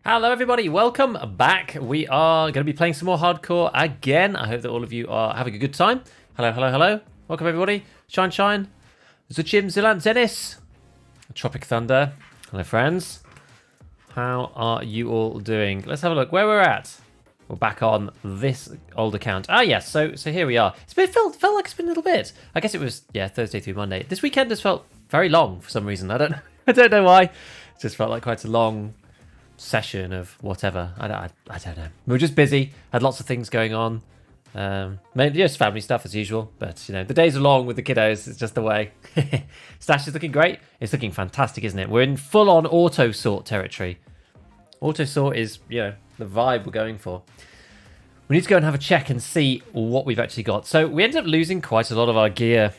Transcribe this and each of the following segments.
Hello everybody, welcome back. We are going to be playing some more hardcore again. I hope that all of you are having a good time. Hello, hello, hello. Welcome everybody. Shine, shine. Zuchim, Zilan, Zenis. Tropic Thunder. Hello friends. How are you all doing? Let's have a look where we're at. We're back on this old account. Ah yes, so here we are. Felt like it's been a little bit. I guess it was, yeah, Thursday through Monday. This weekend has felt very long for some reason. I don't know why. It just felt like quite a long session of whatever. I don't know. We were just busy, had lots of things going on. Maybe just family stuff as usual, but you know, the days are long with the kiddos. It's just the way. Stash is looking great. It's looking fantastic, isn't it? We're in full-on auto sort territory. Auto sort is, you know, the vibe we're going for. We need to go and have a check and see what we've actually got. So we ended up losing quite a lot of our gear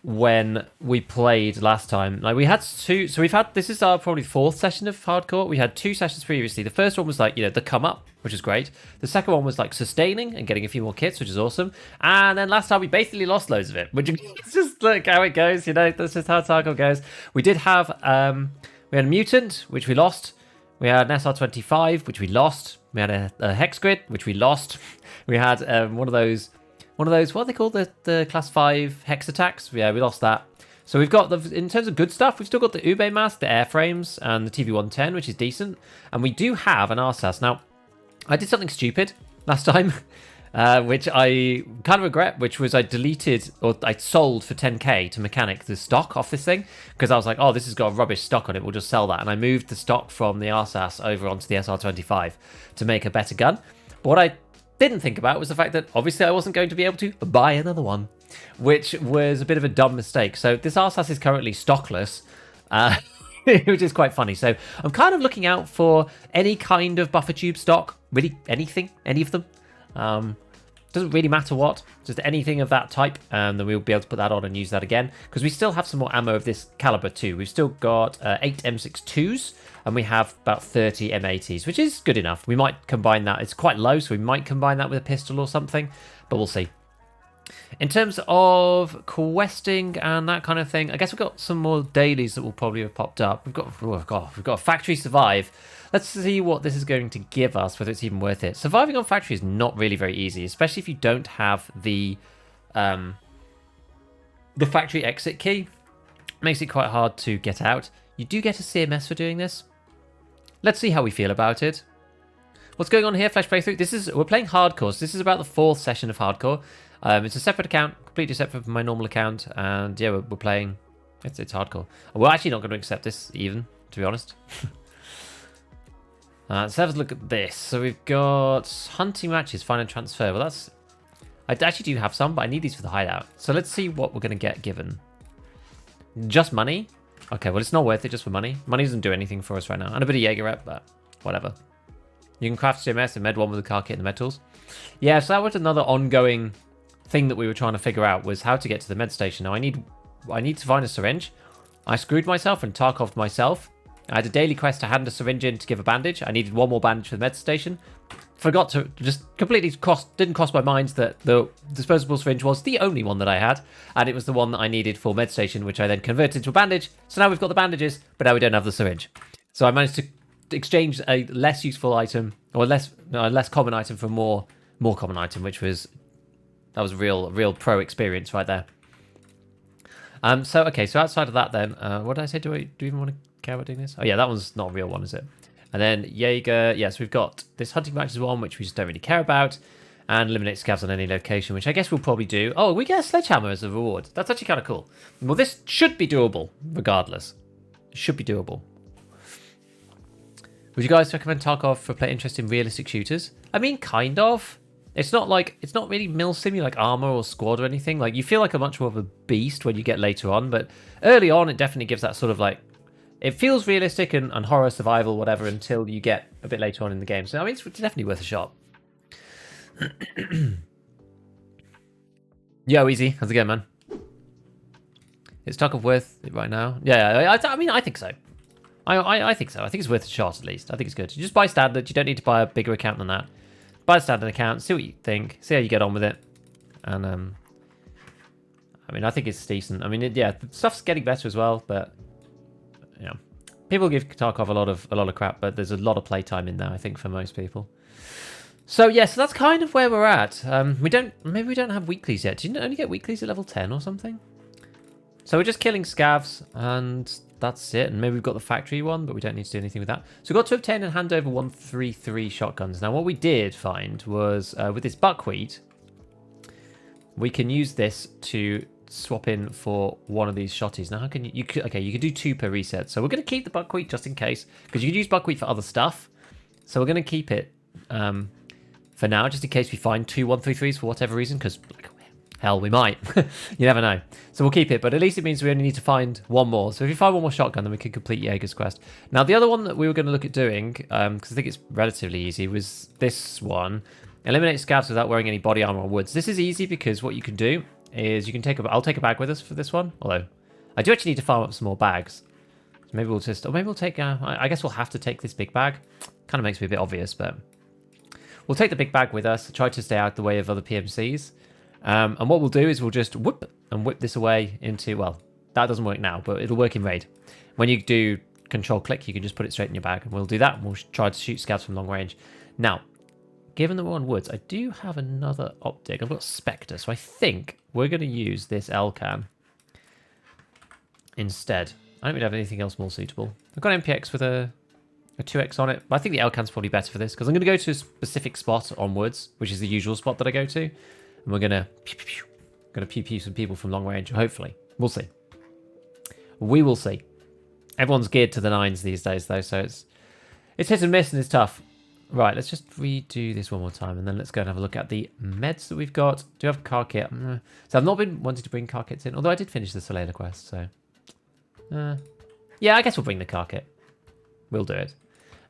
when we played last time. Like we had two, so we've had, this is our probably fourth session of hardcore. We had two sessions previously. The first one was like, you know, the come up, which is great. The second one was like sustaining and getting a few more kits, which is awesome. And then last time we basically lost loads of it, which is just like how it goes, you know, that's just how Tarkov goes. We did have, we had a mutant, which we lost. We had an SR25, which we lost. We had a hex grid, which we lost. We had one of those, what are they called? The class 5 hex attacks. Yeah, we lost that. So we've got, in terms of good stuff, we've still got the Ube mask, the airframes, and the TV-110, which is decent. And we do have an RSAS. Now, I did something stupid last time, which I kind of regret, which was I deleted, or I sold for 10k to Mechanic the stock off this thing, because I was like, oh, this has got a rubbish stock on it, we'll just sell that. And I moved the stock from the RSAS over onto the SR25 to make a better gun. But what I didn't think about was the fact that obviously I wasn't going to be able to buy another one, which was a bit of a dumb mistake. So this RSAS is currently stockless, which is quite funny. So I'm kind of looking out for any kind of buffer tube stock, really anything, any of them. Doesn't really matter what, just anything of that type, and then we'll be able to put that on and use that again, because we still have some more ammo of this caliber too. We've still got 8 M62s, and we have about 30 M80s, which is good enough. We might combine that. It's quite low, so we might combine that with a pistol or something, but we'll see. In terms of questing and that kind of thing, I guess we've got some more dailies that will probably have popped up. We've got a factory survive. Let's see what this is going to give us, whether it's even worth it. Surviving on factory is not really very easy, especially if you don't have the factory exit key. It makes it quite hard to get out. You do get a CMS for doing this. Let's see how we feel about it. What's going on here, Flash Playthrough? We're playing hardcore, so this is about the 4th session of hardcore. It's a separate account, completely separate from my normal account, and yeah, we're playing. It's hardcore. We're actually not going to accept this even, to be honest. Let's have a look at this. So we've got hunting matches, find and transfer. Well, I actually do have some, but I need these for the hideout. So let's see what we're going to get given. Just money? Okay, well, it's not worth it just for money. Money doesn't do anything for us right now. And a bit of Jaeger rep, but whatever. You can craft CMS and med 1 with the car kit and the med tools. Yeah, so that was another ongoing thing that we were trying to figure out, was how to get to the med station. Now, I need to find a syringe. I screwed myself and Tarkov'd myself. I had a daily quest to hand a syringe in to give a bandage. I needed one more bandage for the med station. Forgot to, just completely didn't cross my mind that the disposable syringe was the only one that I had, and it was the one that I needed for med station, which I then converted into a bandage. So now we've got the bandages, but now we don't have the syringe. So I managed to exchange a less useful item, or a less common item for a more common item, which was, that was a real pro experience right there. So okay, so outside of that then, what did I say? Do you even want to care about doing this? Oh yeah, that one's not a real one, is it? And then Jaeger, yes, we've got this hunting matches one, which we just don't really care about, and eliminate scavs on any location, which I guess we'll probably do. Oh, we get a sledgehammer as a reward. That's actually kind of cool. Well, this should be doable, regardless. It should be doable. Would you guys recommend Tarkov for play interest in realistic shooters? I mean, kind of. It's not really mil simmy like Armor or Squad or anything. Like, you feel like a much more of a beast when you get later on, but early on it definitely gives that sort of like, it feels realistic and horror, survival, whatever, until you get a bit later on in the game. So, I mean, it's definitely worth a shot. Yo, easy. How's it going, man? Is Tarkov worth it right now? Yeah, I mean, I think so. I think so. I think it's worth a shot, at least. I think it's good. You just buy standard. You don't need to buy a bigger account than that. Buy a standard account. See what you think. See how you get on with it. And, I mean, I think it's decent. I mean, yeah, the stuff's getting better as well, but, you know, People give Tarkov a lot of crap, but there's a lot of playtime in there, I think, for most people. So yeah, so that's kind of where we're at. Maybe we don't have weeklies yet. Do you only get weeklies at level 10 or something? So we're just killing scavs, and that's it. And maybe we've got the factory one, but we don't need to do anything with that. So we've got to obtain and hand over 133 shotguns. Now what we did find was with this buckwheat, we can use this to swap in for one of these shotties. Now how can you could do 2 per reset. So we're going to keep the buckwheat just in case, because you could use buckwheat for other stuff. So we're going to keep it for now, just in case we find 2 133s for whatever reason, because hell, we might. You never know. So we'll keep it, but at least it means we only need to find 1 more. So if we find 1 more shotgun, then we can complete Jaeger's quest. Now, the other one that we were going to look at doing, because I think it's relatively easy, was this one. Eliminate scavs without wearing any body armor or woods. This is easy because what you can do is you can take I'll take a bag with us for this one. Although, I do actually need to farm up some more bags. So maybe we'll just, or maybe we'll take, I guess we'll have to take this big bag. Kind of makes me a bit obvious, but we'll take the big bag with us, try to stay out the way of other PMCs. And what we'll do is we'll just whip this away into, well, that doesn't work now, but it'll work in raid. When you do control click, you can just put it straight in your bag, and we'll do that, and we'll try to shoot scavs from long range. Now, given that we're on woods, I do have another optic. I've got Spectre, so I think we're going to use this L-can instead. I don't really have anything else more suitable. I've got MPX with a 2x on it, but I think the L-can's probably better for this, because I'm going to go to a specific spot on woods, which is the usual spot that I go to, and we're going to pew some people from long range, hopefully. We'll see. We will see. Everyone's geared to the 9s these days, though, so it's hit and miss, and it's tough. Right, let's just redo this one more time, and then let's go and have a look at the meds that we've got. Do we have a car kit? So I've not been wanting to bring car kits in, although I did finish the Solana quest, so... yeah, I guess we'll bring the car kit. We'll do it.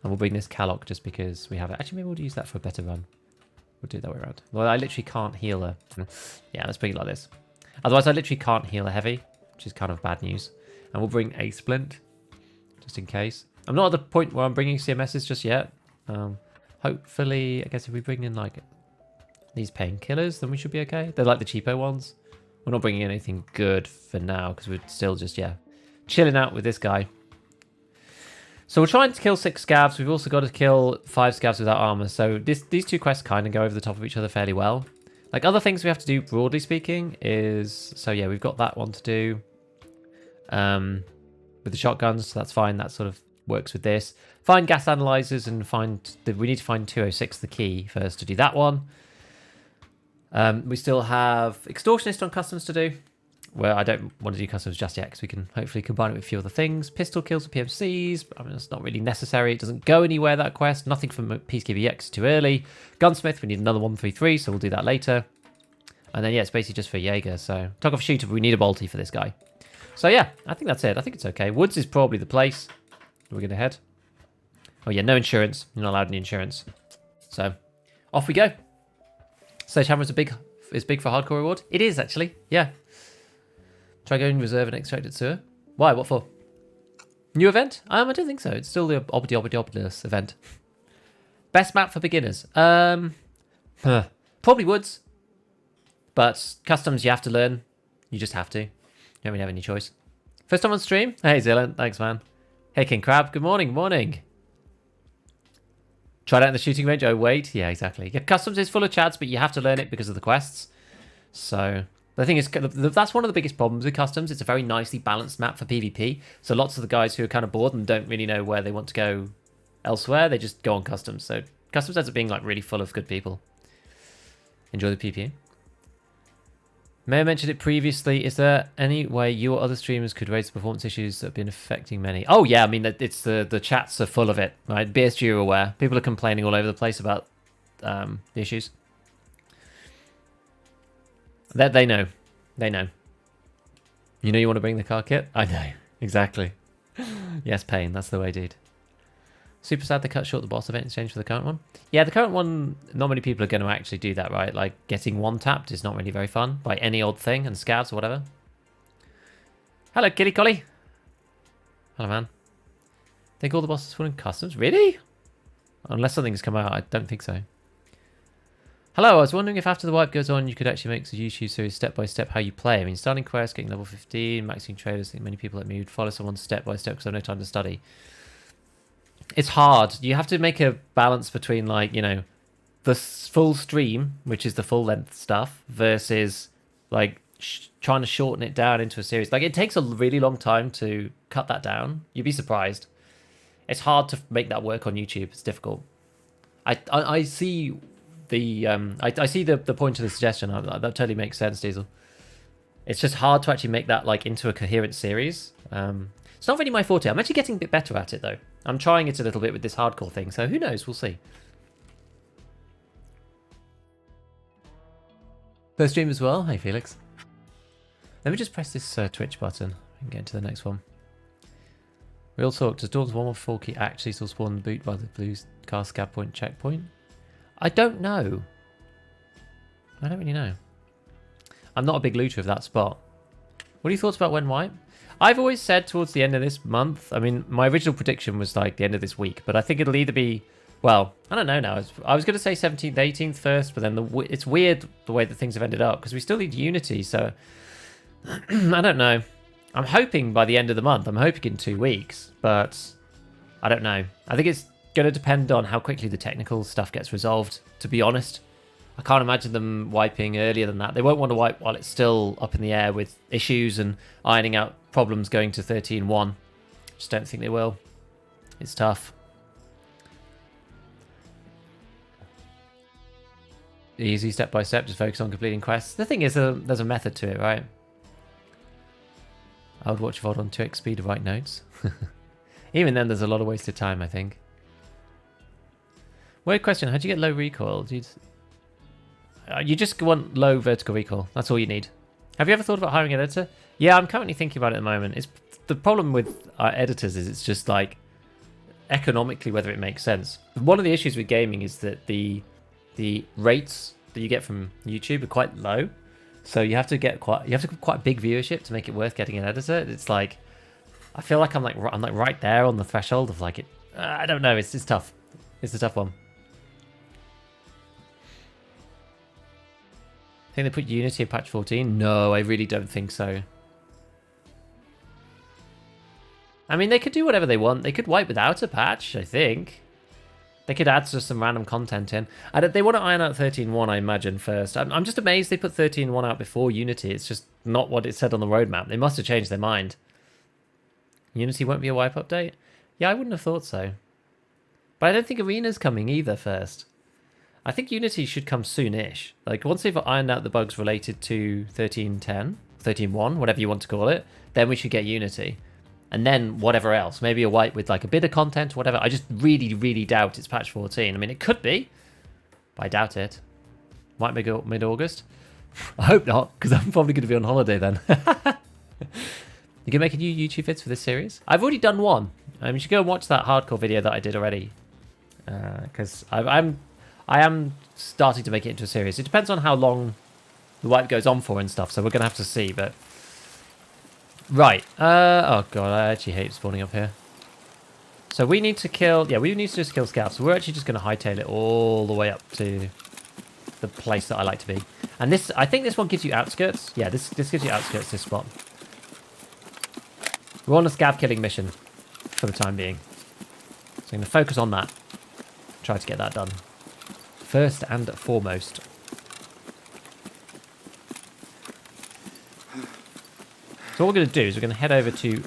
And we'll bring this Calloc just because we have it. Actually, maybe we'll use that for a better run. We'll do it that way around. Well, I literally can't heal her. Yeah, let's bring it like this. Otherwise, I literally can't heal a heavy, which is kind of bad news. And we'll bring a splint, just in case. I'm not at the point where I'm bringing CMSs just yet. Hopefully, I guess if we bring in, like, these painkillers, then we should be okay. They're like the cheapo ones. We're not bringing anything good for now, because we're still just, yeah, chilling out with this guy. So we're trying to kill 6 scavs. We've also got to kill 5 scavs without armor. So these 2 quests kind of go over the top of each other fairly well. Like, other things we have to do, broadly speaking, is... So, yeah, we've got that one to do with the shotguns. So that's fine. That sort of works with this. Find gas analyzers and we need to find 206, the key, first to do that one. We still have extortionist on customs to do. Well, I don't want to do customs just yet because we can hopefully combine it with a few other things. Pistol kills for PMCs. I mean, it's not really necessary. It doesn't go anywhere, that quest. Nothing from Peacekeeper EX too early. Gunsmith, we need another 133, so we'll do that later. And then, yeah, it's basically just for Jaeger. So, Tarkov shooter, we need a bolty for this guy. So, yeah, I think that's it. I think it's okay. Woods is probably the place. We're going to head. Oh, yeah, no insurance. You're not allowed any insurance. So, off we go. Sledgehammer is big for hardcore reward. It is, actually. Yeah. Try going reserve and extracted sewer. Why? What for? New event? I don't think so. It's still the obvious event. Best map for beginners. Probably woods. But customs you have to learn. You just have to. You don't really have any choice. First time on stream? Hey, Zillan. Thanks, man. Hey, King Crab. Good morning. Morning. Tried out in the shooting range. Oh, wait. Yeah, exactly. Yeah, customs is full of chads, but you have to learn it because of the quests. So... The thing is, that's one of the biggest problems with customs. It's a very nicely balanced map for PvP. So lots of the guys who are kind of bored and don't really know where they want to go elsewhere, they just go on customs. So customs ends up being like really full of good people. Enjoy the PvP. May have mentioned it previously. Is there any way you or other streamers could raise the performance issues that have been affecting many? Oh yeah, I mean, it's the chats are full of it, right? BSG are aware. People are complaining all over the place about the issues. That they know. They know. You know you want to bring the car kit? I know. Exactly. Yes, pain. That's the way, dude. Super sad they cut short the boss event in exchange for the current one. Yeah, the current one, not many people are going to actually do that, right? Like, getting one tapped is not really very fun by any odd thing, and scouts or whatever. Hello, Kitty Collie. Hello, man. Think all the bosses full in customs? Really? Unless something's come out, I don't think so. Hello, I was wondering if after the wipe goes on, you could actually make a YouTube series step by step how you play. I mean, starting quests, getting level 15, maxing traders. I think many people like me would follow someone step by step because I have no time to study. It's hard. You have to make a balance between, like, you know, the full stream, which is the full length stuff, versus like trying to shorten it down into a series. Like, it takes a really long time to cut that down. You'd be surprised. It's hard to make that work on YouTube. It's difficult. I see the I see the point of the suggestion. That totally makes sense, Diesel. It's just hard to actually make that like into a coherent series. It's not really my forte. I'm actually getting a bit better at it though. I'm trying it a little bit with this hardcore thing, so who knows? We'll see. First stream as well. Hey Felix. Let me just press this Twitch button and get into the next one. Real talk. Does Dawn's 114 key actually still spawn the boot by the blue car scav point checkpoint? I don't know. I don't really know. I'm not a big looter of that spot. What are your thoughts about when wipe? I've always said towards the end of this month. I mean, my original prediction was like the end of this week, but I think it'll either be, well, I don't know now. I was going to say 17th, 18th first, but then it's weird the way that things have ended up because we still need Unity, so I don't know. I'm hoping by the end of the month. I'm hoping in 2 weeks, but I don't know. I think it's going to depend on how quickly the technical stuff gets resolved, to be honest. I can't imagine them wiping earlier than that. They won't want to wipe while it's still up in the air with issues and ironing out problems going to 13.1. Just don't think they will. It's tough. Easy, step by step, just focus on completing quests. The thing is, there's a method to it, right? I would watch VOD on 2x speed to write notes. Even then, there's a lot of wasted time, I think. Weird question. How do you get low recoil? You just want low vertical recoil. That's all you need. Have you ever thought about hiring an editor? Yeah, I'm currently thinking about it at the moment. The problem with our editors is it's just like economically whether it makes sense. One of the issues with gaming is that the rates that you get from YouTube are quite low. So you have to get quite a big viewership to make it worth getting an editor. It's like I feel like I'm like right there on the threshold of like it. I don't know. It's tough. It's a tough one. Think they put Unity in patch 14? No, I really don't think so. I mean, they could do whatever they want. They could wipe without a patch, I think. They could add just some random content in. They want to iron out 13.1, I imagine, first. I'm just amazed they put 13.1 out before Unity. It's just not what it said on the roadmap. They must have changed their mind. Unity won't be a wipe update? Yeah, I wouldn't have thought so. But I don't think Arena's coming either first. I think Unity should come soon-ish. Like, once they've ironed out the bugs related to 13.10, 13.1, whatever you want to call it, then we should get Unity. And then whatever else. Maybe a wipe with like a bit of content, whatever. I just really, really doubt it's patch 14. I mean, it could be, but I doubt it. Might be mid-August. I hope not, because I'm probably going to be on holiday then. You can make a new YouTube vids for this series? I've already done one. You should go and watch that hardcore video that I did already. Because I am starting to make it into a series. It depends on how long the wipe goes on for and stuff, so we're going to have to see, but... Right. Oh god, I actually hate spawning up here. So we need to kill... Yeah, we need to just kill scavs. So we're actually just going to hightail it all the way up to the place that I like to be. And this, I think this one gives you outskirts. Yeah, this gives you outskirts, this spot. We're on a scav killing mission for the time being. So I'm going to focus on that. Try to get that done. First and foremost. So what we're going to do is we're going to head over to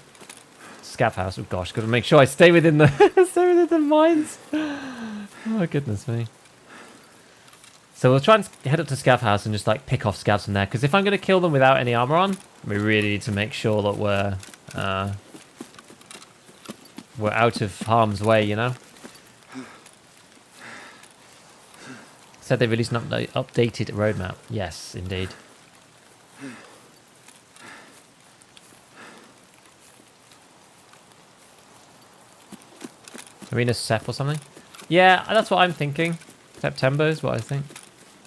Scav House. Oh gosh, got to make sure I stay within the mines. Oh goodness me. So we'll try and head up to Scav House and just like pick off scavs from there. Because if I'm going to kill them without any armor on, we really need to make sure that we're out of harm's way, you know. Said they released an updated roadmap. Yes, indeed. Arena Sep or something? Yeah, that's what I'm thinking. September is what I think.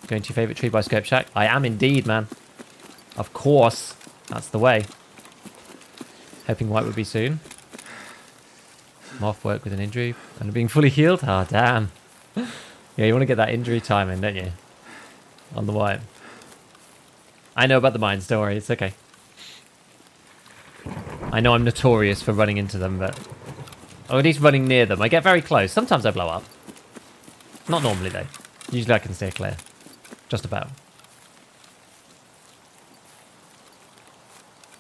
Going to your favourite tree by Scope Shack? I am indeed, man. Of course. That's the way. Hoping white would be soon. I'm off work with an injury and being fully healed. Ah, oh, damn. Yeah, you want to get that injury time in, don't you? on the wipe. I know about the mines, don't worry, it's okay. I know I'm notorious for running into them, but... Or at least running near them. I get very close. Sometimes I blow up. Not normally, though. Usually I can stay clear. Just about.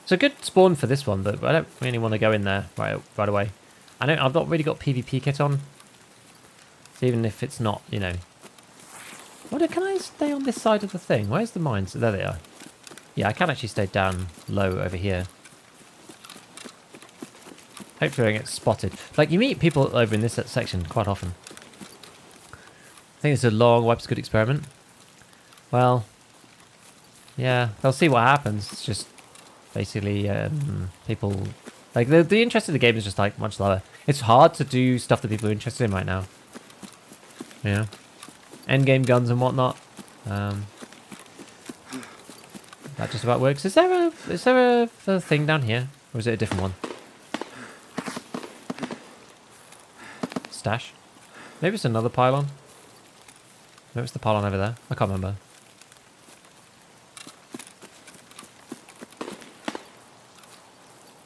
It's a good spawn for this one, but I don't really want to go in there right away. I've not really got PvP kit on. So even if it's not, you know... Can I stay on this side of the thing? Where's the mines? There they are. Yeah, I can actually stay down low over here. Hopefully I don't get spotted. Like, you meet people over in this section quite often. I think it's a long wipe's good experiment. Well, yeah, they'll see what happens. It's just basically people... Like, the interest in the game is just, like, much lower. It's hard to do stuff that people are interested in right now. Yeah. Endgame guns and whatnot. That just about works. Is there a thing down here? Or is it a different one? Stash? Maybe it's another pylon. Maybe it's the pylon over there. I can't remember.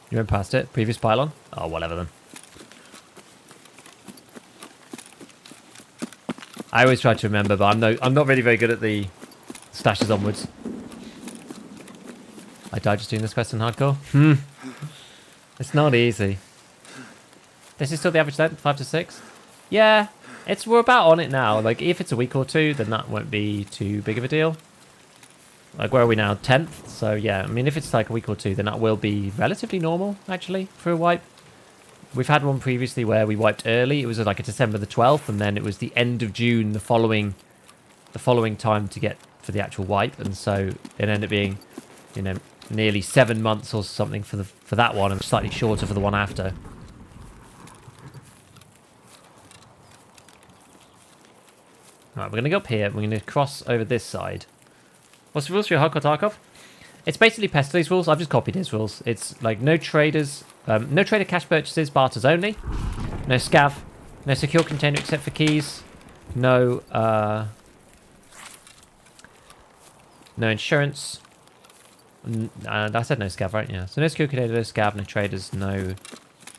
You went past it? Previous pylon? Oh, whatever then. I always try to remember, but I'm not really very good at the stashes onwards. I died just doing this quest in hardcore. It's not easy. This is still the average length, 5 to 6. Yeah, we're about on it now. Like, if it's a week or two, then that won't be too big of a deal. Like, where are we now? 10th? So, yeah, I mean, if it's like a week or two, then that will be relatively normal, actually, for a wipe. We've had one previously where we wiped early. It was like a December the 12th, and then it was the end of June, the following time to get for the actual wipe. And so it ended up being, you know, nearly 7 months or something for that one, and slightly shorter for the one after. Alright, we're going to go up here. We're going to cross over this side. What's the rules for your hardcore Tarkov? It's basically Pestley's rules. I've just copied his rules. It's like no traders, no trader cash purchases, barters only. No scav. No secure container except for keys. No, no insurance. And I said no scav, right? Yeah. So no secure container, no scav, no traders, no...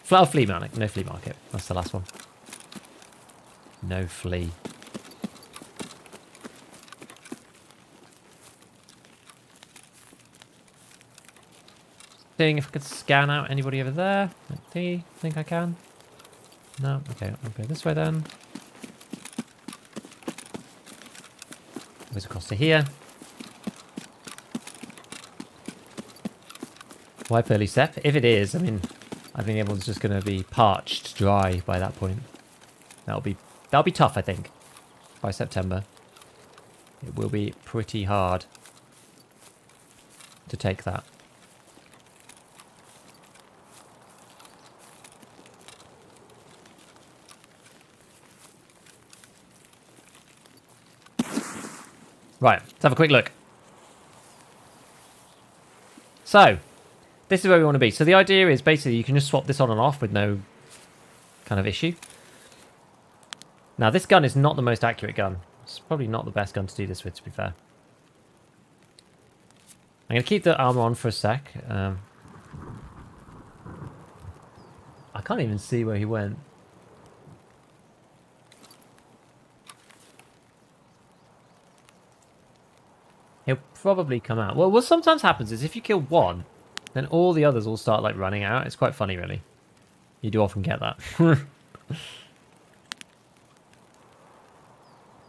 flea market. No flea market. That's the last one. No flea. Seeing if I could scan out anybody over there. Think I can? No? Okay, I'll go this way then. Goes across to here. Wipe early step? If it is, I mean, I think everyone's just going to be parched dry by that point. That'll be tough, I think. By September. It will be pretty hard to take that. Right, let's have a quick look. So, this is where we want to be. So the idea is basically you can just swap this on and off with no kind of issue. Now, this gun is not the most accurate gun. It's probably not the best gun to do this with, to be fair. I'm going to keep the armor on for a sec. I can't even see where he went. He'll probably come out. Well, what sometimes happens is if you kill one, then all the others will start like running out. It's quite funny, really. You do often get that.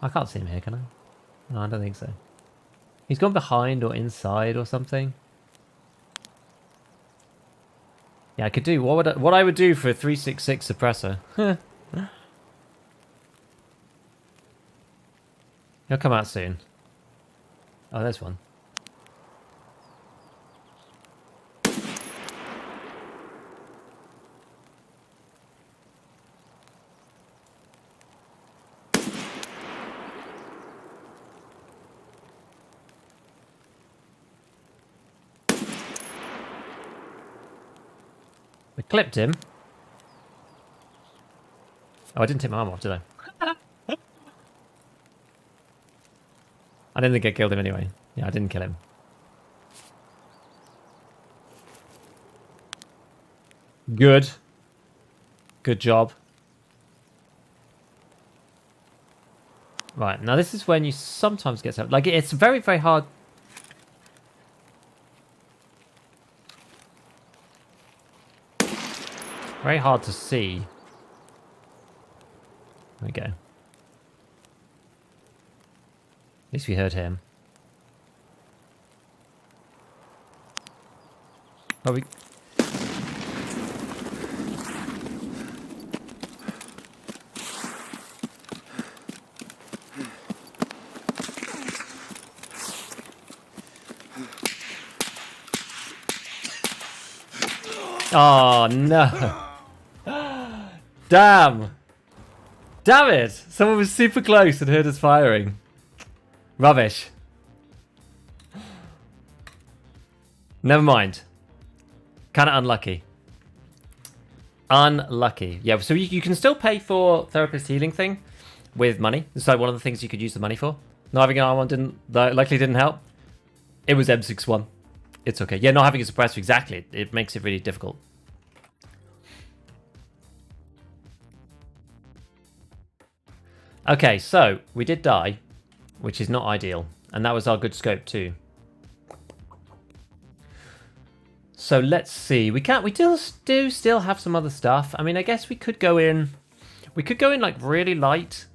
I can't see him here, can I? No, I don't think so. He's gone behind or inside or something. Yeah, I could do what I would do for a 366 suppressor. He'll come out soon. Oh, there's one. I clipped him. Oh, I didn't take my arm off, did I? I didn't think I killed him anyway. Yeah, I didn't kill him. Good. Good job. Right, now this is when you sometimes get something. Like, it's very, very hard. Very hard to see. There we go. At least we heard him. Oh, we... Oh, no. Damn. Damn it. Someone was super close and heard us firing. Rubbish. Never mind. Kind of unlucky. Unlucky. Yeah, so you can still pay for therapist healing thing with money. It's like one of the things you could use the money for. Not having an R1 likely didn't help. It was M61. It's okay. Yeah, not having a suppressor, exactly. It makes it really difficult. Okay, so we did die, which is not ideal. And that was our good scope too. So let's see. We do still have some other stuff. I mean, I guess we could go in. We could go in like really light,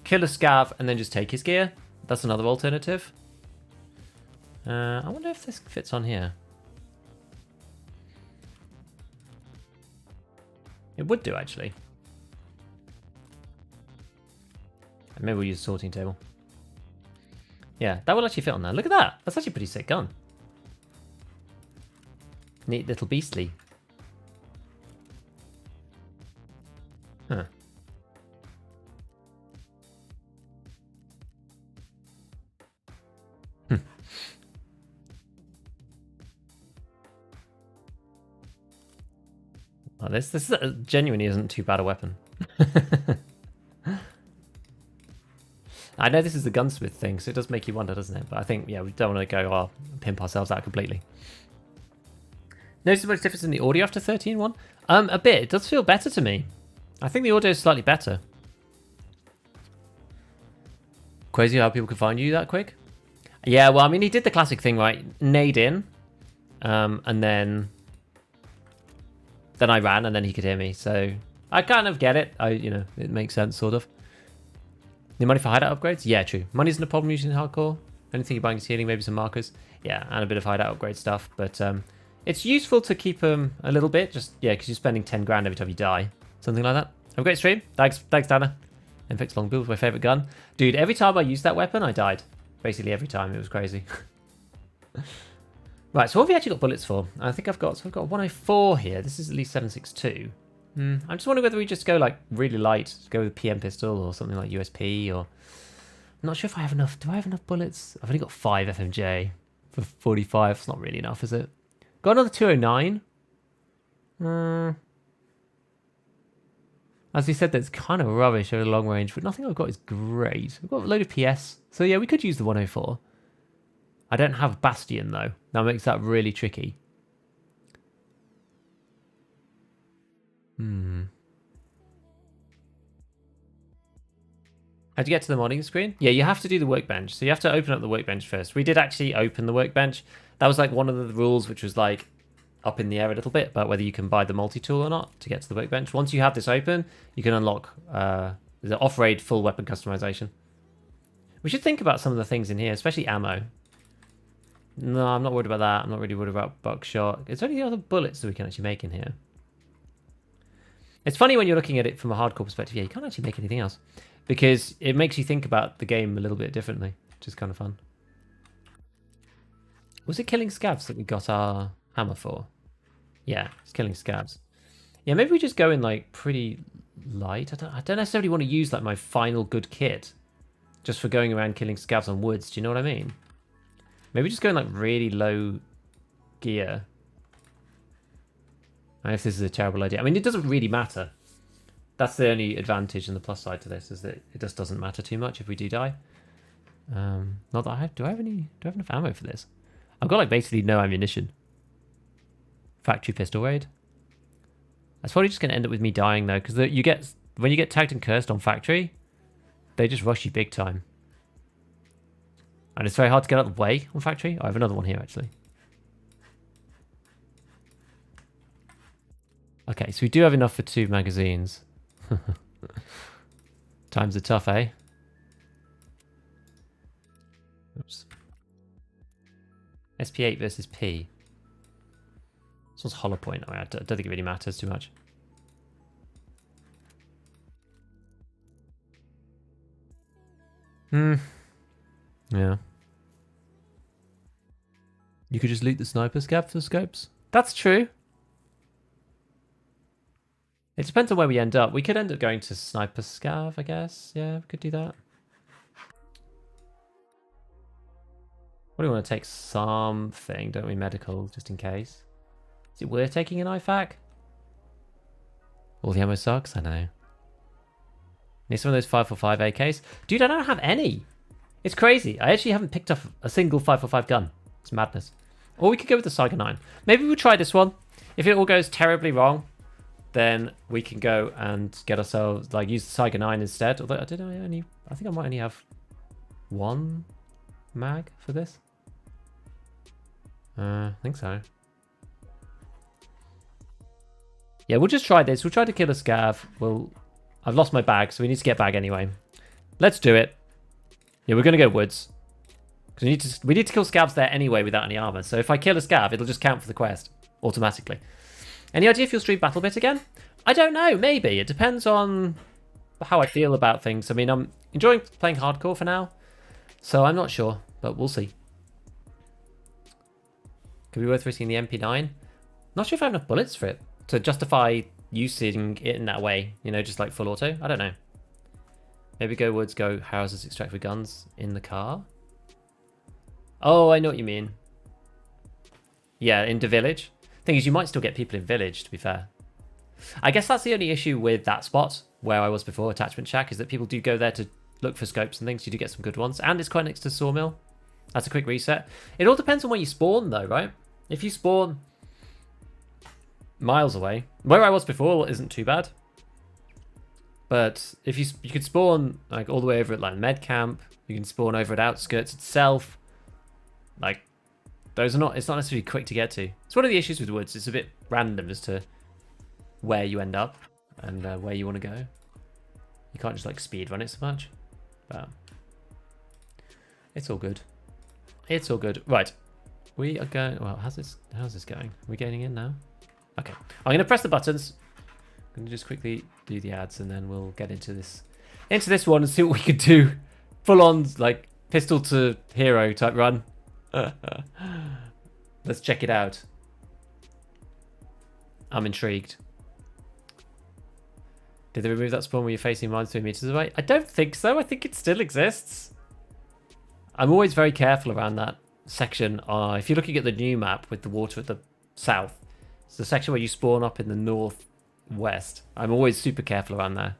kill a scav, and then just take his gear. That's another alternative. I wonder if this fits on here. It would do, actually. Maybe we'll use a sorting table. Yeah, that will actually fit on there. Look at that. That's actually a pretty sick gun. Neat little beastly. Huh. Oh, this genuinely isn't too bad a weapon. I know this is the gunsmith thing, so it does make you wonder, doesn't it? But I think, yeah, we don't want to go pimp ourselves out completely. Notice much difference in the audio after 13.1? A bit. It does feel better to me. I think the audio is slightly better. Crazy how people can find you that quick. Yeah, well, I mean, he did the classic thing, right? Nade in, and then I ran, and then he could hear me. So I kind of get it. It makes sense, sort of. Need money for hideout upgrades? Yeah, true. Money isn't a problem using hardcore. Anything you're buying is healing, maybe some markers. Yeah, and a bit of hideout upgrade stuff. But it's useful to keep them a little bit. Just, yeah, because you're spending 10 grand every time you die. Something like that. Have a great stream. Thanks, Dana. Infix Longbow was my favorite gun. Dude, every time I used that weapon, I died. Basically every time. It was crazy. Right, so what have we actually got bullets for? I think I've got 104 here. This is at least 762. I'm just wondering whether we just go like really light, go with a PM pistol or something like USP, or I'm not sure if I have enough. Do I have enough bullets? I've only got 5 FMJ for 45. It's not really enough, is it? Got another 209. As we said, that's kind of rubbish over the long range, but nothing I've got is great. We've got a load of PS, so yeah, we could use the 104. I don't have Bastion though. That makes that really tricky. How'd you get to the modding screen? Yeah, you have to do the workbench. So you have to open up the workbench first. We did actually open the workbench. That was like one of the rules, which was like up in the air a little bit about whether you can buy the multi-tool or not to get to the workbench. Once you have this open, you can unlock the off-raid full weapon customization. We should think about some of the things in here, especially ammo. No, I'm not worried about that. I'm not really worried about buckshot. Is there any other bullets that we can actually make in here? It's funny when you're looking at it from a hardcore perspective. Yeah, you can't actually make anything else because it makes you think about the game a little bit differently, which is kind of fun. Was it killing scavs that we got our hammer for? Yeah, it's killing scavs. Yeah, maybe we just go in like pretty light. I don't necessarily want to use like my final good kit just for going around killing scavs on woods. Do you know what I mean? Maybe just go in like really low gear. I don't know if this is a terrible idea. I mean, it doesn't really matter. That's the only advantage and the plus side to this, is that it just doesn't matter too much if we do die. Not that I have. Do I have enough ammo for this? I've got like basically no ammunition. Factory pistol raid. That's probably just going to end up with me dying though, because when you get tagged and cursed on factory, they just rush you big time. And it's very hard to get out of the way on factory. I have another one here actually. Okay, so we do have enough for 2 magazines. Times are tough, eh? Oops. SP8 versus P. This one's hollow point. I don't think it really matters too much. Yeah. You could just loot the sniper scav for scopes. That's true. It depends on where we end up. We could end up going to sniper scav, I guess. Yeah, we could do that. What do we want to take? Something, don't we? Medical, just in case. Is it worth taking an IFAC? All the ammo sucks? I know. Need some of those 545 AKs. Dude, I don't have any. It's crazy. I actually haven't picked up a single 545 gun. It's madness. Or we could go with the Saiga 9. Maybe we'll try this one. If it all goes terribly wrong, then we can go and get ourselves, like, use the Saiga 9 instead. Although I think I might only have 1 mag for this. I think so. Yeah, we'll just try this. We'll try to kill a scav. I've lost my bag, so we need to get bag anyway. Let's do it. Yeah, we're going to go woods. Because we need to kill scavs there anyway without any armor. So if I kill a scav, it'll just count for the quest automatically. Any idea if you'll stream Battle Bit again? I don't know. Maybe. It depends on how I feel about things. I mean, I'm enjoying playing hardcore for now. So I'm not sure, but we'll see. Could be worth risking the MP9. Not sure if I have enough bullets for it to justify using it in that way. You know, just like full auto. I don't know. Maybe go woods, go houses, extract with guns in the car. Oh, I know what you mean. Yeah, into village. Thing is, you might still get people in village, to be fair. I guess that's the only issue with that spot where I was before, Attachment Shack, is that people do go there to look for scopes and things. You do get some good ones. And it's quite next to Sawmill. That's a quick reset. It all depends on where you spawn, though, right? If you spawn miles away, where I was before isn't too bad. But if you could spawn like all the way over at like Med Camp, you can spawn over at Outskirts itself. Like, those are not. It's not necessarily quick to get to. It's one of the issues with woods. It's a bit random as to where you end up and where you want to go. You can't just like speed run it so much. But it's all good. It's all good. Right, we are going. Well, how's this going? Are we getting in now? Okay, I'm gonna press the buttons. I'm gonna just quickly do the ads and then we'll get into this one and see what we can do. Full on like pistol to hero type run. Let's check it out. I'm intrigued. Did they remove that spawn where you're facing mines 3 meters away? I don't think so. I think it still exists. I'm always very careful around that section. If you're looking at the new map with the water at the south, it's the section where you spawn up in the northwest. I'm always super careful around there.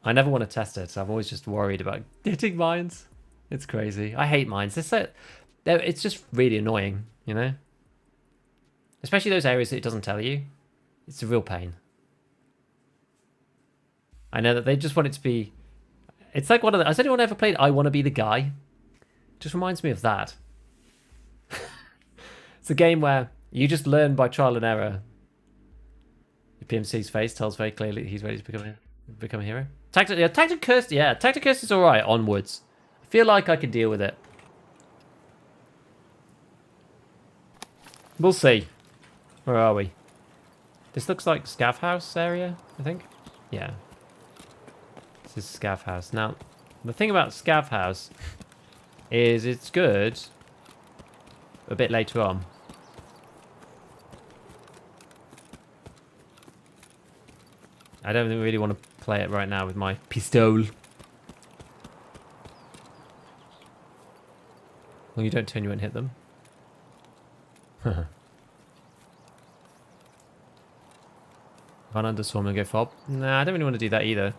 I never want to test it, so I'm always just worried about hitting mines. It's crazy. I hate mines. It's just really annoying, you know? Especially those areas that it doesn't tell you. It's a real pain. I know that they just want it to be... It's like one of the... Has anyone ever played I Want to Be the Guy? Just reminds me of that. It's a game where you just learn by trial and error. Your PMC's face tells very clearly he's ready to become a hero. Tactic Curse, yeah. Tactic Curse is alright onwards. I feel like I can deal with it. We'll see. Where are we? This looks like Scav House area, I think. Yeah. This is Scav House. Now, the thing about Scav House is it's good a bit later on. I don't really want to play it right now with my pistol. Well, you don't turn, you won't hit them. Run under swarm and go fob. Nah, I don't really want to do that either.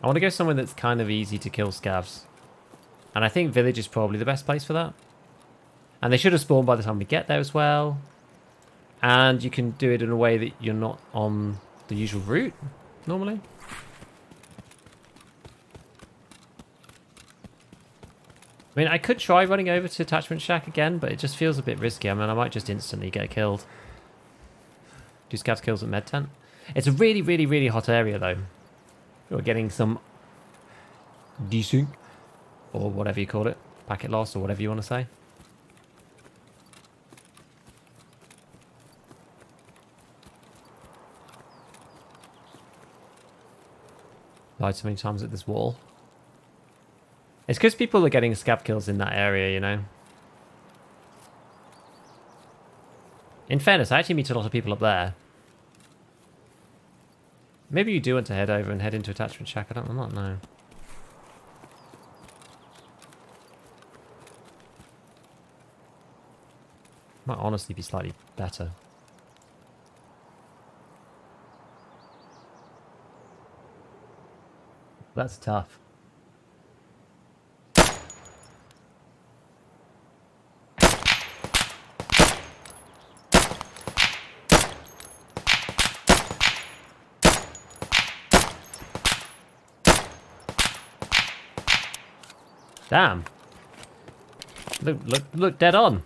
I want to go somewhere that's kind of easy to kill scavs. And I think village is probably the best place for that. And they should have spawned by the time we get there as well. And you can do it in a way that you're not on the usual route, normally. I mean, I could try running over to Attachment Shack again, but it just feels a bit risky. I mean, I might just instantly get killed. Do scavs kills at Med Tent? It's a really, really, really hot area, though. We're getting some desync, or whatever you call it. Packet loss, or whatever you want to say. Died so many times at this wall. It's because people are getting scav kills in that area, you know. In fairness, I actually meet a lot of people up there. Maybe you do want to head over and head into Attachment Shack. I'm not know. Might honestly be slightly better. That's tough. Damn. Look dead on.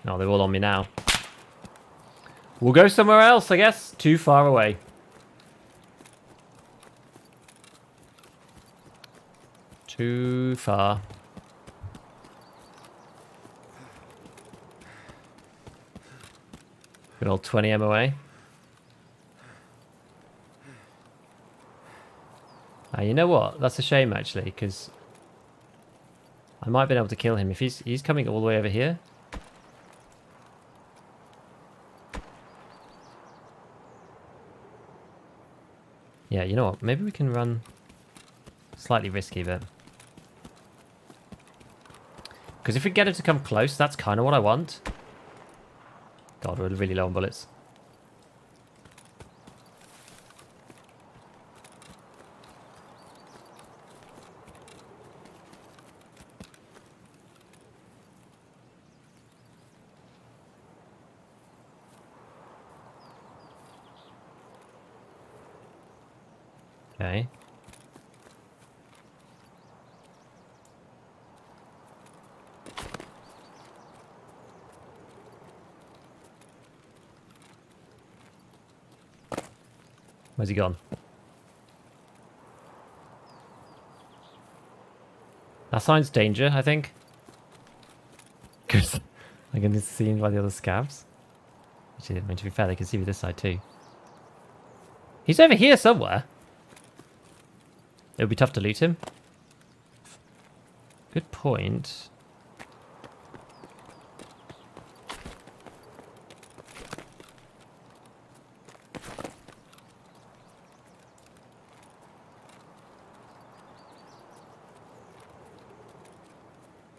Oh, they're all on me now. We'll go somewhere else, I guess. Too far away. Too far. Good old 20 MOA. You know what? That's a shame, actually, because I might have been able to kill him if he's coming all the way over here. Yeah, you know what? Maybe we can run slightly risky, but because if we get him to come close, that's kind of what I want. God, we're really low on bullets. Okay. Where's he gone? That signs danger, I think. Because I can see him by the other scavs. Actually, I mean, to be fair, they can see me this side too. He's over here somewhere. It would be tough to loot him. Good point.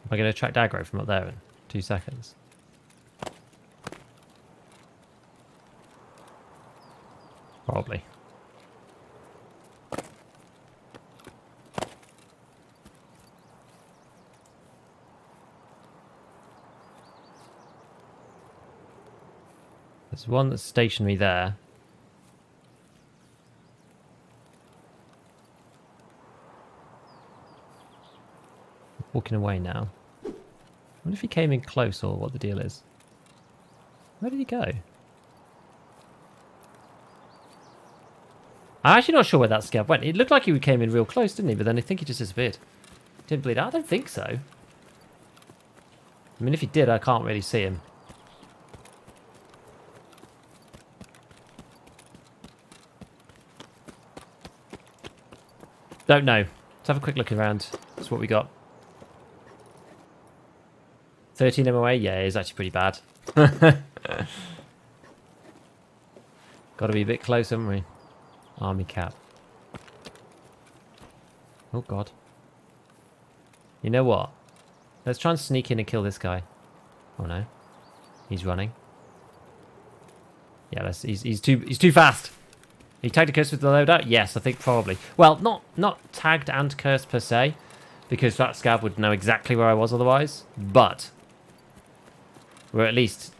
Am I going to track Daggro from up there in 2 seconds? Probably. There's one that's stationary there. Walking away now. I wonder if he came in close or what the deal is. Where did he go? I'm actually not sure where that scav went. It looked like he came in real close, didn't he? But then I think he just disappeared. Didn't bleed out? I don't think so. I mean, if he did, I can't really see him. Don't know. Let's have a quick look around. That's what we got. 13 MOA? Yeah, it's actually pretty bad. Got to be a bit close, haven't we? Army cap. Oh, God. You know what? Let's try and sneak in and kill this guy. Oh, no. He's running. Yeah, he's too fast. Are you tagged and cursed with the loadout? Yes, I think probably. Well, not tagged and cursed per se, because that scav would know exactly where I was otherwise. But we're at least,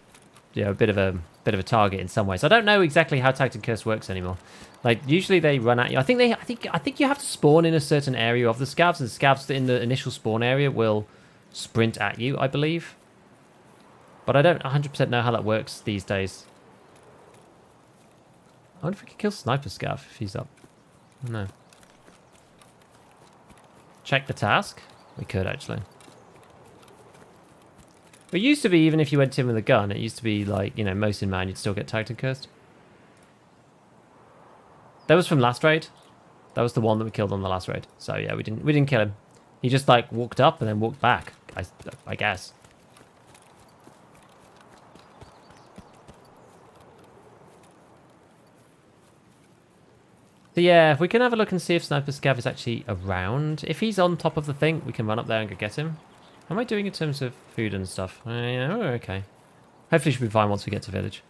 you know, a bit of a target in some ways. I don't know exactly how tagged and cursed works anymore. Like usually they run at you. I think you have to spawn in a certain area of the scavs, and the scavs in the initial spawn area will sprint at you, I believe. But I don't 100% know how that works these days. I wonder if we could kill Sniper Scav if he's up. No. Check the task. We could actually. It used to be, even if you went in with a gun, it used to be like, you know, most in man, you'd still get tagged and cursed. That was from last raid. That was the one that we killed on the last raid. So yeah, we didn't kill him. He just like walked up and then walked back, I guess. So yeah, we can have a look and see if Sniper Scav is actually around. If he's on top of the thing, we can run up there and go get him. How am I doing in terms of food and stuff? Yeah, oh, okay. Hopefully should be fine once we get to village.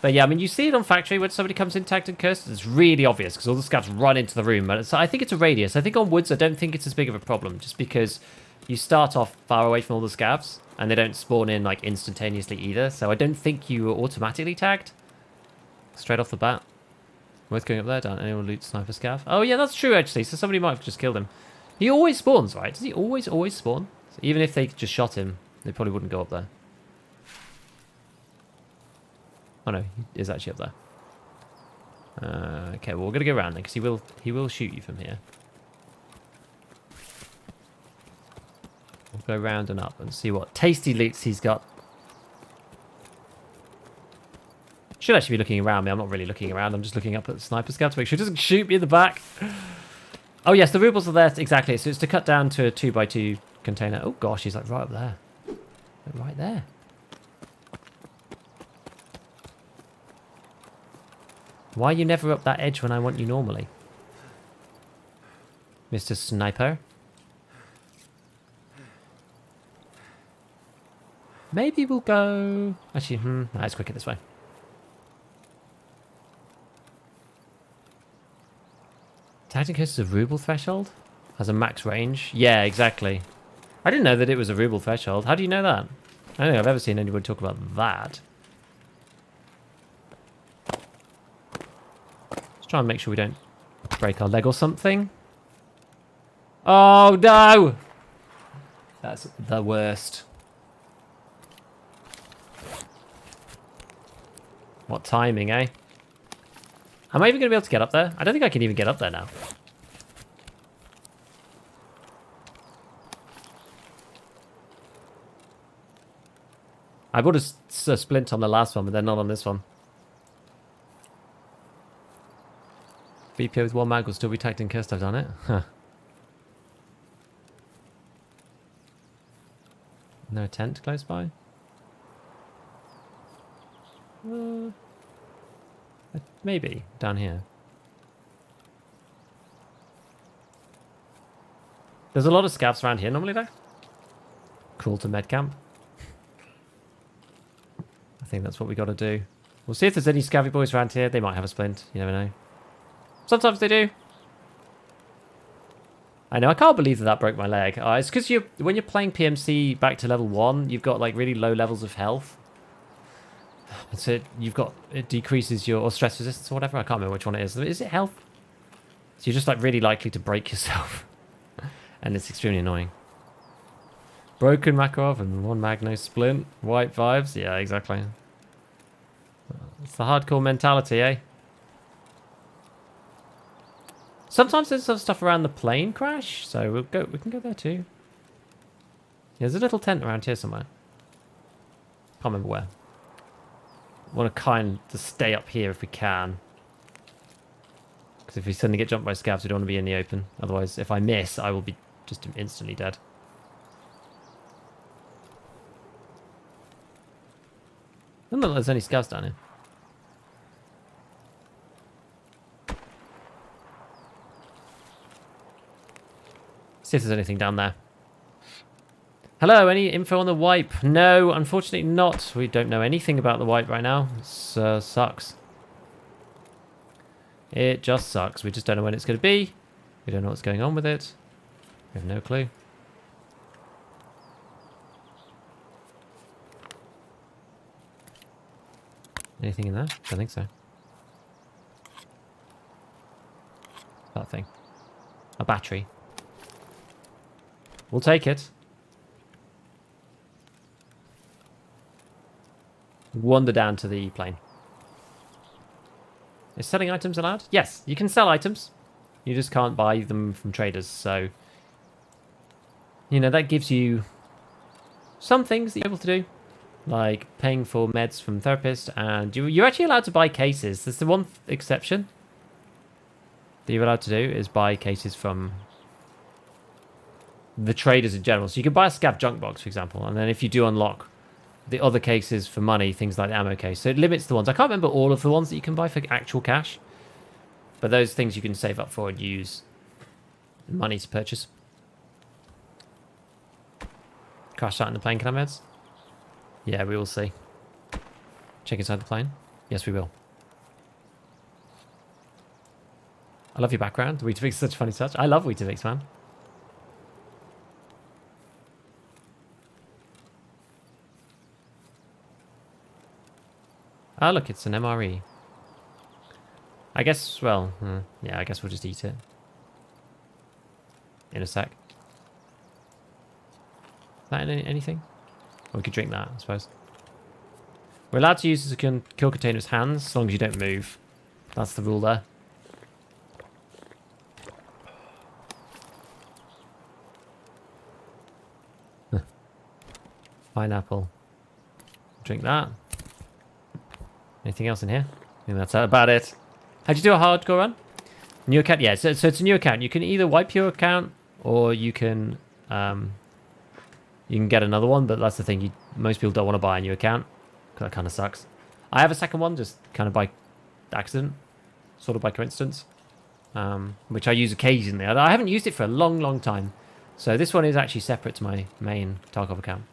But yeah, I mean, you see it on factory when somebody comes in tagged and cursed. It's really obvious because all the scavs run into the room. But I think it's a radius. I think on woods, I don't think it's as big of a problem, just because you start off far away from all the scavs and they don't spawn in like instantaneously either. So I don't think you are automatically tagged straight off the bat. Worth going up there. Don't anyone loot Sniper Scav? Oh yeah, that's true actually. So somebody might have just killed him. He always spawns, right? Does he always spawn? So even if they just shot him, they probably wouldn't go up there. Oh no, he is actually up there. Okay, well we're gonna go around then because he will shoot you from here. We'll go round and up and see what tasty loots he's got. Should actually be looking around me. I'm not really looking around. I'm just looking up at the Sniper Scav to make sure he doesn't shoot me in the back. Oh yes, the rubles are there exactly. So it's to cut down to a 2x2 container. Oh gosh, he's like right up there, right there. Why are you never up that edge when I want you normally? Mr. Sniper? Maybe we'll go... Actually, no, it's quicker this way. Tactic is a ruble threshold? Has a max range? Yeah, exactly. I didn't know that it was a ruble threshold. How do you know that? I don't think I've ever seen anyone talk about that. Try and make sure we don't break our leg or something. Oh no! That's the worst. What timing, eh? Am I even going to be able to get up there? I don't think I can even get up there now. I bought a splint on the last one, but they're not on this one. VPO with one mag will still be tagged and cursed. I've done it. Huh. No tent close by? Maybe down here. There's a lot of scavs around here normally though. Cool to med camp. I think that's what we got to do. We'll see if there's any scavvy boys around here. They might have a splint. You never know. Sometimes they do. I know, I can't believe that broke my leg. It's because when you're playing PMC back to level 1, you've got like really low levels of health. And so it decreases your stress resistance or whatever. I can't remember which one it is. Is it health? So you're just like really likely to break yourself. And it's extremely annoying. Broken Makarov and one Magno splint. White vibes. Yeah, exactly. It's the hardcore mentality, eh? Sometimes there's some stuff around the plane crash, so we can go there too. Yeah, there's a little tent around here somewhere. Can't remember where. Want to kind of stay up here if we can. Because if we suddenly get jumped by scavs, we don't want to be in the open. Otherwise, if I miss, I will be just instantly dead. I don't know if there's any scavs down here. See if there's anything down there. Hello, any info on the wipe? No, unfortunately not. We don't know anything about the wipe right now. It sucks. It just sucks. We just don't know when it's going to be. We don't know what's going on with it. We have no clue. Anything in there? Don't think so. That thing. A battery. We'll take it. Wander down to the plane. Is selling items allowed? Yes, you can sell items. You just can't buy them from traders, so... You know, that gives you some things that you're able to do. Like paying for meds from therapist, and you're actually allowed to buy cases. There's the one exception that you're allowed to do is buy cases from the traders in general. So you can buy a scav junk box, for example, and then if you do unlock the other cases for money, things like the ammo case. So it limits the ones. I can't remember all of the ones that you can buy for actual cash, but those things you can save up for and use money to purchase. Crash out in the plane, can I meds? Yeah, we will see. Check inside the plane. Yes, we will. I love your background. Weetabix is such a funny touch. I love Weetabix, man. Ah, look, it's an MRE. I guess, well, yeah, I guess we'll just eat it. In a sec. Is that anything? Or we could drink that, I suppose. We're allowed to use the kill container with hands, as long as you don't move. That's the rule there. Pineapple. Drink that. Anything else in here? I think that's about it. How'd you do a hardcore run? New account? Yeah, so it's a new account. You can either wipe your account or you can get another one, but that's the thing. Most people don't want to buy a new account. That kind of sucks. I have a second one just kind of by accident, sort of by coincidence, which I use occasionally. I haven't used it for a long, long time. So this one is actually separate to my main Tarkov account.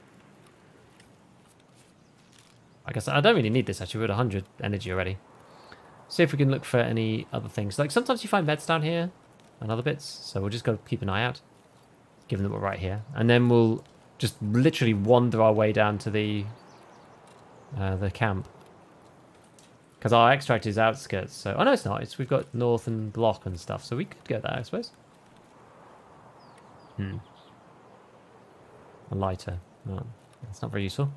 I guess I don't really need this actually. We're at 100 energy already. See if we can look for any other things. Like sometimes you find meds down here and other bits. So we'll just go keep an eye out, given that we're right here. And then we'll just literally wander our way down to the camp. Because our extract is outskirts. So, oh no, it's not. We've got north and block and stuff. So we could go there, I suppose. A lighter. Oh, that's not very useful.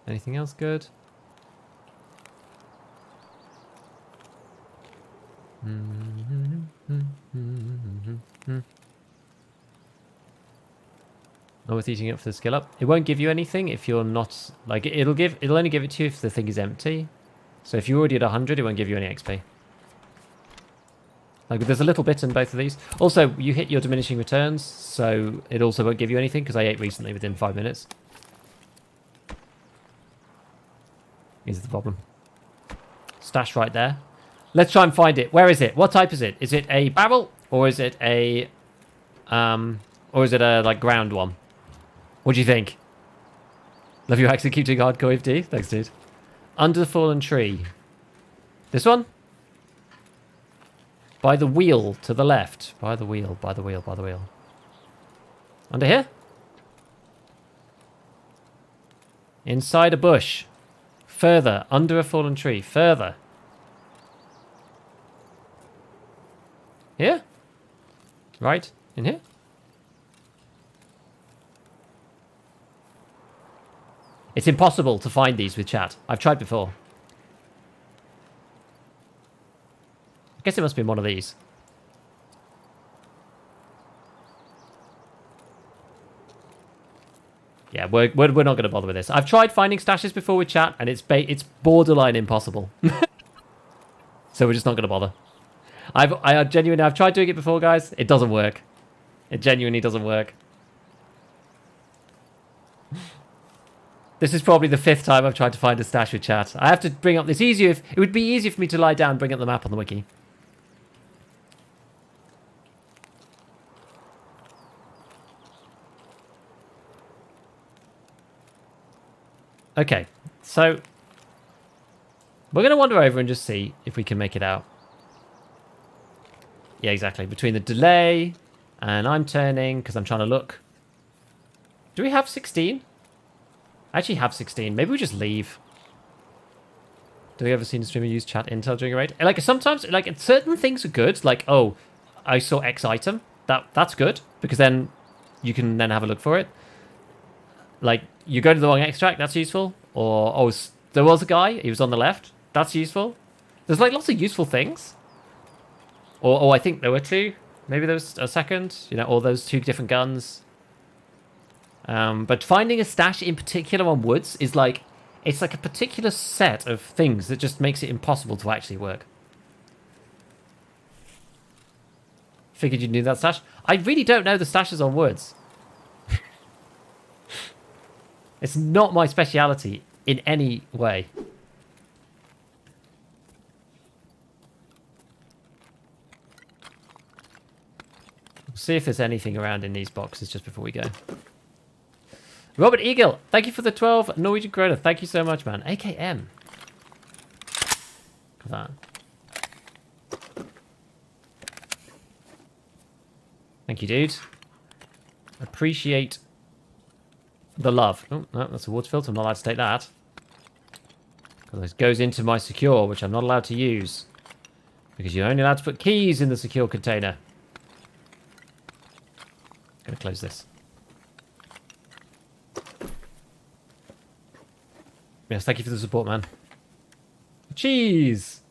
Anything else good? Not worth eating it for the skill up. It won't give you anything if you're not like it'll only give it to you if the thing is empty. So if you're already at 100, it won't give you any XP. Like there's a little bit in both of these. Also, you hit your diminishing returns, so it also won't give you anything because I ate recently within 5 minutes. Is the problem. Stash right there. Let's try and find it. Where is it? What type is it? Is it a barrel or is it a like ground one? What do you think? Love you executing hardcore FD. Thanks, dude. Under the fallen tree. This one? By the wheel to the left. By the wheel, by the wheel, by the wheel. Under here? Inside a bush. Further. Under a fallen tree. Further. Here? Right? In here? It's impossible to find these with chat. I've tried before. I guess it must be one of these. Yeah, we're not going to bother with this. I've tried finding stashes before with chat, and it's borderline impossible. So we're just not going to bother. I've tried doing it before, guys. It doesn't work. It genuinely doesn't work. This is probably the 5th time I've tried to find a stash with chat. I have to bring up this easier. It would be easier for me to lie down and bring up the map on the wiki. Okay, so we're going to wander over and just see if we can make it out. Yeah, exactly. Between the delay and I'm turning because I'm trying to look. Do we have 16? I actually have 16. Maybe we just leave. Do we ever seen a streamer use chat intel during a raid? Like sometimes, like certain things are good. Like, oh, I saw X item. That's good because then you can then have a look for it. Like you go to the wrong extract, that's useful. Or oh, there was a guy. He was on the left. That's useful. There's like lots of useful things. Or I think there were two. Maybe there was a second. You know, all those two different guns. But finding a stash in particular on woods is like, it's like a particular set of things that just makes it impossible to actually work. Figured you knew that stash. I really don't know the stashes on woods. It's not my speciality in any way. See if there's anything around in these boxes just before we go. Robert Eagle, thank you for the 12 Norwegian krona. Thank you so much, man. AKM. Look at that. Thank you, dude. Appreciate the love. Oh, no, that's a water filter. I'm not allowed to take that. Because it goes into my secure, which I'm not allowed to use. Because you're only allowed to put keys in the secure container. Gonna close this. Yes, thank you for the support, man. Cheese!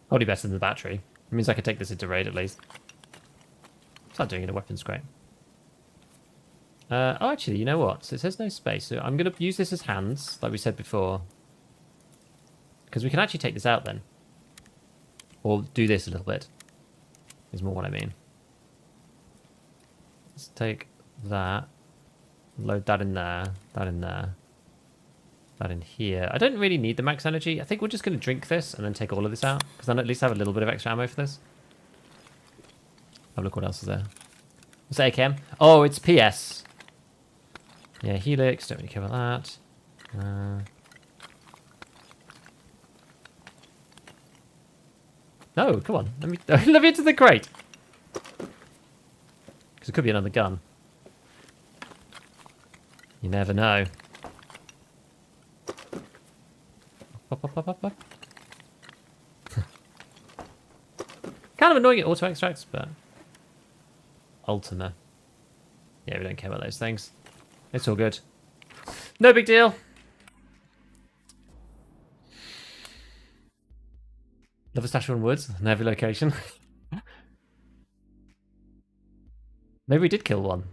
Probably better than the battery. It means I can take this into raid at least. Start doing it in a weapons crate. Oh, actually, you know what? So it says no space. So I'm going to use this as hands, like we said before. Because we can actually take this out then. Or do this a little bit. Is more what I mean. Let's take that. Load that in there. That in there. That in here. I don't really need the max energy. I think we're just going to drink this and then take all of this out. Because then at least I have a little bit of extra ammo for this. Oh, look what else is there. What's that AKM? Oh, it's PS. Yeah, Helix. Don't really care about that. No, come on. Let me into the crate. Because it could be another gun. You never know. Pop, pop, pop, pop, pop. Kind of annoying it auto extracts, but Ultima. Yeah, we don't care about those things. It's all good. No big deal. Love a stash on woods in every location. Maybe we did kill one.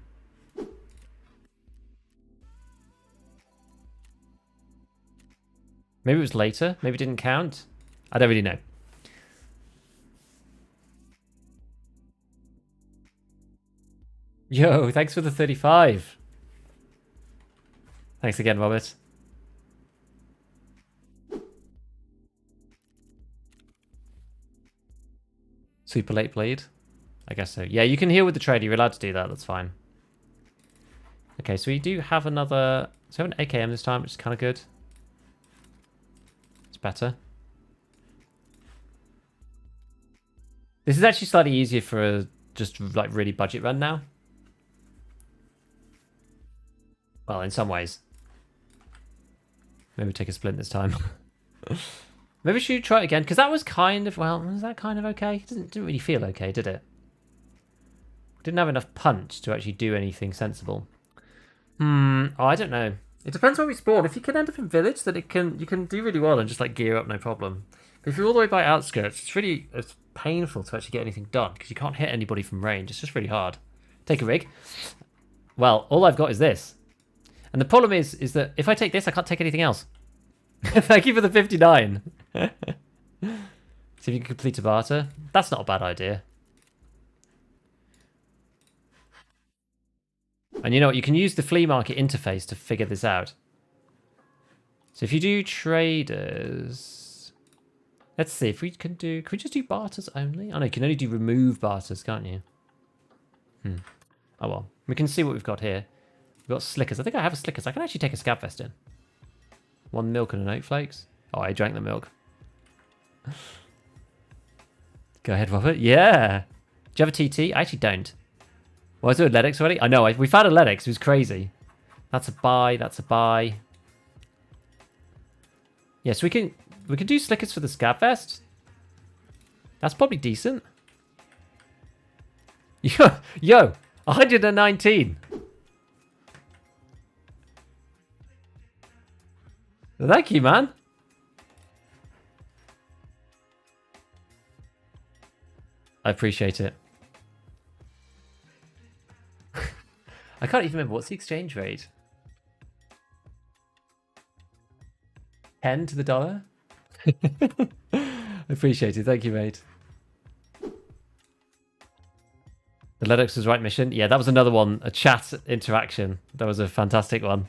Maybe it was later. Maybe it didn't count. I don't really know. Yo, thanks for the 35. Thanks again, Robert. Super late bleed? I guess so. Yeah, you can heal with the trader. You're allowed to do that. That's fine. Okay, so we do have another... So we have an AKM this time, which is kind of good. It's better. This is actually slightly easier for a just like really budget run now. Well, in some ways. Maybe take a splint this time. Maybe we should try it again, because that was kind of, well, was that kind of okay? It didn't really feel okay, did it? Didn't have enough punch to actually do anything sensible. Oh, I don't know. It depends where we spawn. If you can end up in village, then you can do really well and just like gear up, no problem. But if you're all the way by outskirts, it's painful to actually get anything done, because you can't hit anybody from range. It's just really hard. Take a rig. Well, all I've got is this. And the problem is that if I take this, I can't take anything else. Thank you for the 59. See if you can complete a barter. That's not a bad idea. And you know what? You can use the flea market interface to figure this out. So if you do traders... Let's see if we can do... Can we just do barters only? Oh no, you can only do remove barters, can't you? Oh well. We can see what we've got here. We've got Slickers. I think I have a Slickers. I can actually take a Scav Vest in. 1 milk and an oat flakes. Oh, I drank the milk. Go ahead, Robert. Yeah. Do you have a TT? I actually don't. Well, is there a Ledix already? I know. We found a Ledix. It was crazy. That's a buy. That's a buy. Yeah, so we can do Slickers for the Scav Vest. That's probably decent. Yo, 119. Thank you, man. I appreciate it. I can't even remember. What's the exchange rate? 10 to the dollar? I appreciate it. Thank you, mate. The Lennox was right mission. Yeah, that was another one. A chat interaction. That was a fantastic one.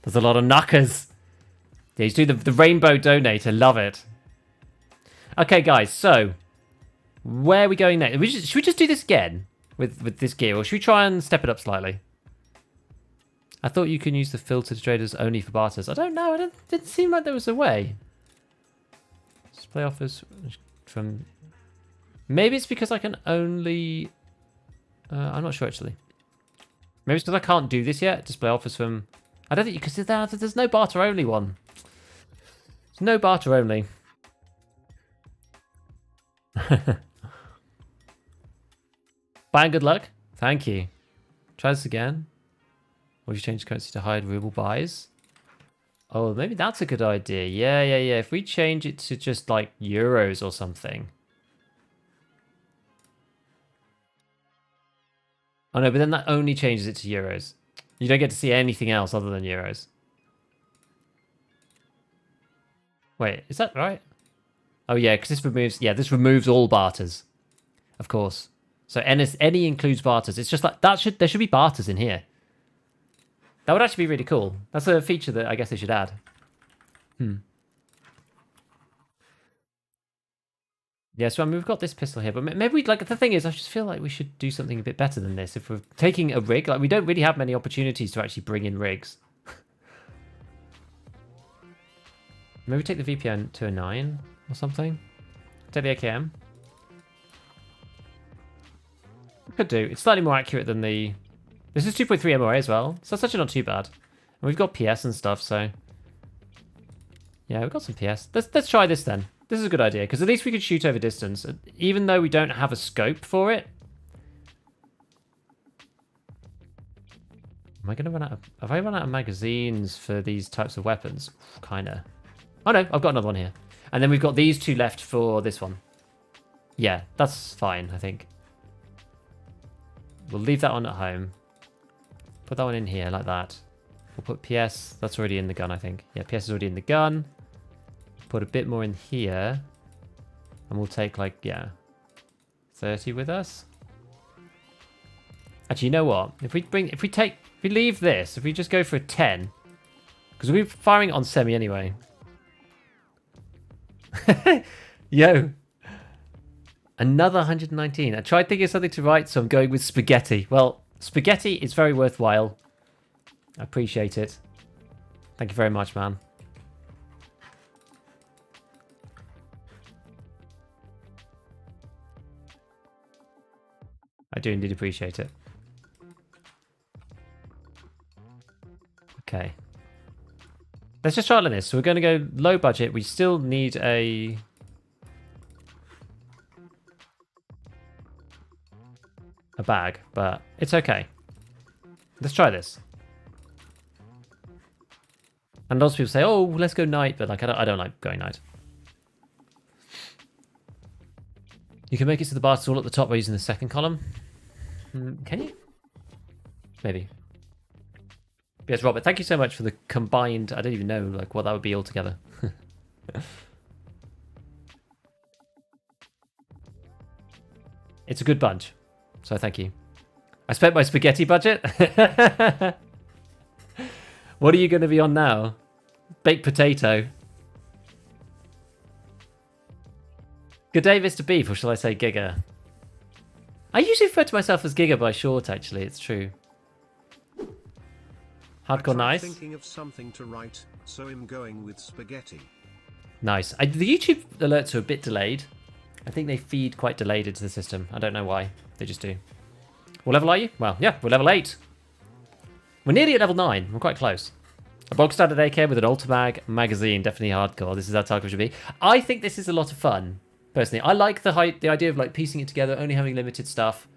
There's a lot of knockers. Yeah, he's doing the rainbow donate. I love it. Okay, guys. So, where are we going next? Should we just do this again with this gear? Or should we try and step it up slightly? I thought you can use the filtered traders only for barters. I don't know. It didn't seem like there was a way. Display offers from... Maybe it's because I can only... I'm not sure, actually. Maybe it's because I can't do this yet. Display offers from... I don't think... Because there's no barter only one. There's no barter only. Bye and good luck. Thank you. Try this again. Or if you change currency to hide ruble buys. Oh, maybe that's a good idea. Yeah. If we change it to just like euros or something. Oh no, but then that only changes it to euros. You don't get to see anything else other than euros. Wait, is that right? Oh yeah, because this removes all barters. Of course. So any includes barters. It's just like there should be barters in here. That would actually be really cool. That's a feature that I guess they should add. Yeah, so I mean, we've got this pistol here, but maybe the thing is, I just feel like we should do something a bit better than this. If we're taking a rig, like we don't really have many opportunities to actually bring in rigs. Maybe take the VPN to a 9 or something. Take the AKM. Could do. It's slightly more accurate than the... This is 2.3 MOA as well, so that's actually not too bad. And we've got PS and stuff, so... Yeah, we've got some PS. Let's try this then. This is a good idea, because at least we could shoot over distance, even though we don't have a scope for it. Am I going to run out of... Have I run out of magazines for these types of weapons? Kinda. Oh no, I've got another one here. And then we've got these two left for this one. Yeah, that's fine, I think. We'll leave that one at home. Put that one in here, like that. We'll put PS. That's already in the gun, I think. Yeah, PS is already in the gun. Put a bit more in here. And we'll take, 30 with us. Actually, you know what? If we leave this, if we just go for a 10. Because we'll be firing it on semi anyway. Yo. Another 119. I tried thinking of something to write, so I'm going with spaghetti. Well, spaghetti is very worthwhile. I appreciate it. Thank you very much, man. I do indeed appreciate it. Okay. Let's just try it on this. So we're going to go low budget. We still need a... bag, but it's okay. Let's try this. And lots of people say, "Oh, let's go night," but I don't like going night. You can make it to the bars all at the top by using the second column. Can you? Maybe. Yes, Robert. Thank you so much for the combined. I don't even know what that would be altogether. It's a good bunch. So thank you. I spent my spaghetti budget. What are you going to be on now? Baked potato. Good day, Mr. Beef, or shall I say Giga? I usually refer to myself as Giga by short, actually. It's true. Hardcore nice. Thinking of something to write, so I'm going with spaghetti. Nice. The YouTube alerts are a bit delayed. I think they feed quite delayed into the system. I don't know why. They just do. What level are you? Well, yeah, we're level 8. We're nearly at level 9. We're quite close. A bog standard AK with an Ultimag magazine. Definitely hardcore. This is how Tarkov should be. I think this is a lot of fun, personally. I like the idea of like piecing it together, only having limited stuff.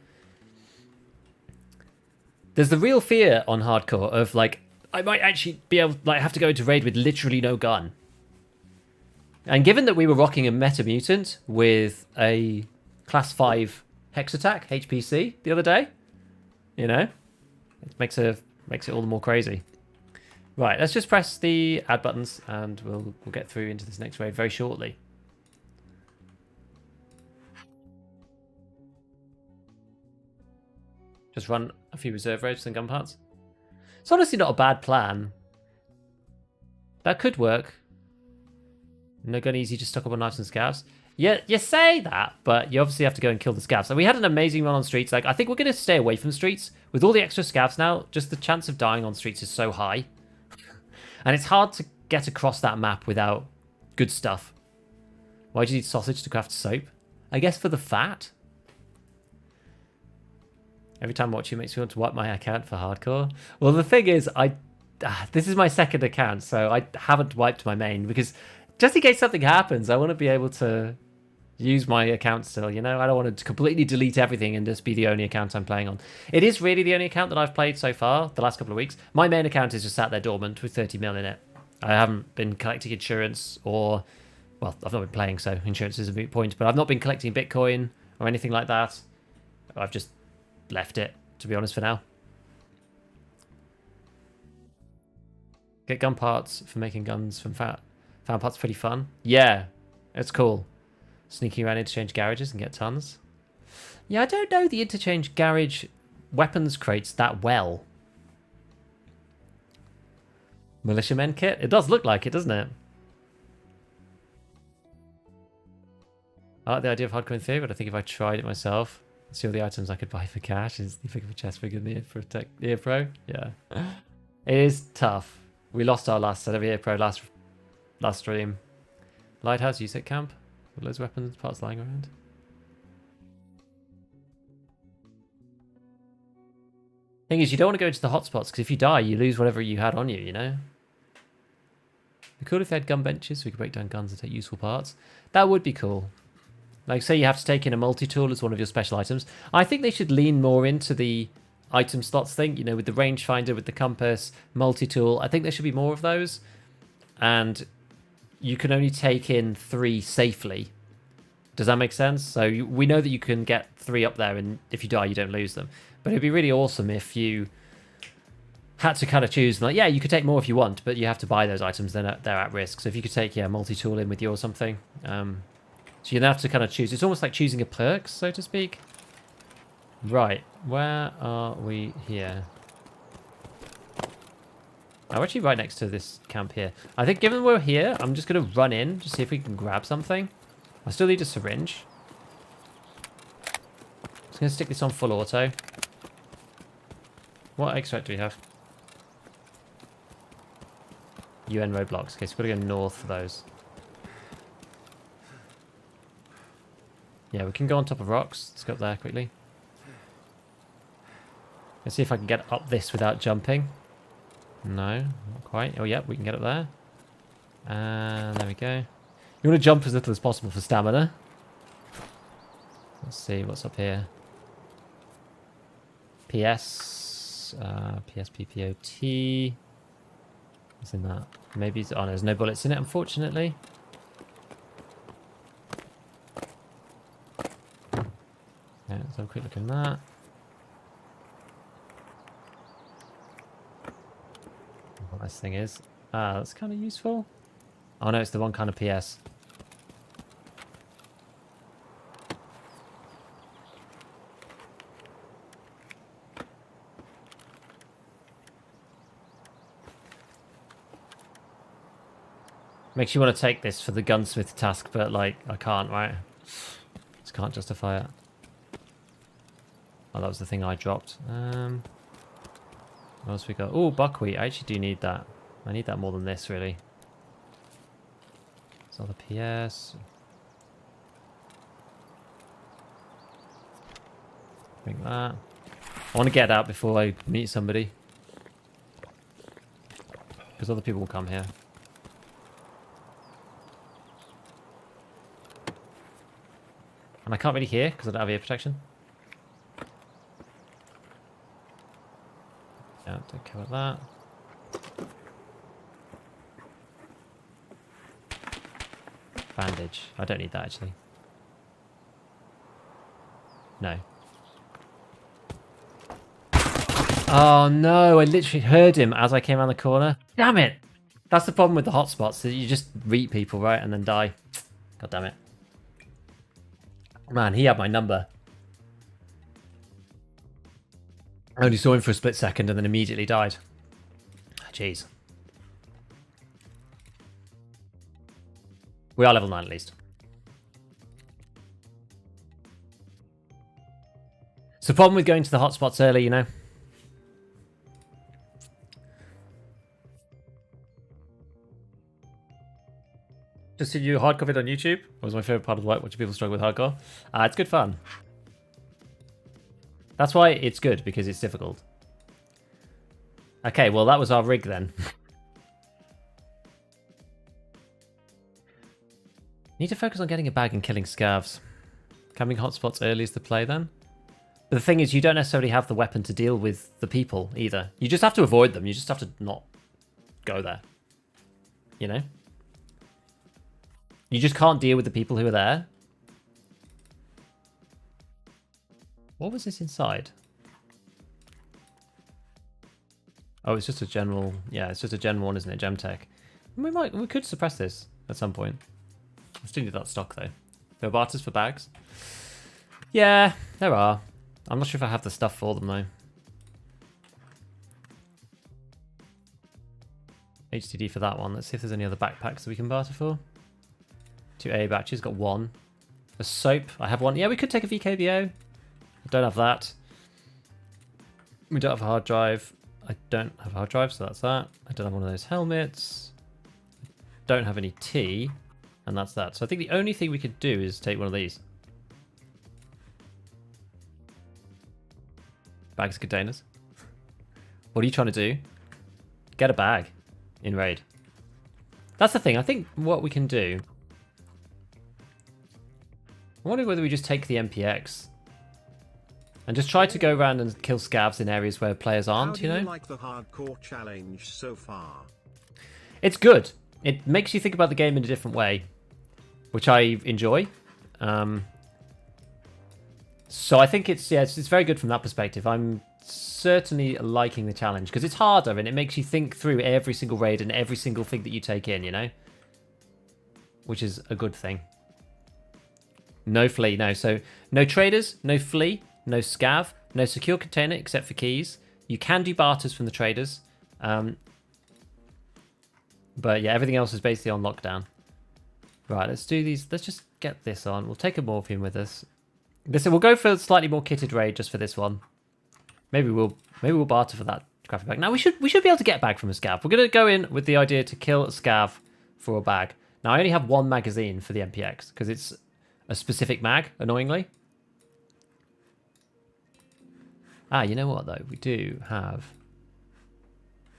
There's the real fear on hardcore of like, I might actually be able like have to go into raid with literally no gun. And given that we were rocking a Meta Mutant with a class 5 Hex Attack, HPC, the other day, you know, it makes it all the more crazy. Right, let's just press the add buttons and we'll get through into this next raid very shortly. Just run a few reserve raids and gun parts. It's honestly not a bad plan. That could work. No gun easy, just stock up on knives and scavs. Yeah, you say that, but you obviously have to go and kill the scavs. So we had an amazing run on streets. Like, I think we're going to stay away from streets. With all the extra scavs now, just the chance of dying on streets is so high. And it's hard to get across that map without good stuff. Why do you need sausage to craft soap? I guess for the fat. Every time watching makes me want to wipe my account for hardcore. Well, the thing is, this is my second account, so I haven't wiped my main because just in case something happens, I want to be able to use my account still, you know? I don't want to completely delete everything and just be the only account I'm playing on. It is really the only account that I've played so far, the last couple of weeks. My main account is just sat there dormant with 30 mil in it. I haven't been collecting insurance or... Well, I've not been playing, so insurance is a moot point, but I've not been collecting Bitcoin or anything like that. I've just left it, to be honest, for now. Get gun parts for making guns from found parts pretty fun. Yeah, it's cool. Sneaking around interchange garages and get tons. Yeah, I don't know the interchange garage weapons crates that well. Militiamen kit? It does look like it, doesn't it? I like the idea of hardcore in theory, but I think if I tried it myself, see all the items I could buy for cash is the figure of a chest figure in the Ear Pro. Yeah. It is tough. We lost our last set of Ear Pro last stream. Lighthouse, USEC camp. With those weapons parts lying around. Thing is, you don't want to go into the hotspots because if you die, you lose whatever you had on you, you know? It'd be cool if they had gun benches so we could break down guns and take useful parts. That would be cool. Like, say you have to take in a multi-tool as one of your special items. I think they should lean more into the item slots thing, you know, with the rangefinder, with the compass, multi-tool. I think there should be more of those. And you can only take in 3 safely. Does that make sense? So we know that you can get 3 up there, and if you die, you don't lose them. But it'd be really awesome if you had to kind of choose. Like, yeah, you could take more if you want, but you have to buy those items, then they're at risk. So if you could take, yeah, multi-tool in with you or something. So you'd have to kind of choose. It's almost like choosing a perk, so to speak. Right, where are we here? Oh, we're actually right next to this camp here. I think given we're here, I'm just going to run in to see if we can grab something. I still need a syringe. Just going to stick this on full auto. What extract do we have? UN roadblocks. Okay, so we've got to go north for those. Yeah, we can go on top of rocks. Let's go up there quickly. Let's see if I can get up this without jumping. No, not quite. Oh, yeah, we can get up there. And there we go. You want to jump as little as possible for stamina. Let's see what's up here. PS, PSPPOT. What's in that? Maybe, oh, there's no bullets in it, unfortunately. Yeah, let's have a quick look in that. What this thing is. Ah, that's kind of useful. Oh no, it's the one kind of PS. Makes you want to take this for the gunsmith task, but like, I can't, right? Just can't justify it. Oh, that was the thing I dropped. What else we got? Oh, buckwheat. I actually do need that. I need that more than this, really. It's all the PS. Bring that. I want to get out before I meet somebody. Because other people will come here. And I can't really hear because I don't have ear protection. Yeah, don't care about that. Bandage. I don't need that actually. No. Oh no, I literally heard him as I came around the corner. Damn it! That's the problem with the hotspots, that you just reap people, right, and then die. God damn it. Man, he had my number. I only saw him for a split second and then immediately died. Jeez. We are level 9 at least. It's the problem with going to the hotspots early, you know. Just see you hardcore vid on YouTube. It was my favorite part of the work, watching people struggle with hardcore. It's good fun. That's why it's good, because it's difficult. Okay, well that was our rig then. Need to focus on getting a bag and killing scavs. Coming hotspots early is the play then. But the thing is, you don't necessarily have the weapon to deal with the people either. You just have to avoid them. You just have to not go there. You know? You just can't deal with the people who are there. What was this inside? Oh, it's just a general... Yeah, it's just a gen 1, isn't it? Gemtech. We could suppress this at some point. I still need that stock, though. There are barters for bags? Yeah, there are. I'm not sure if I have the stuff for them, though. HDD for that one. Let's see if there's any other backpacks that we can barter for. 2 A batches, got 1. A soap, I have 1. Yeah, we could take a VKBO. I don't have that. We don't have a hard drive. I don't have a hard drive, so that's that. I don't have one of those helmets. Don't have any tea, and that's that. So I think the only thing we could do is take one of these. Bags of containers. What are you trying to do? Get a bag in raid. That's the thing. I think what we can do... I wonder whether we just take the MPX and just try to go around and kill scavs in areas where players aren't, you know? How do you like the hardcore challenge so far? It's good. It makes you think about the game in a different way, which I enjoy. So I think it's very good from that perspective. I'm certainly liking the challenge because it's harder and it makes you think through every single raid and every single thing that you take in, you know? Which is a good thing. No flea, no. So no traders, no flea, no scav, no secure container except for keys. You can do barters from the traders. But yeah, everything else is basically on lockdown. Right, let's do these. Let's just get this on. We'll take a morphine with us. We'll go for a slightly more kitted raid just for this one. Maybe we'll barter for that graphic bag. Now we should be able to get a bag from a scav. We're gonna go in with the idea to kill a scav for a bag. Now I only have 1 magazine for the MPX because it's a specific mag, annoyingly. You know what though? I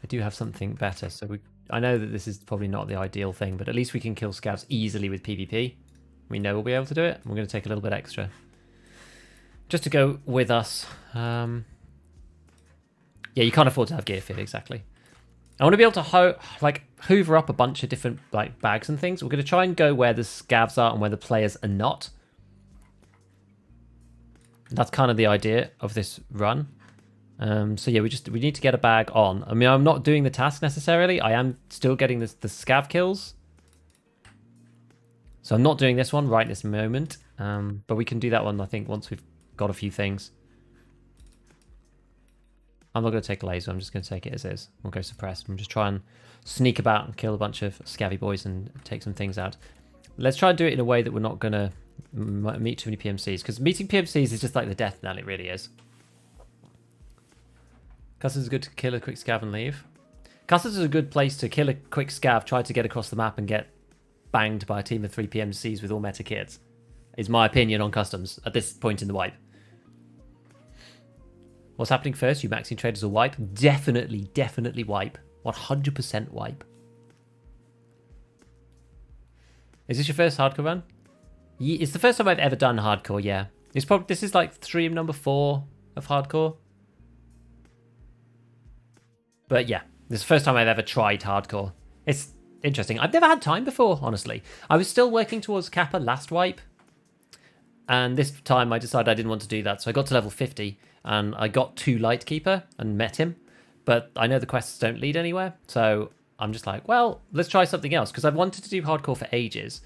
do have something better. So I know that this is probably not the ideal thing, but at least we can kill scavs easily with PvP. We know we'll be able to do it. We're going to take a little bit extra just to go with us. Yeah, you can't afford to have gear fit, exactly. I want to be able to hoover up a bunch of different bags and things. We're going to try and go where the scavs are and where the players are not. That's kind of the idea of this run. So yeah, we need to get a bag on. I mean, I'm not doing the task necessarily. I am still getting the scav kills. So I'm not doing this one right this moment. But we can do that one, I think, once we've got a few things. I'm not going to take a laser. I'm just going to take it as is. We'll go suppressed. I'm just try and sneak about and kill a bunch of scavvy boys and take some things out. Let's try and do it in a way that we're not going to meet too many PMCs. Because meeting PMCs is just like the death knell. It really is. Customs is good to kill a quick scav and leave. Customs is a good place to kill a quick scav, try to get across the map and get banged by a team of 3 PMCs with all meta kits. Is my opinion on customs at this point in the wipe. What's happening first? You maxing traders will wipe? Definitely, definitely wipe. 100% wipe. Is this your first hardcore run? It's the first time I've ever done hardcore, yeah. It's probably, this is like stream number 4 of hardcore. But yeah, this is the first time I've ever tried hardcore. It's interesting. I've never had time before, honestly. I was still working towards Kappa last wipe. And this time I decided I didn't want to do that. So I got to level 50 and I got to Lightkeeper and met him. But I know the quests don't lead anywhere. So I'm just like, well, let's try something else. Because I've wanted to do hardcore for ages.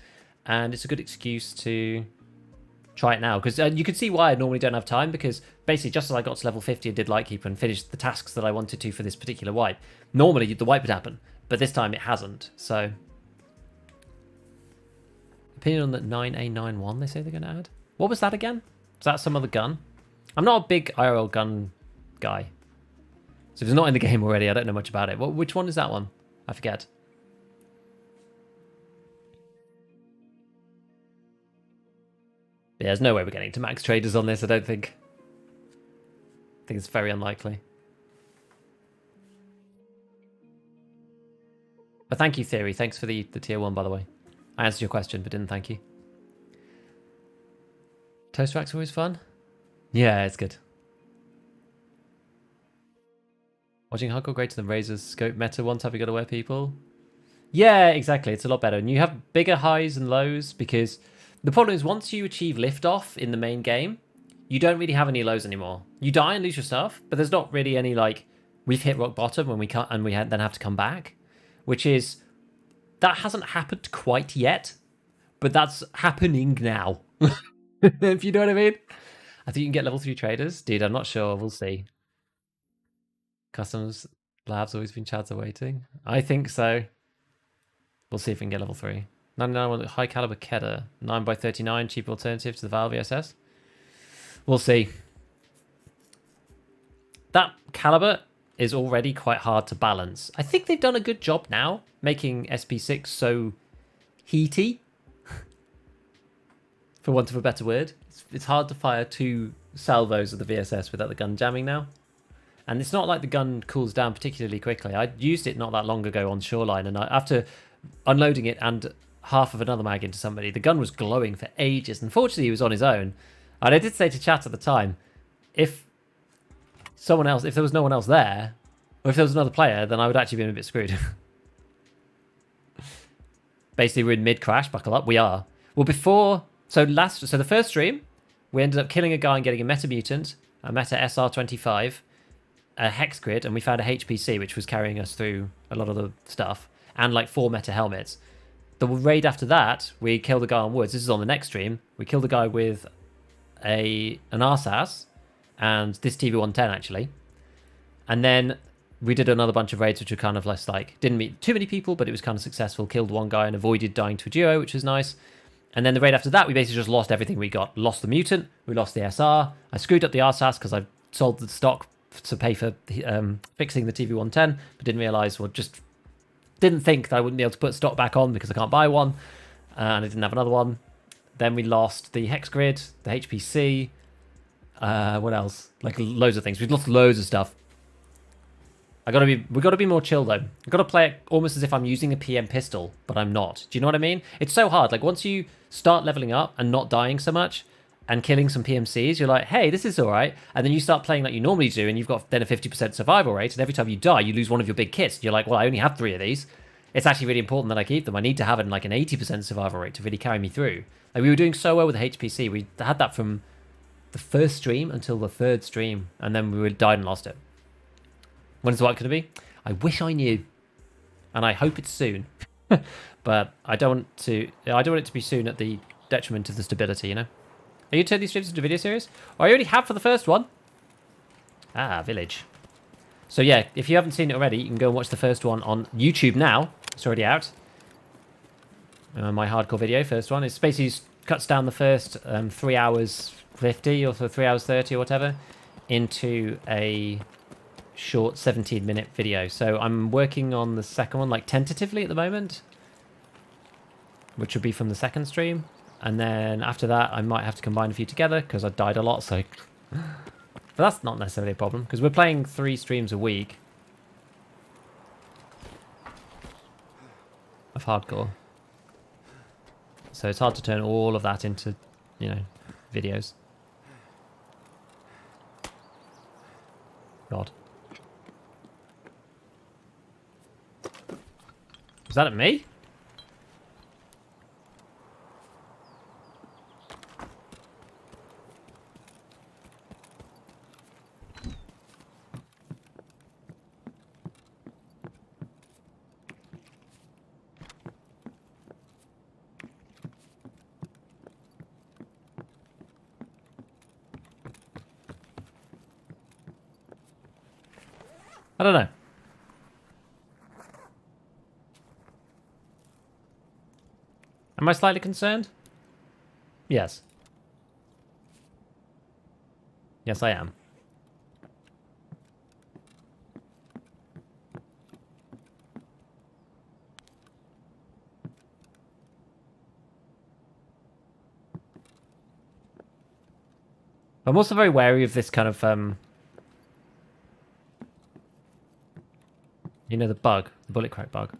And it's a good excuse to try it now. Because you can see why I normally don't have time. Because basically just as I got to level 50 and did Lightkeeper and finished the tasks that I wanted to for this particular wipe, normally the wipe would happen. But this time it hasn't. So opinion on that 9A91 they say they're going to add. What was that again? Was that some other gun? I'm not a big IRL gun guy. So if it's not in the game already, I don't know much about it. Which one is that one? I forget. Yeah, there's no way we're getting to max traders on this, I don't think. I think it's very unlikely. But thank you, Theory. Thanks for the tier 1, by the way. I answered your question, but didn't thank you. Toast rack's always fun. Yeah, it's good. Watching hardcore greater than Razor's scope meta once have you got to wear people? Yeah, exactly. It's a lot better. And you have bigger highs and lows because the problem is once you achieve liftoff in the main game, you don't really have any lows anymore. You die and lose your stuff, but there's not really any like we've hit rock bottom when we can't and we then have to come back, which is that hasn't happened quite yet, but that's happening now. If you know what I mean. I think you can get level 3 traders. Dude, I'm not sure. We'll see. Customs labs always been chads awaiting. I think so. We'll see if we can get level 3. 99 high caliber Kedda. 9x39, cheap alternative to the Val VSS. We'll see. That caliber is already quite hard to balance. I think they've done a good job now making SP6 so heaty. For want of a better word. It's hard to fire 2 salvos of the VSS without the gun jamming now. And it's not like the gun cools down particularly quickly. I used it not that long ago on Shoreline, and after unloading it and half of another mag into somebody, the gun was glowing for ages. Unfortunately, he was on his own. And I did say to chat at the time, if there was no one else there, or if there was another player, then I would actually be a bit screwed. Basically, we're in mid-crash, buckle up. We are. Well, before... So the first stream, we ended up killing a guy and getting a meta mutant, a meta SR25, a hex grid, and we found a HPC, which was carrying us through a lot of the stuff, and like 4 meta helmets. The raid after that, we killed a guy on woods. This is on the next stream. We killed a guy with an RSAS, and this TV-110 actually. And then we did another bunch of raids, which were kind of less like, didn't meet too many people, but it was kind of successful. Killed one guy and avoided dying to a duo, which was nice. And then the raid after that, we basically just lost everything we got. Lost the mutant, we lost the SR. I screwed up the RSAS because I sold the stock to pay for fixing the TV-110, but didn't realise, or just didn't think that I wouldn't be able to put stock back on because I can't buy one, and I didn't have another one. Then we lost the hex grid, the HPC, what else? Like loads of things. We've lost loads of stuff. We got to be more chill though. I've got to play it almost as if I'm using a PM pistol, but I'm not. Do you know what I mean? It's so hard. Like once you start leveling up and not dying so much and killing some PMCs, you're like, hey, this is all right. And then you start playing like you normally do, and you've got then a 50% survival rate, and every time you die, you lose one of your big kits. You're like, well, I only have 3 of these. It's actually really important that I keep them. I need to have like an 80% survival rate to really carry me through. Like we were doing so well with the HPC. We had that from the first stream until the 3rd stream, and then we died and lost it. When is the wipe going to be? I wish I knew, and I hope it's soon. But I don't want it to be soon at the detriment of the stability, you know? Are you turning these streams into video series? Oh, I already have for the first one. Ah, Village. So yeah, if you haven't seen it already, you can go and watch the first one on YouTube now. It's already out. My hardcore video, first one. It basically cuts down the first 3 hours 50 or 3 hours 30 or whatever into a short 17-minute video. So I'm working on the second one, like tentatively at the moment, which would be from the second stream. And then after that, I might have to combine a few together because I died a lot. So, but that's not necessarily a problem because we're playing 3 streams a week of hardcore. So it's hard to turn all of that into, you know, videos. God. Is that at me? I don't know. Am I slightly concerned? Yes. Yes, I am. I'm also very wary of this kind of, you know, the bug, the bullet crack bug.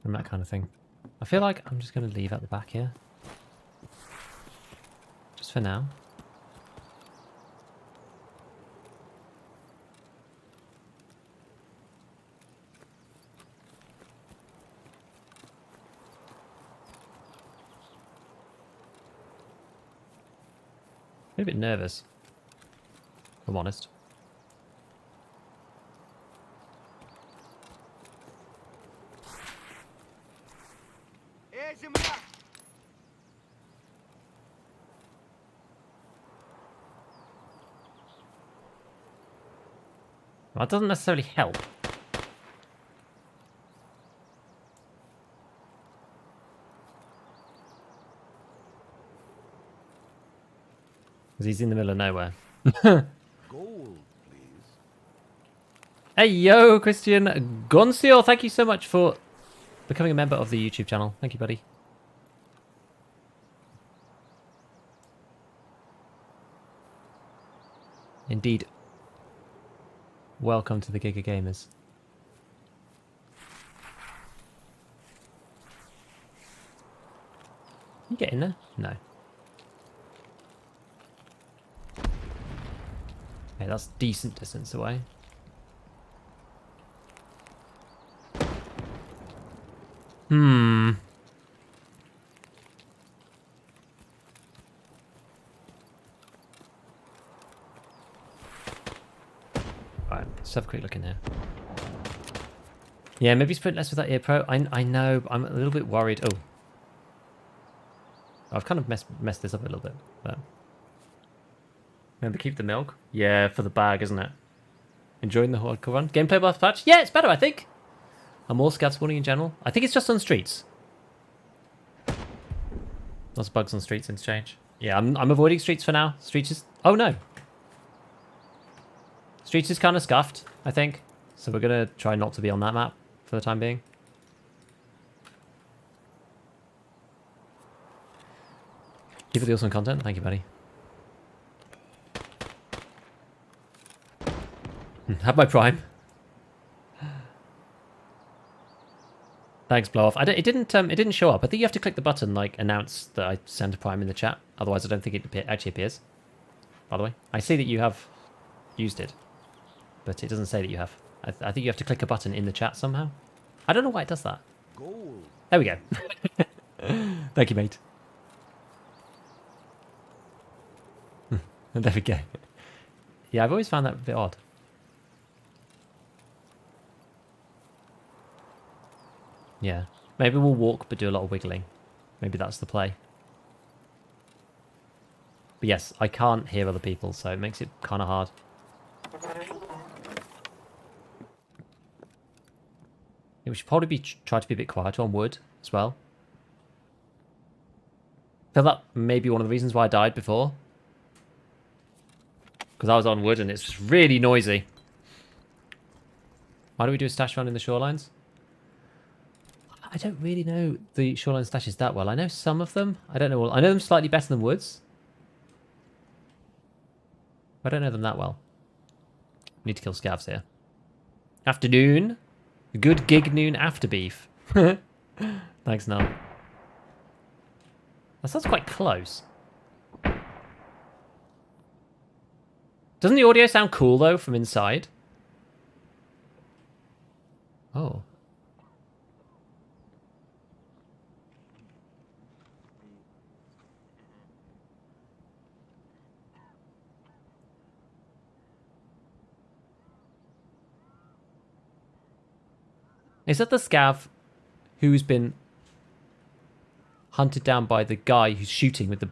And that kind of thing. I feel like I'm just going to leave at the back here. Just for now. I'm a bit nervous, if I'm honest. Well, that doesn't necessarily help. Because he's in the middle of nowhere. Gold, please. Hey, yo, Christian Goncio, thank you so much for becoming a member of the YouTube channel. Thank you, buddy. Indeed. Welcome to the Giga Gamers. You get in there? No. Okay, that's decent distance away. Hmm. Right, let's have a quick look in here. Yeah, maybe sprint less with that ear pro. I know, I'm a little bit worried. Oh. I've kind of messed this up a little bit, but... Remember, keep the milk? Yeah, for the bag, isn't it? Enjoying the hardcore run? Gameplay buff patch? Yeah, it's better, I think. I'm more scav spawning in general. I think it's just on streets. Lots of bugs on streets interchange. Yeah, I'm avoiding streets for now. Streets is... Oh, no. Streets is kind of scuffed, I think. So we're going to try not to be on that map for the time being. Keep it the awesome content. Thank you, buddy. Have my prime. Thanks, blow off. It didn't show up. I think you have to click the button like announce that I sent a prime in the chat. Otherwise, I don't think it actually appears. By the way, I see that you have used it, but it doesn't say that you have. I think you have to click a button in the chat somehow. I don't know why it does that. Gold. There we go. Thank you, mate. There we go. Yeah, I've always found that a bit odd. Yeah. Maybe we'll walk but do a lot of wiggling. Maybe that's the play. But yes, I can't hear other people, so it makes it kind of hard. Yeah, we should probably try to be a bit quieter on wood as well. I feel that may be one of the reasons why I died before. Because I was on wood and it's just really noisy. Why do we do a stash run in the shorelines? I don't really know the shoreline stashes that well. I know some of them. I don't know all. I know them slightly better than woods. I don't know them that well. Need to kill scavs here. Afternoon. Good gig noon after beef. Thanks, Num. That sounds quite close. Doesn't the audio sound cool, though, from inside? Oh. Is that the scav who's been hunted down by the guy who's shooting with the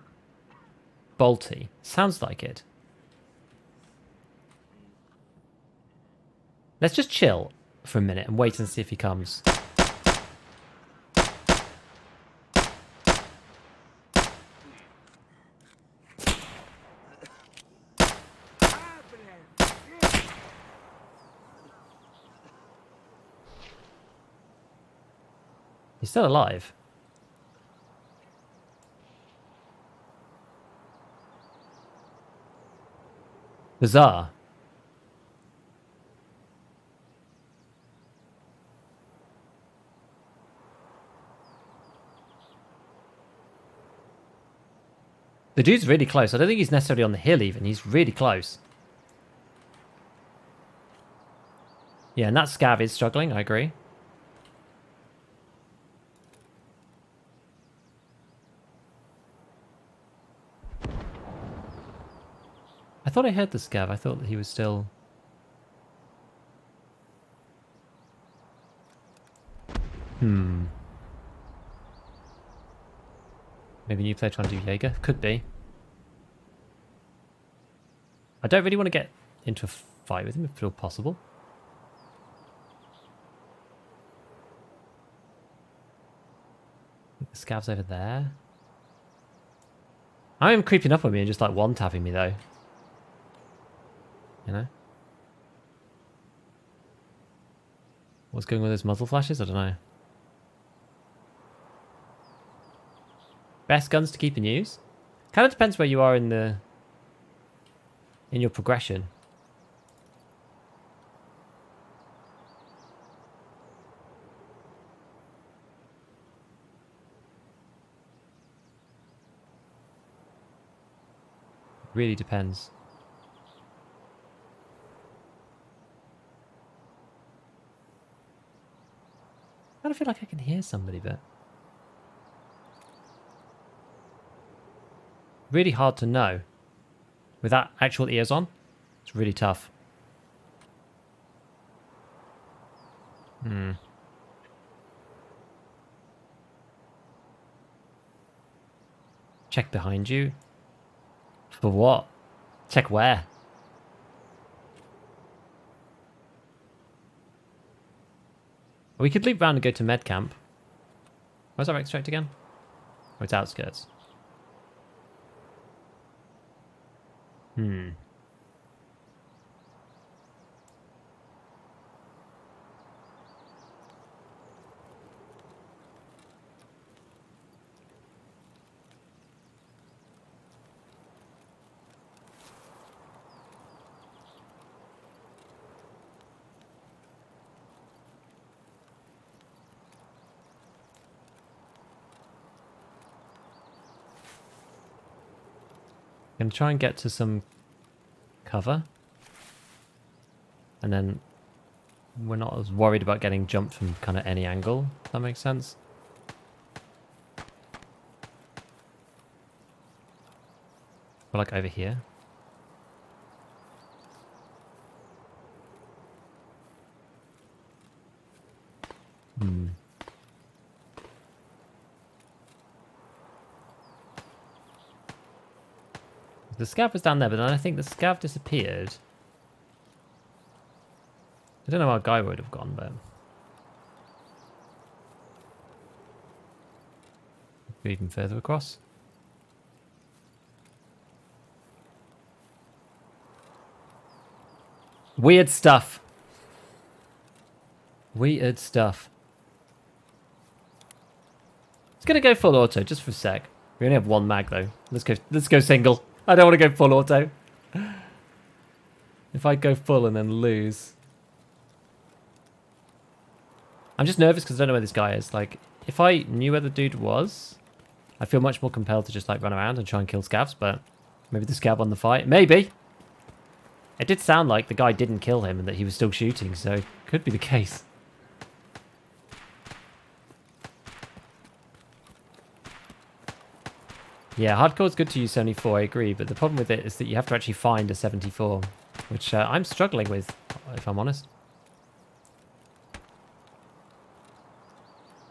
bolty? Sounds like it. Let's just chill for a minute and wait and see if he comes. He's still alive. Bizarre. The dude's really close. I don't think he's necessarily on the hill even. He's really close. Yeah, and that scav is struggling. I agree. I thought I heard the scav. I thought that he was still... Maybe new player trying to do Jaeger? Could be. I don't really want to get into a fight with him if at all possible. The scav's over there. I am creeping up on me and just like one-tapping me though. You know? What's going on with those muzzle flashes? I don't know. Best guns to keep in use? Kind of depends where you are in your progression. Really depends. I feel like I can hear somebody, but really hard to know. Without actual ears on, it's really tough. Check behind you. For what? Check where? We could leave round and go to med camp. Where's our extract again? Oh, it's outskirts. I'm going to try and get to some cover. And then we're not as worried about getting jumped from kind of any angle, if that makes sense. Or like over here. The scav was down there, but then I think the scav disappeared. I don't know how our guy would have gone, but... Even further across. Weird stuff. Weird stuff. It's gonna go full auto just for a sec. We only have one mag though. Let's go single. I don't want to go full auto. If I go full and then lose. I'm just nervous because I don't know where this guy is. Like, if I knew where the dude was, I feel much more compelled to just like run around and try and kill scavs, but maybe the scav won the fight. Maybe. It did sound like the guy didn't kill him and that he was still shooting, so could be the case. Yeah, hardcore's good to use 74, I agree, but the problem with it is that you have to actually find a 74, which I'm struggling with, if I'm honest.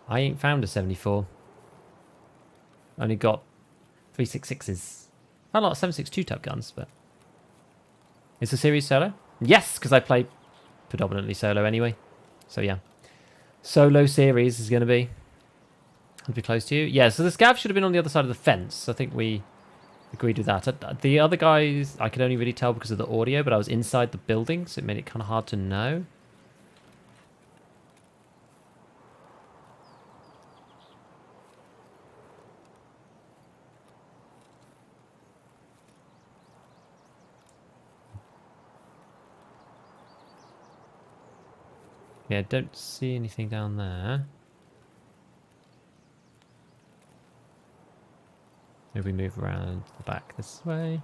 I ain't found a 74. Only got 366s. Not a lot of 762 type guns, but... Is the series solo? Yes, because I play predominantly solo anyway. So yeah. Solo series is going to be... I'll be close to you. Yeah, so the scav should have been on the other side of the fence. I think we agreed with that. The other guys, I could only really tell because of the audio, but I was inside the building, so it made it kind of hard to know. Yeah, don't see anything down there. Maybe we move around the back this way.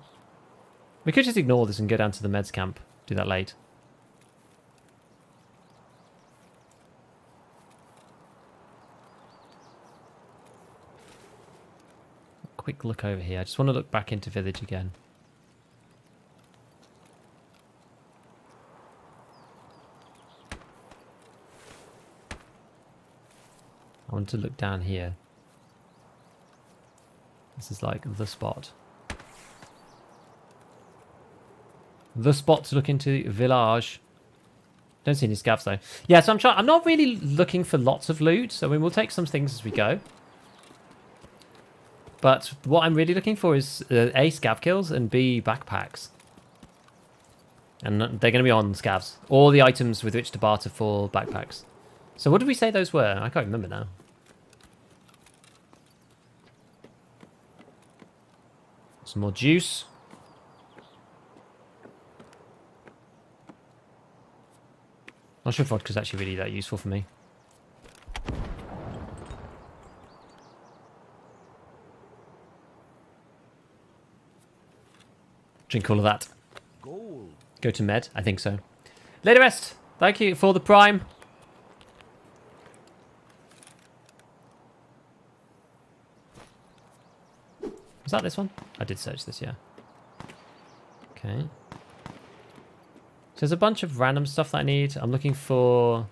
We could just ignore this and go down to the meds camp. Do that late. Quick look over here. I just want to look back into village again. I want to look down here. This is like the spot. The spot to look into village. Don't see any scavs though. Yeah, so I'm not really looking for lots of loot. So I mean, we'll take some things as we go. But what I'm really looking for is A, scav kills, and B, backpacks. And they're going to be on scavs. All the items with which to barter for backpacks. So what did we say those were? I can't remember now. Some more juice. Not sure if vodka's actually really that useful for me. Drink all of that. Gold. Go to med? I think so. Later rest. Thank you for the prime. Was that this one? I did search this, yeah. Okay. So there's a bunch of random stuff that I need. I'm looking for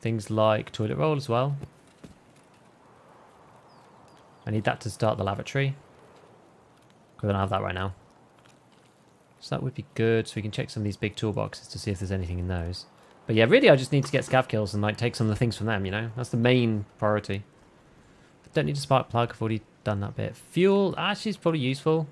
things like toilet roll as well. I need that to start the lavatory. We don't have that right now. So that would be good. So we can check some of these big toolboxes to see if there's anything in those. But yeah, really I just need to get scav kills and like take some of the things from them, you know? That's the main priority. Don't need a spark plug. I've already done that bit. Fuel actually is probably useful.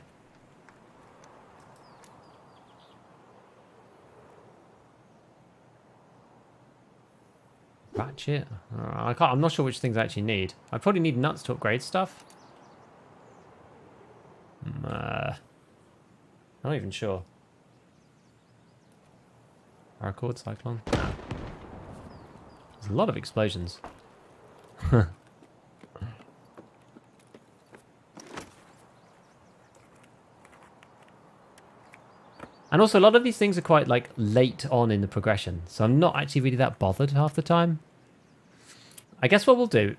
Ratchet. I'm not sure which things I actually need. I probably need nuts to upgrade stuff. I'm not even sure. Paracord, cyclone. No. There's a lot of explosions. And also, a lot of these things are quite, like, late on in the progression. So I'm not actually really that bothered half the time. I guess what we'll do,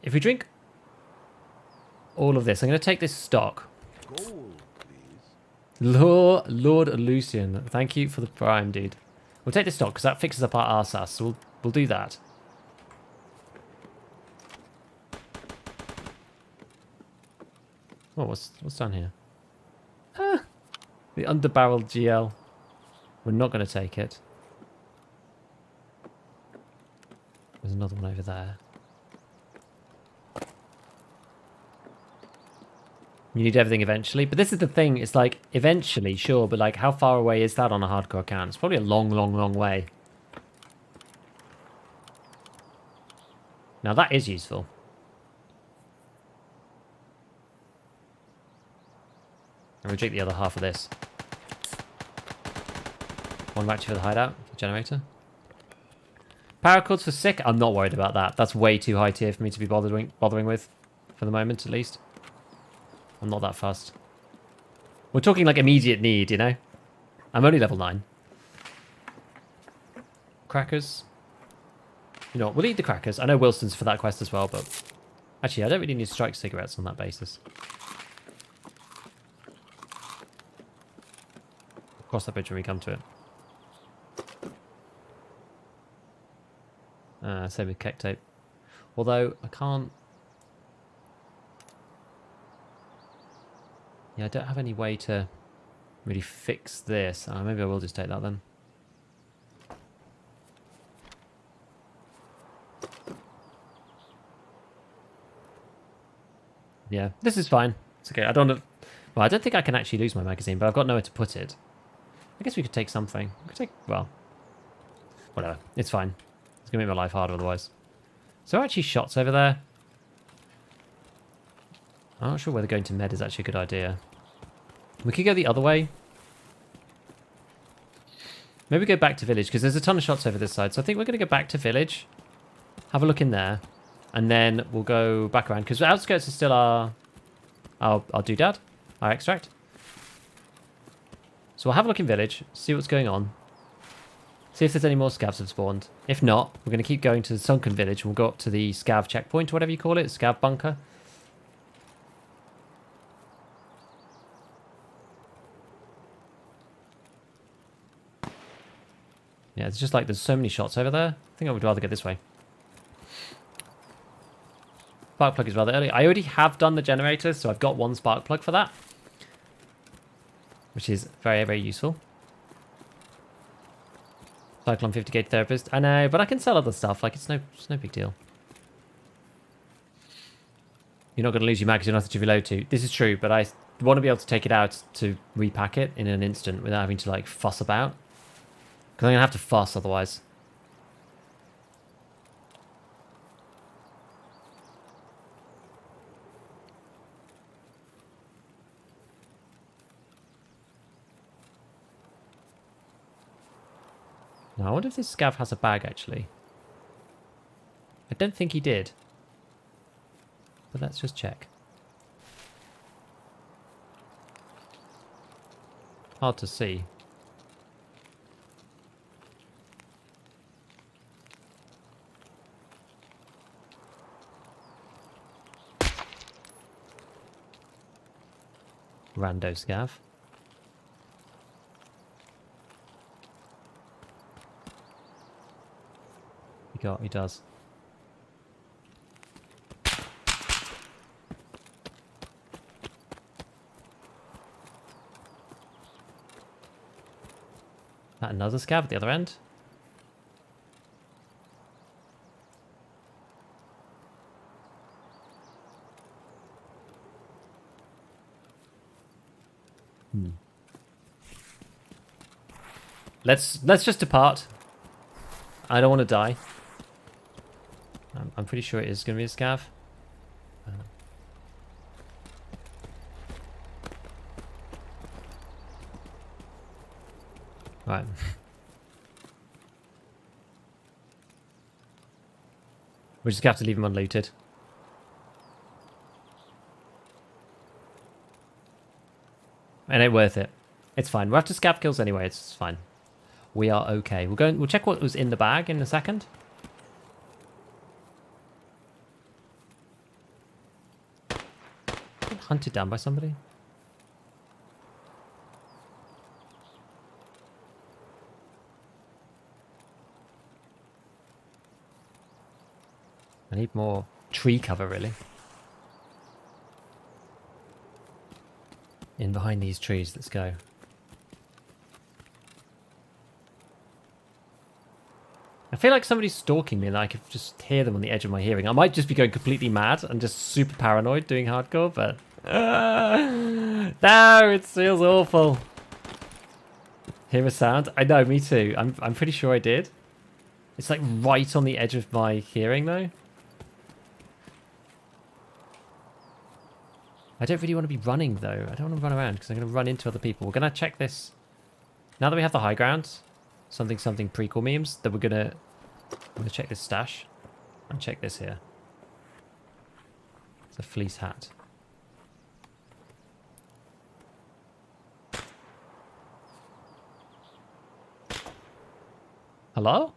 if we drink all of this, I'm going to take this stock. Gold, please. Lord Lucian, thank you for the prime, dude. We'll take this stock, because that fixes up our RSAS, so we'll do that. Oh, what's down here? Ah! The underbarreled GL. We're not going to take it. There's another one over there. You need everything eventually. But this is the thing. It's like, eventually, sure. But like, how far away is that on a hardcore account? It's probably a long, long, long way. Now, that is useful. And we'll take the other half of this. One battery for the hideout, the generator. Power cords for sick? I'm not worried about that. That's way too high tier for me to be bothering with. For the moment, at least. I'm not that fussed. We're talking like immediate need, you know? I'm only level 9. Crackers. You know what, we'll eat the crackers. I know Wilson's for that quest as well, but... Actually, I don't really need to strike cigarettes on that basis. Cross that bridge when we come to it. Same with keg tape. Although, I can't... Yeah, I don't have any way to really fix this. Maybe I will just take that then. Yeah, this is fine. It's okay. Well, I don't think I can actually lose my magazine, but I've got nowhere to put it. I guess we could take something. We could take... Well, whatever. It's fine. It's going to make my life harder otherwise. So actually shots over there. I'm not sure whether going to med is actually a good idea. We could go the other way. Maybe go back to village, because there's a ton of shots over this side. So I think we're going to go back to village. Have a look in there. And then we'll go back around, because outskirts are still our doodad, our extract. So we'll have a look in village, see what's going on. See if there's any more scavs have spawned. If not, we're going to keep going to the sunken village, and we'll go up to the scav checkpoint, or whatever you call it, scav bunker. Yeah, it's just like there's so many shots over there. I think I would rather go this way. Spark plug is rather early. I already have done the generator, so I've got one spark plug for that. Which is very, very useful. Cyclone 50 gauge therapist. I know, but I can sell other stuff. Like, it's no big deal. You're not going to lose your mag, you're not to reload to. This is true, but I want to be able to take it out to repack it in an instant without having to, like, fuss about. Because I'm going to have to fuss otherwise. Now, I wonder if this scav has a bag, actually. I don't think he did. But let's just check. Hard to see. Rando scav. He does. That another scav at the other end? Let's just depart. I don't want to die. I'm pretty sure it is going to be a scav. Right. We just have to leave him unlooted. It ain't worth it. It's fine. We'll have to scav kills anyway. It's fine. We are okay. We'll check what was in the bag in a second. Hunted down by somebody. I need more tree cover, really. In behind these trees, let's go. I feel like somebody's stalking me and I could just hear them on the edge of my hearing. I might just be going completely mad and just super paranoid doing hardcore, but No, it feels awful. Hear a sound? I know, me too. I'm pretty sure I did. It's like right on the edge of my hearing though. I don't really want to be running though. I don't want to run around because I'm going to run into other people. We're going to check this. Now that we have the high ground, something prequel memes, that we're going to check this stash and check this here. It's a fleece hat. Hello?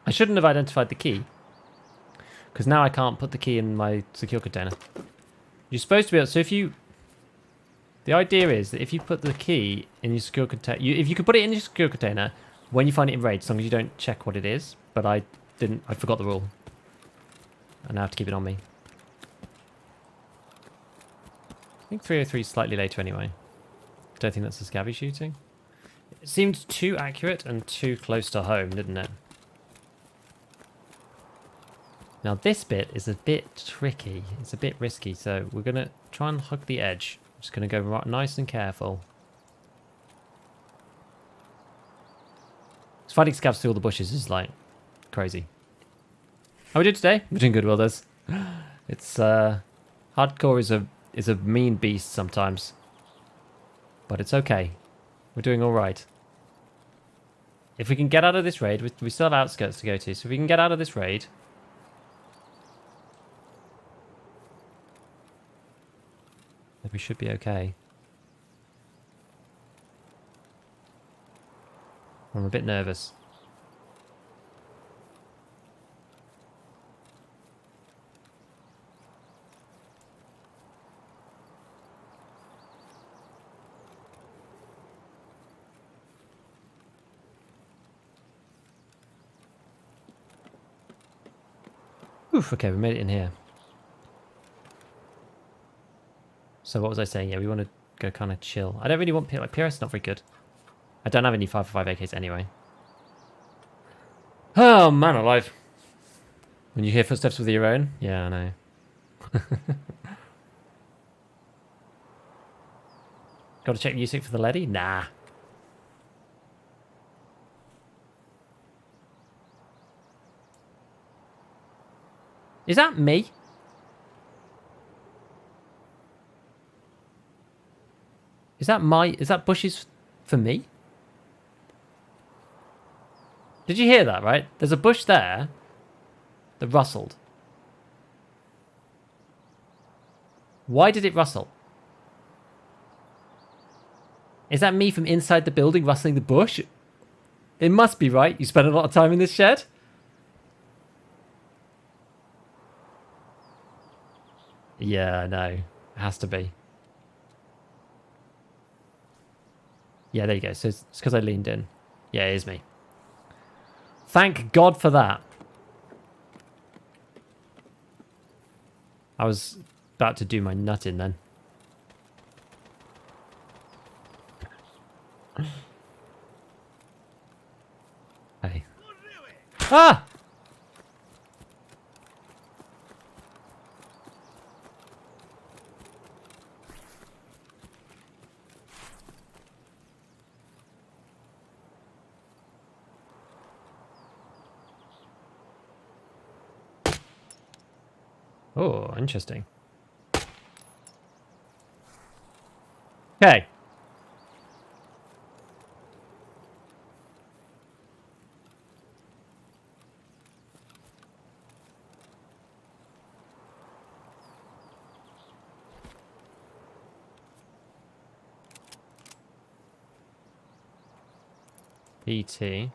I shouldn't have identified the key. Because now I can't put the key in my secure container. You're supposed to be able... So if you... The idea is that if you put the key in your secure container... If you could put it in your secure container when you find it in raid, as long as you don't check what it is. But I didn't... I forgot the rule. And I have to keep it on me. I think 303 is slightly later anyway. Don't think that's a scabby shooting. It seemed too accurate and too close to home, didn't it? Now this bit is a bit tricky. It's a bit risky, so we're going to try and hug the edge. I'm just going to go nice and careful. Fighting scabs through all the bushes is like crazy. How are we doing today? We're doing good, Wilders. It's hardcore is a mean beast sometimes. But it's okay. We're doing alright. If we can get out of this raid, we still have outskirts to go to, so if we can get out of this raid... then we should be okay. I'm a bit nervous. Oof, okay, we made it in here. So what was I saying? Yeah, we want to go kind of chill. I don't really want... like, PRS is not very good. I don't have any 5.5 AKs anyway. Oh, man alive. When you hear footsteps with your own? Yeah, I know. Got to check music for the lady? Nah. Is that me? Is that bushes for me? Did you hear that, right? There's a bush there that rustled. Why did it rustle? Is that me from inside the building rustling the bush? It must be, right? You spend a lot of time in this shed? Yeah, I know. It has to be. Yeah, there you go. So it's because I leaned in. Yeah, it is me. Thank God for that. I was about to do my nutting then. Hey. Ah! Oh, interesting. Okay. PT.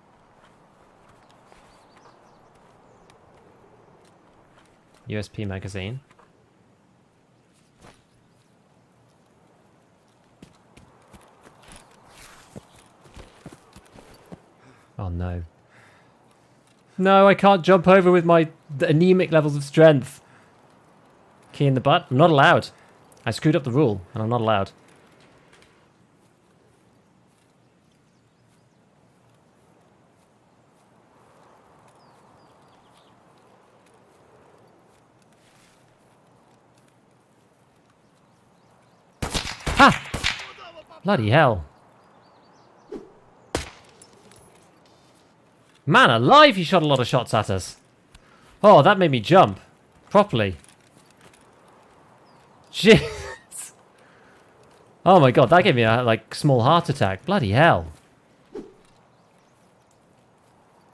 USP magazine. Oh no. No, I can't jump over with my anemic levels of strength. Key in the butt? I'm not allowed. I screwed up the rule, and I'm not allowed. Bloody hell. Man alive, he shot a lot of shots at us. Oh, that made me jump. Properly. Jeez. Oh my god, that gave me a, like, small heart attack. Bloody hell.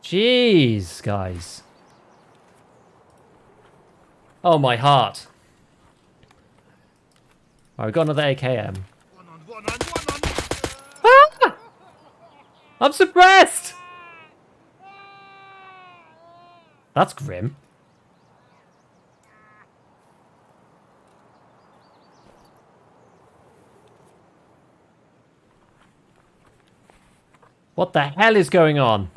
Jeez, guys. Oh, my heart. Alright, we've got another AKM. Ah! I'm suppressed! That's grim. What the hell is going on?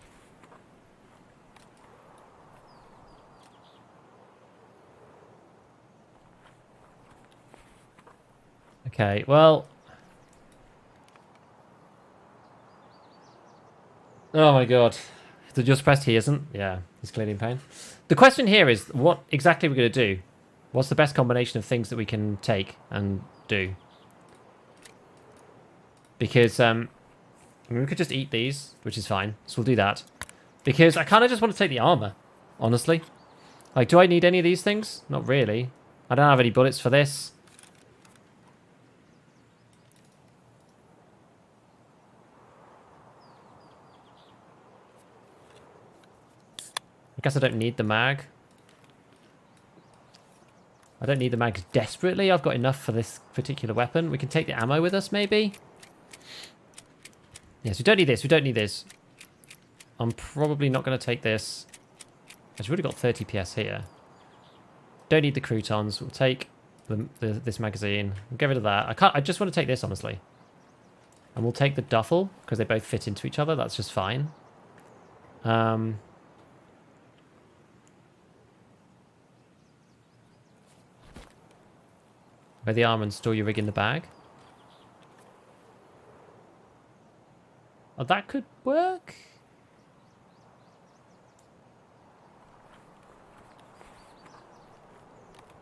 Okay, well... Oh my god. The just pressed he isn't? Yeah, he's clearly in pain. The question here is, what exactly are we going to do? What's the best combination of things that we can take and do? Because, we could just eat these, which is fine. So we'll do that. Because I kind of just want to take the armor, honestly. Like, do I need any of these things? Not really. I don't have any bullets for this. I guess I don't need the mag. I don't need the mags desperately. I've got enough for this particular weapon. We can take the ammo with us, maybe? Yes, we don't need this. We don't need this. I'm probably not going to take this. I've already got 30 PS here. Don't need the croutons. We'll take this magazine. We'll get rid of that. I just want to take this, honestly. And we'll take the duffel, because they both fit into each other. That's just fine. Wear the armor and store your rig in the bag. Oh, that could work.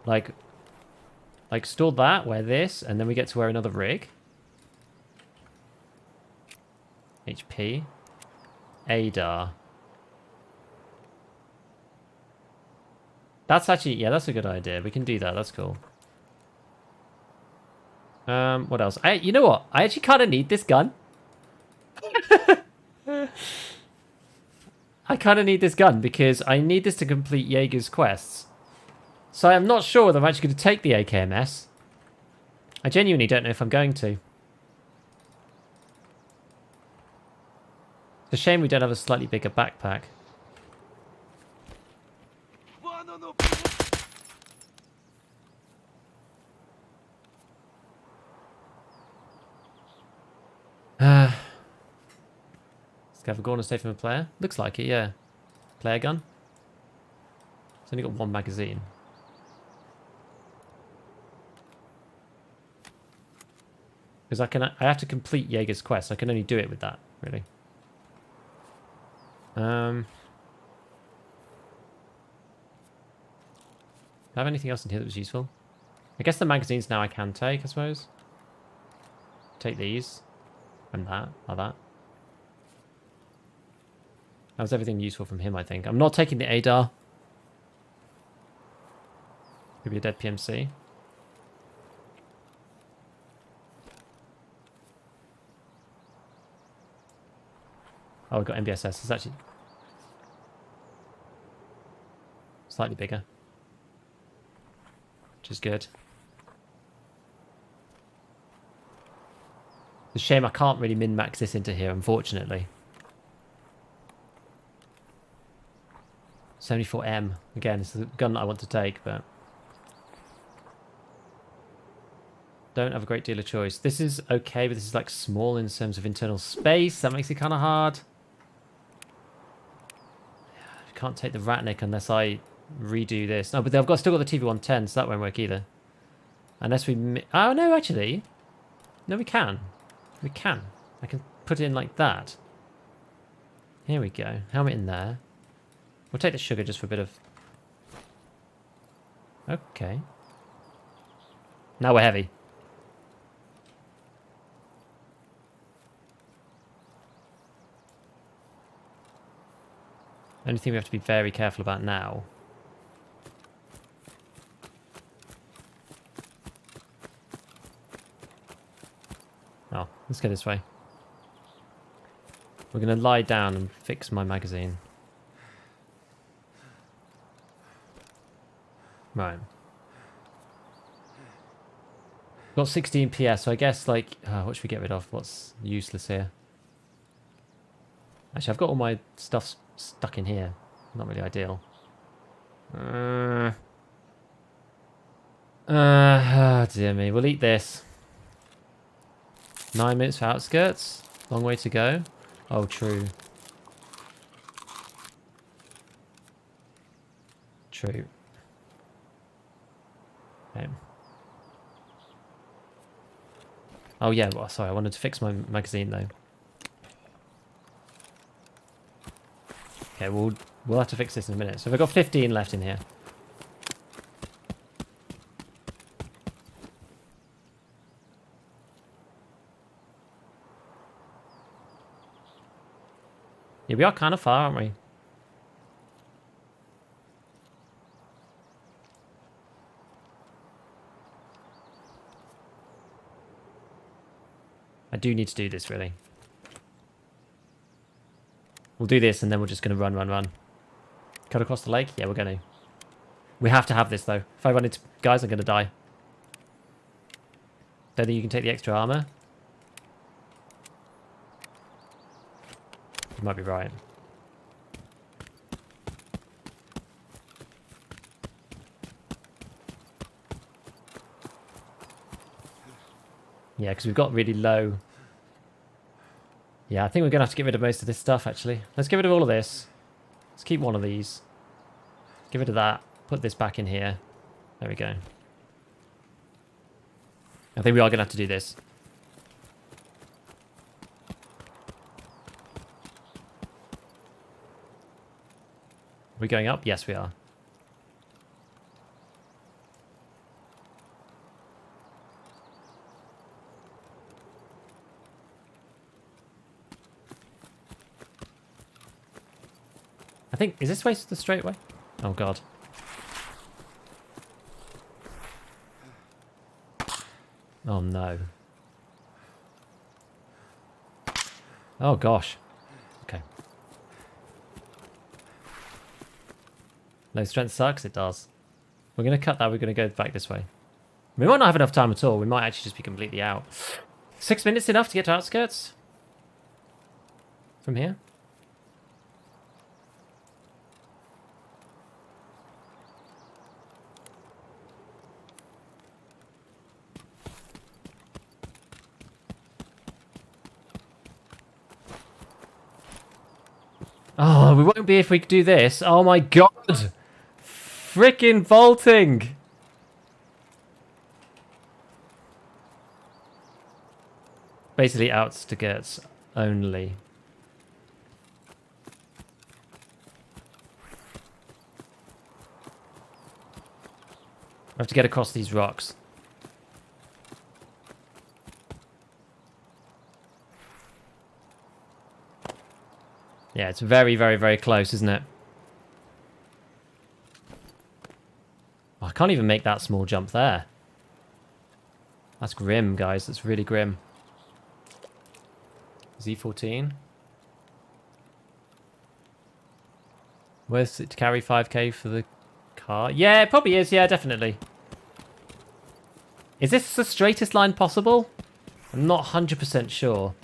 Like store that, wear this, and then we get to wear another rig. HP. ADAR. That's actually, yeah, that's a good idea. We can do that. That's cool. What else? You know what? I actually kind of need this gun. I kind of need this gun because I need this to complete Jaeger's quests. So I'm not sure whether I'm actually going to take the AKMS. I genuinely don't know if I'm going to. It's a shame we don't have a slightly bigger backpack. Scav, go on and stay from a player? Looks like it, yeah. Player gun. It's only got one magazine. Because I have to complete Jaeger's quest. I can only do it with that, really. Do I have anything else in here that was useful? I guess the magazines now I can take, I suppose. Take these. And that, like that. That was everything useful from him, I think. I'm not taking the ADAR. Could be a dead PMC. Oh, we've got MBSS. It's actually slightly bigger. Which is good. It's a shame I can't really min-max this into here, unfortunately. 74M. Again, it's the gun that I want to take, but... don't have a great deal of choice. This is okay, but this is like small in terms of internal space. That makes it kind of hard. Can't take the Ratnik unless I redo this. No, but I've still got the TV110, so that won't work either. Unless we... oh, no, actually. No, we can. We can. I can put it in like that. Here we go. Helmet in there. We'll take the sugar just for a bit of... okay. Now we're heavy. Only thing we have to be very careful about now. Oh, let's go this way. We're going to lie down and fix my magazine. Right. Got 16 PS, so I guess, like, what should we get rid of? What's useless here? Actually, I've got all my stuff stuck in here. Not really ideal. Oh dear me. We'll eat this. 9 minutes for outskirts. Long way to go. Oh, true. True. Okay. Oh yeah, well, sorry, I wanted to fix my magazine though. Okay, we'll have to fix this in a minute. So we've got 15 left in here. Yeah, we are kind of far, aren't we? I do need to do this, really. We'll do this, and then we're just going to run. Cut across the lake? Yeah, we're going to. We have to have this, though. If I run into guys, I'm going to die. Don't think you can take the extra armor? You might be right. Yeah, because we've got really low... Yeah, I think we're going to have to get rid of most of this stuff, actually. Let's get rid of all of this. Let's keep one of these. Get rid of that. Put this back in here. There we go. I think we are going to have to do this. Are we going up? Yes, we are. I think... Is this way the straight way? Oh, God. Oh, no. Oh, gosh. Okay. Low strength sucks? It does. We're going to cut that. We're going to go back this way. We might not have enough time at all. We might actually just be completely out. 6 minutes enough to get to outskirts? From here? Oh, we won't be if we do this. Oh my god! Frickin' vaulting! Basically outskirts only. I have to get across these rocks. Yeah, it's very, very, very close, isn't it? Oh, I can't even make that small jump there. That's grim, guys. That's really grim. Z14. Worth it to carry 5k for the car? Yeah, it probably is. Yeah, definitely. Is this the straightest line possible? I'm not 100% sure.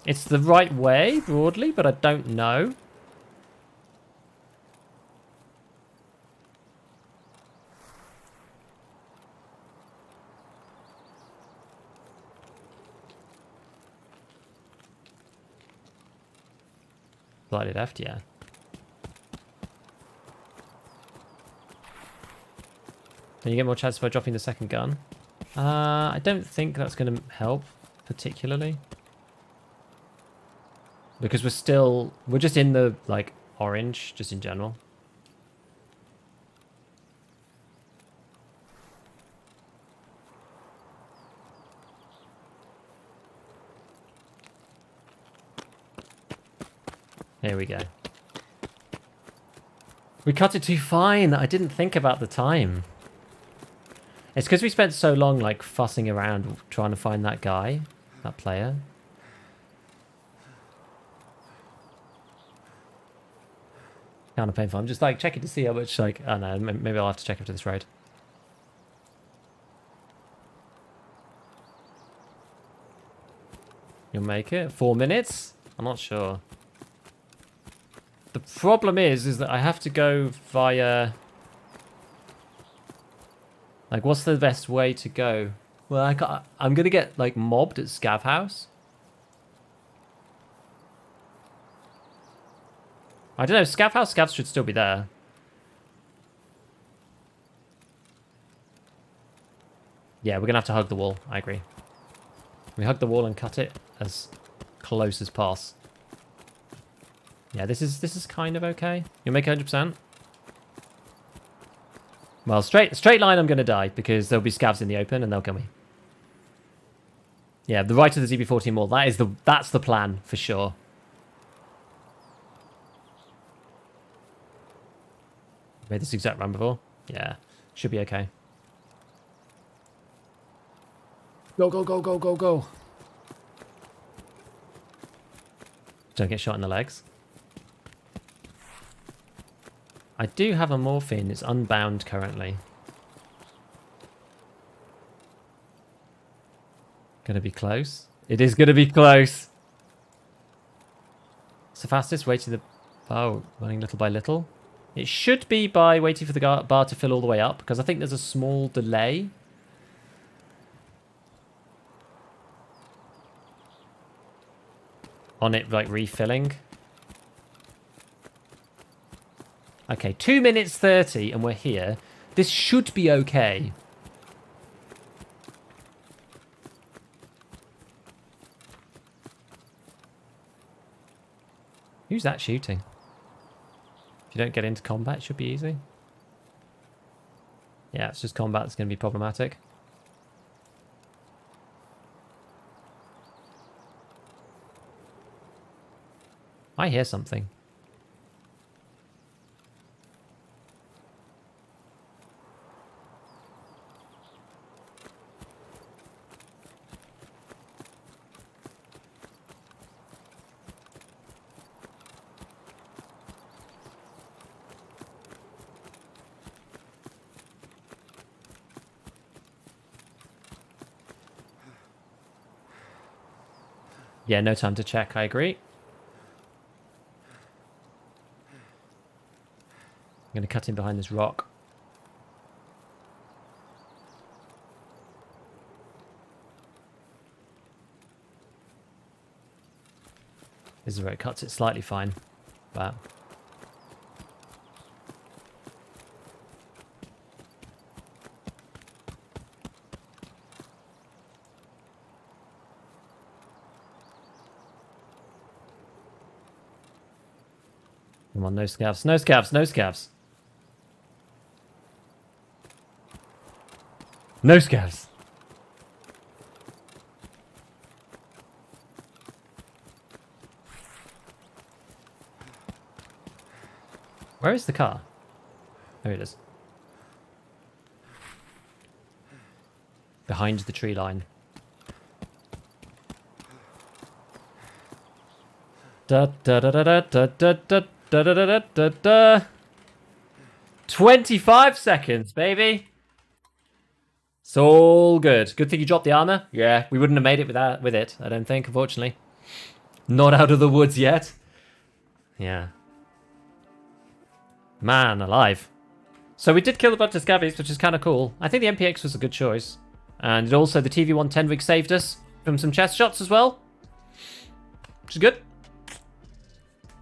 It's the right way, broadly, but I don't know. Slightly left, yeah. Then you get more chance by dropping the second gun. I don't think that's going to help, particularly. Because we're just in the, like, orange, just in general. Here we go. We cut it too fine. I didn't think about the time. It's because we spent so long like fussing around trying to find that guy, that player. Kind of painful. I'm just like checking to see how much like, I don't know, maybe I'll have to check after this raid. You'll make it? 4 minutes? I'm not sure. The problem is that I have to go via... Like, what's the best way to go? Well, I'm going to get, like, mobbed at Scav House. I don't know, Scav House, Scavs should still be there. Yeah, we're going to have to hug the wall. I agree. We hug the wall and cut it as close as possible. Yeah, this is kind of okay. You'll make 100%. Well, straight line, I'm going to die because there'll be scavs in the open and they'll kill me. Yeah, the right of the ZB14 wall. That's the plan for sure. Made this exact run before. Yeah, should be okay. Go, go, go, go, go, go. Don't get shot in the legs. I do have a morphine. It's unbound currently. Gonna be close. It is gonna be close. It's the fastest way to the... Oh, running little by little. It should be by waiting for the bar to fill all the way up, because I think there's a small delay. On it, like, refilling. Okay, 2 minutes 30 and we're here. This should be okay. Who's that shooting? If you don't get into combat, it should be easy. Yeah, it's just combat that's going to be problematic. I hear something. Yeah, no time to check, I agree. I'm going to cut in behind this rock. This is where it cuts it slightly fine, but... Come on, no scavs, no scavs, no scavs. No scavs. Where is the car? There it is. Behind the tree line. Da da da da da da da da da da da da. 25 seconds, baby. It's all good. Good thing you dropped the armor. Yeah, we wouldn't have made it with it, I don't think, unfortunately. Not out of the woods yet. Yeah. Man, alive. So we did kill a bunch of scabbies, which is kind of cool. I think the MPX was a good choice. And also the TV-110 rig saved us from some chest shots as well. Which is good.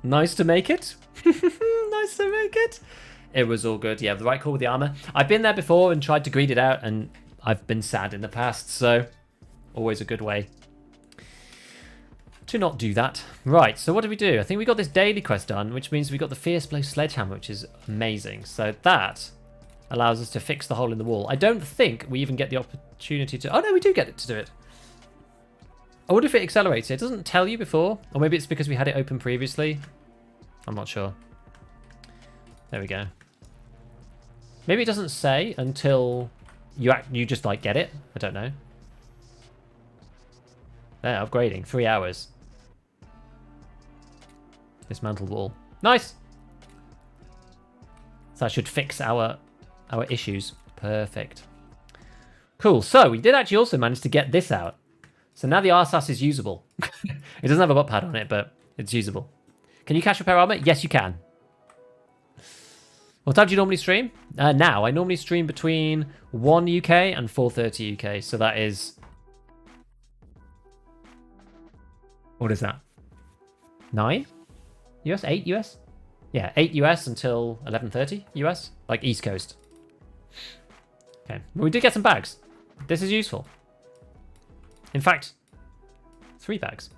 Nice to make it. Nice to make it. It was all good. Yeah, the right call with the armor. I've been there before and tried to greed it out, and I've been sad in the past, so always a good way to not do that. Right, so what did we do? I think we got this daily quest done, which means we got the Fierce Blow Sledgehammer, which is amazing. So that allows us to fix the hole in the wall. I don't think we even get the opportunity to... Oh, no, we do get it to do it. I wonder if it accelerates it. It doesn't tell you before, or maybe it's because we had it open previously. I'm not sure. There we go. Maybe it doesn't say until you just like get it. I don't know. There, upgrading. 3 hours. Dismantle wall. Nice. So that should fix our issues. Perfect. Cool. So we did actually also manage to get this out. So now the RSAS is usable. It doesn't have a butt pad on it, but it's usable. Can you cash repair armor? Yes, you can. What time do you normally stream? Now, I normally stream between 1 UK and 4:30 UK. So that is... What is that? 9 US? 8 US? Yeah, 8 US until 11:30 US. Like East Coast. Okay. Well, we did get some bags. This is useful. In fact, 3 bags.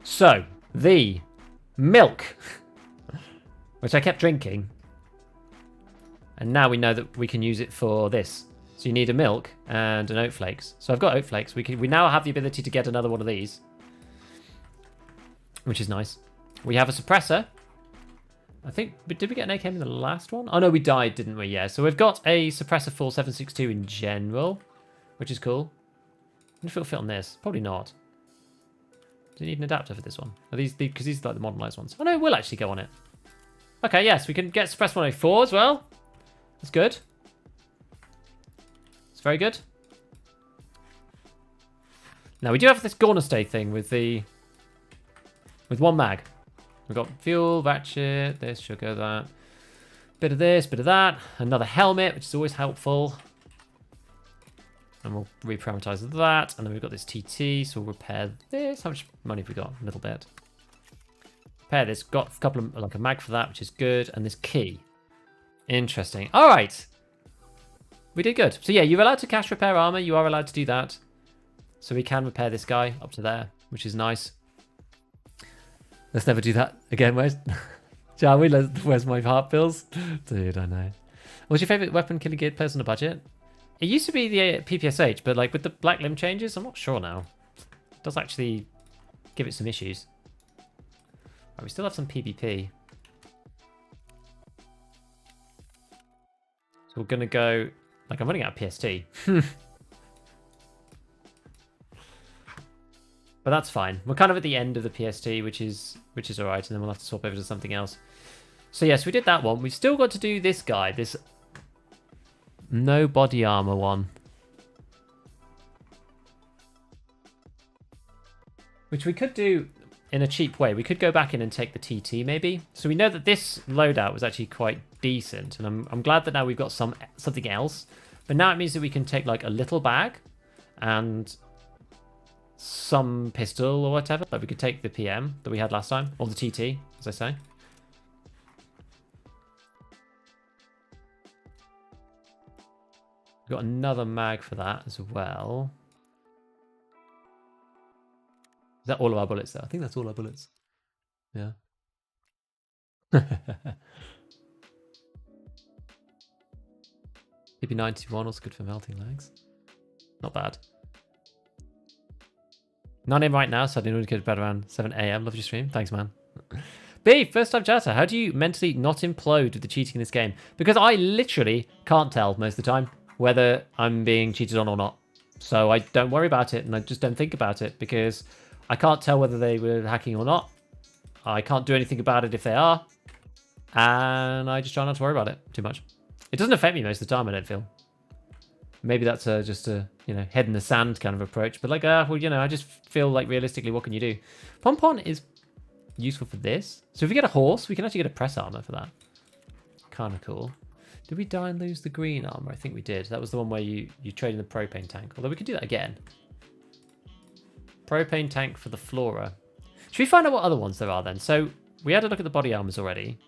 So, the milk, which I kept drinking. And now we know that we can use it for this. So you need a milk and an oat flakes. So I've got oat flakes. We now have the ability to get another one of these, which is nice. We have a suppressor. I think, did we get an AKM in the last one? Oh no, we died, didn't we? Yeah. So we've got a suppressor full 7.62 in general, which is cool. I wonder if it'll fit on this. Probably not. Do you need an adapter for this one? Are these because these are like the modernized ones? Oh no, it will actually go on it. Okay, yes, we can get suppressor 104 as well. That's good. It's very good. Now we do have this corner stay thing with one mag. We've got fuel, ratchet, this, sugar, that. Bit of this, bit of that. Another helmet, which is always helpful. And we'll reparameterize that. And then we've got this TT, so we'll repair this. How much money have we got? A little bit. Repair this. Got a couple of, like a mag for that, which is good. And this key. Interesting. All right. We did good. So yeah, you're allowed to cash repair armor. You are allowed to do that. So we can repair this guy up to there, which is nice. Let's never do that again. Shall we? Where's my heart pills? Dude, I know. What's your favorite weapon killing gear players on a budget? It used to be the PPSH, but like with the black limb changes, I'm not sure now. It does actually give it some issues. Right, we still have some PvP. So we're going to go... Like, I'm running out of PST. But that's fine. We're kind of at the end of the PST, which is alright, and then we'll have to swap over to something else. So yes, we did that one. We've still got to do this guy, this no body armor one. Which we could do in a cheap way. We could go back in and take the TT maybe. So we know that this loadout was actually quite decent, and I'm glad that now we've got something else. But now it means that we can take like a little bag and some pistol or whatever. Like we could take the PM that we had last time, or the TT, as I say. We've got another mag for that as well. Is that all of our bullets though? I think that's all our bullets. Yeah. PP91 also good for melting legs. Not bad. 9 AM right now, so I didn't really get to bed around 7 AM. Love your stream. Thanks, man. B, first time chatter. How do you mentally not implode with the cheating in this game? Because I literally can't tell most of the time whether I'm being cheated on or not. So I don't worry about it, and I just don't think about it because I can't tell whether they were hacking or not. I can't do anything about it if they are. And I just try not to worry about it too much. It doesn't affect me most of the time, I don't feel. Maybe that's just a, head in the sand kind of approach. But like, well, I just feel like realistically, what can you do? Pom-pom is useful for this. So if we get a horse, we can actually get a press armor for that. Kind of cool. Did we die and lose the green armor? I think we did. That was the one where you trade in the propane tank. Although we could do that again. Propane tank for the Flora. Should we find out what other ones there are then? So we had a look at the body armors already.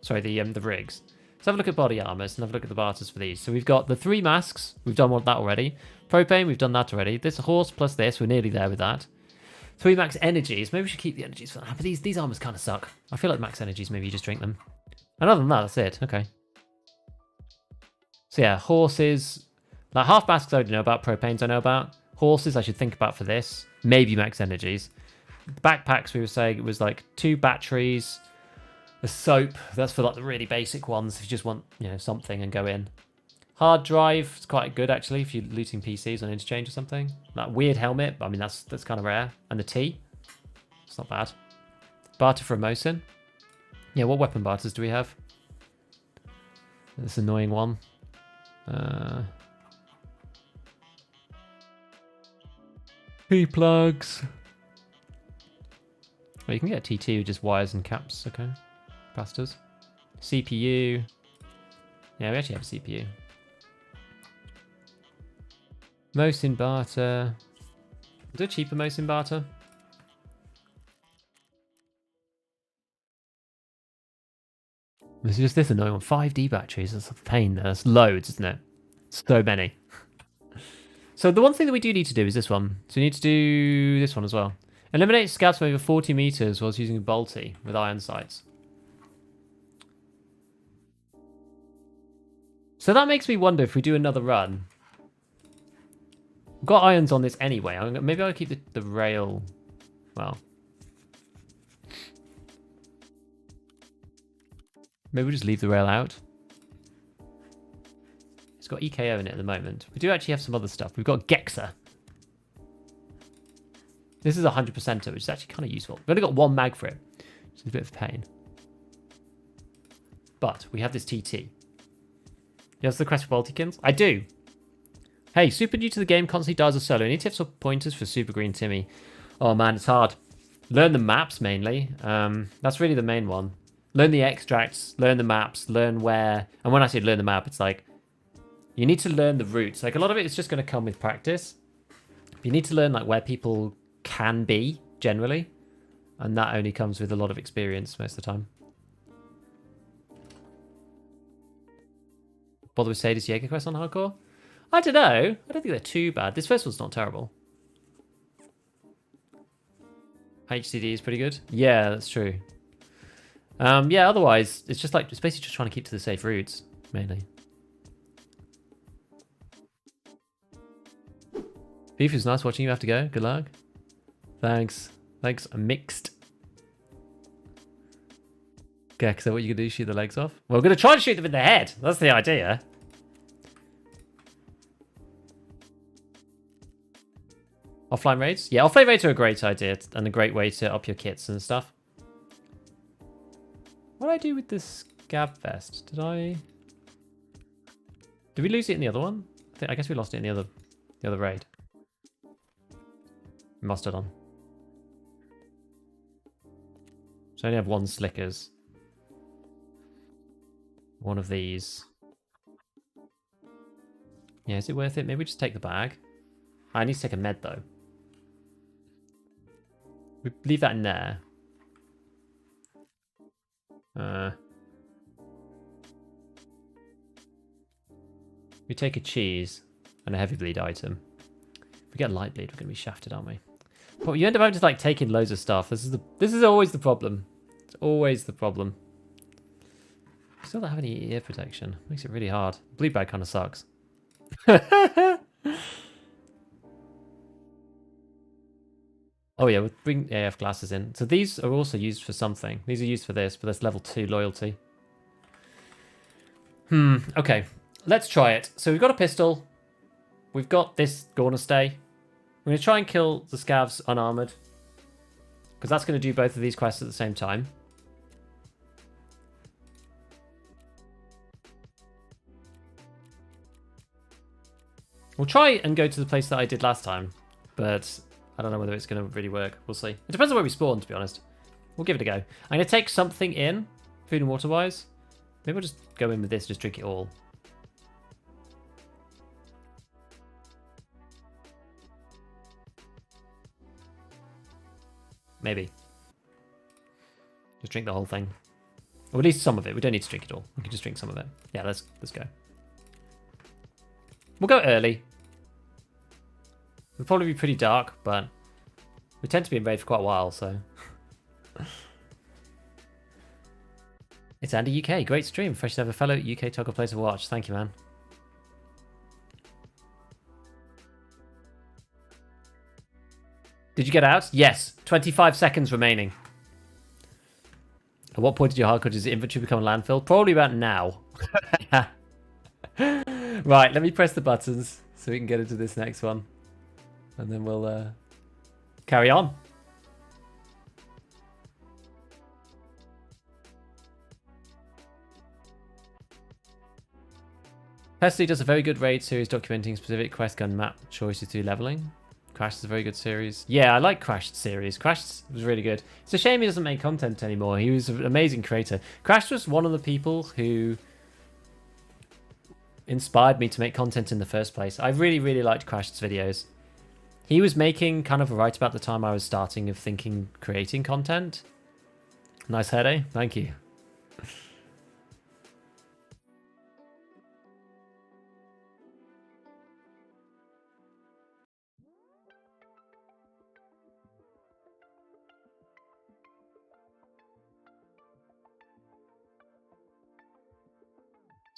Sorry, the rigs. Let's have a look at body armors and have a look at the barters for these. So we've got the 3 masks. We've done that already. Propane, we've done that already. This horse plus this, we're nearly there with that. 3 max energies. Maybe we should keep the energies for that. But these armors kind of suck. I feel like max energies, maybe you just drink them. And other than that, that's it. Okay. So yeah, horses. Like half masks I don't know about. Propanes I know about. Horses I should think about for this. Maybe max energies. Backpacks we were saying it was like 2 batteries. A soap, that's for like the really basic ones if you just want, you know, something and go in. Hard drive is quite good actually if you're looting PCs on interchange or something. That weird helmet, I mean that's kind of rare. And the tea, it's not bad. Barter for a Mosin. Yeah, what weapon barters do we have? This annoying one. P-plugs. Oh, you can get a TT with just wires and caps, okay. Capacitors. CPU. Yeah, we actually have a CPU. Mosin barter. Is there a cheaper Mosin barter? This is just this annoying one. 5D batteries. That's a pain. That's loads, isn't it? So many. So the one thing that we do need to do is this one. So we need to do this one as well. Eliminate scouts from over 40 meters whilst using a bolty with iron sights. So that makes me wonder if we do another run. We've got irons on this anyway. Maybe I'll keep the rail. Well. Maybe we'll just leave the rail out. It's got EKO in it at the moment. We do actually have some other stuff. We've got Gexa. This is a 100%er, which is actually kind of useful. We've only got one mag for it, which is a bit of a pain. But we have this TT. Yes, the Crest for Baltikins? I do. Hey, super new to the game, constantly dies a solo. Any tips or pointers for Super Green Timmy? Oh man, it's hard. Learn the maps mainly. That's really the main one. Learn the extracts, learn the maps, learn where. And when I say learn the map, it's like you need to learn the routes. Like a lot of it is just going to come with practice. You need to learn like where people can be generally, and that only comes with a lot of experience most of the time. Bother with Sadie's Jaeger quest on hardcore? I don't know. I don't think they're too bad. This first one's not terrible. HCD is pretty good. Yeah, that's true. Yeah, otherwise, it's just like, it's basically just trying to keep to the safe routes, mainly. Beef, it was nice watching you have to go. Good luck. Thanks. Thanks. I'm mixed. Okay, so what you gonna do? Shoot the legs off? Well, we're gonna try and shoot them in the head. That's the idea. Offline raids? Yeah, offline raids are a great idea and a great way to up your kits and stuff. What did I do with this Scav vest? Did we lose it in the other one? I guess we lost it in the other raid. We must have done. So I only have one Slickers. One of these. Yeah, is it worth it? Maybe we just take the bag. I need to take a med though. We leave that in there. We take a cheese and a heavy bleed item. If we get a light bleed, we're going to be shafted, aren't we? But you end up just like taking loads of stuff. This is always the problem. It's always the problem. Still don't have any ear protection. Makes it really hard. Bleed bag kind of sucks. Oh yeah, we'll bring AF glasses in. So these are also used for something. These are used for this, but that's level 2 loyalty. Okay. Let's try it. So we've got a pistol. We've got this Gorna stay. We're going to try and kill the scavs unarmored. Because that's going to do both of these quests at the same time. We'll try and go to the place that I did last time. But I don't know whether it's going to really work. We'll see. It depends on where we spawn, to be honest. We'll give it a go. I'm going to take something in, food and water-wise. Maybe we'll just go in with this, just drink it all. Maybe. Just drink the whole thing. Or at least some of it. We don't need to drink it all. We can just drink some of it. Yeah, let's go. We'll go early. It'll probably be pretty dark, but we tend to be in raid for quite a while, so. It's Andy UK. Great stream. Fresh to have a fellow UK Toggle player to watch. Thank you, man. Did you get out? Yes. 25 seconds remaining. At what point did your hardcore does inventory become a landfill? Probably about now. Right, let me press the buttons so we can get into this next one. And then we'll carry on. Pesley does a very good raid series documenting specific quest gun map choices through leveling. Crash is a very good series. Yeah, I like Crash series. Crash was really good. It's a shame he doesn't make content anymore. He was an amazing creator. Crash was one of the people who inspired me to make content in the first place. I really, really liked Crash's videos. He was making kind of right about the time I was starting of thinking, creating content. Nice head, eh? Thank you.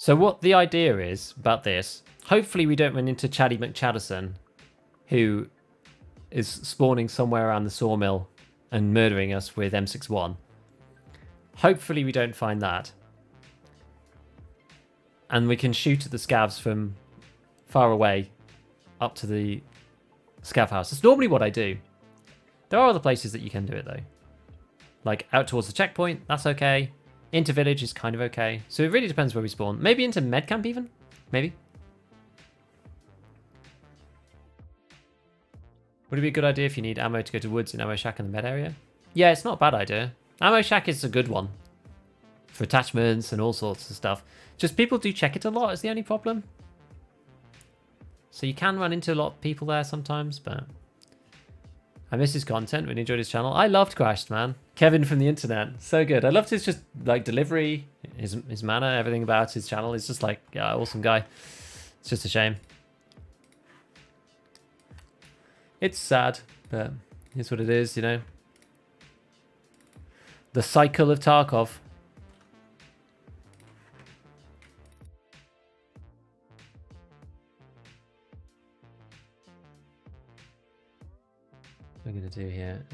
So what the idea is about this, hopefully we don't run into Chaddy McChaddison, who is spawning somewhere around the sawmill and murdering us with M61. Hopefully we don't find that. And we can shoot at the scavs from far away up to the scav house. That's normally what I do. There are other places that you can do it though. Like out towards the checkpoint, that's okay. Into village is kind of okay. So it really depends where we spawn. Maybe into med camp even? Maybe. Would it be a good idea if you need ammo to go to woods in ammo shack in the med area? Yeah, it's not a bad idea. Ammo shack is a good one. For attachments and all sorts of stuff. Just people do check it a lot is the only problem. So you can run into a lot of people there sometimes, but I miss his content. Really enjoyed his channel. I loved Crashed, man. Kevin from the internet. So good. I loved his just like delivery, his manner, everything about his channel. He's just like, yeah, awesome guy. It's just a shame. It's sad, but it's what it is, you know. The cycle of Tarkov. What am I going to do here?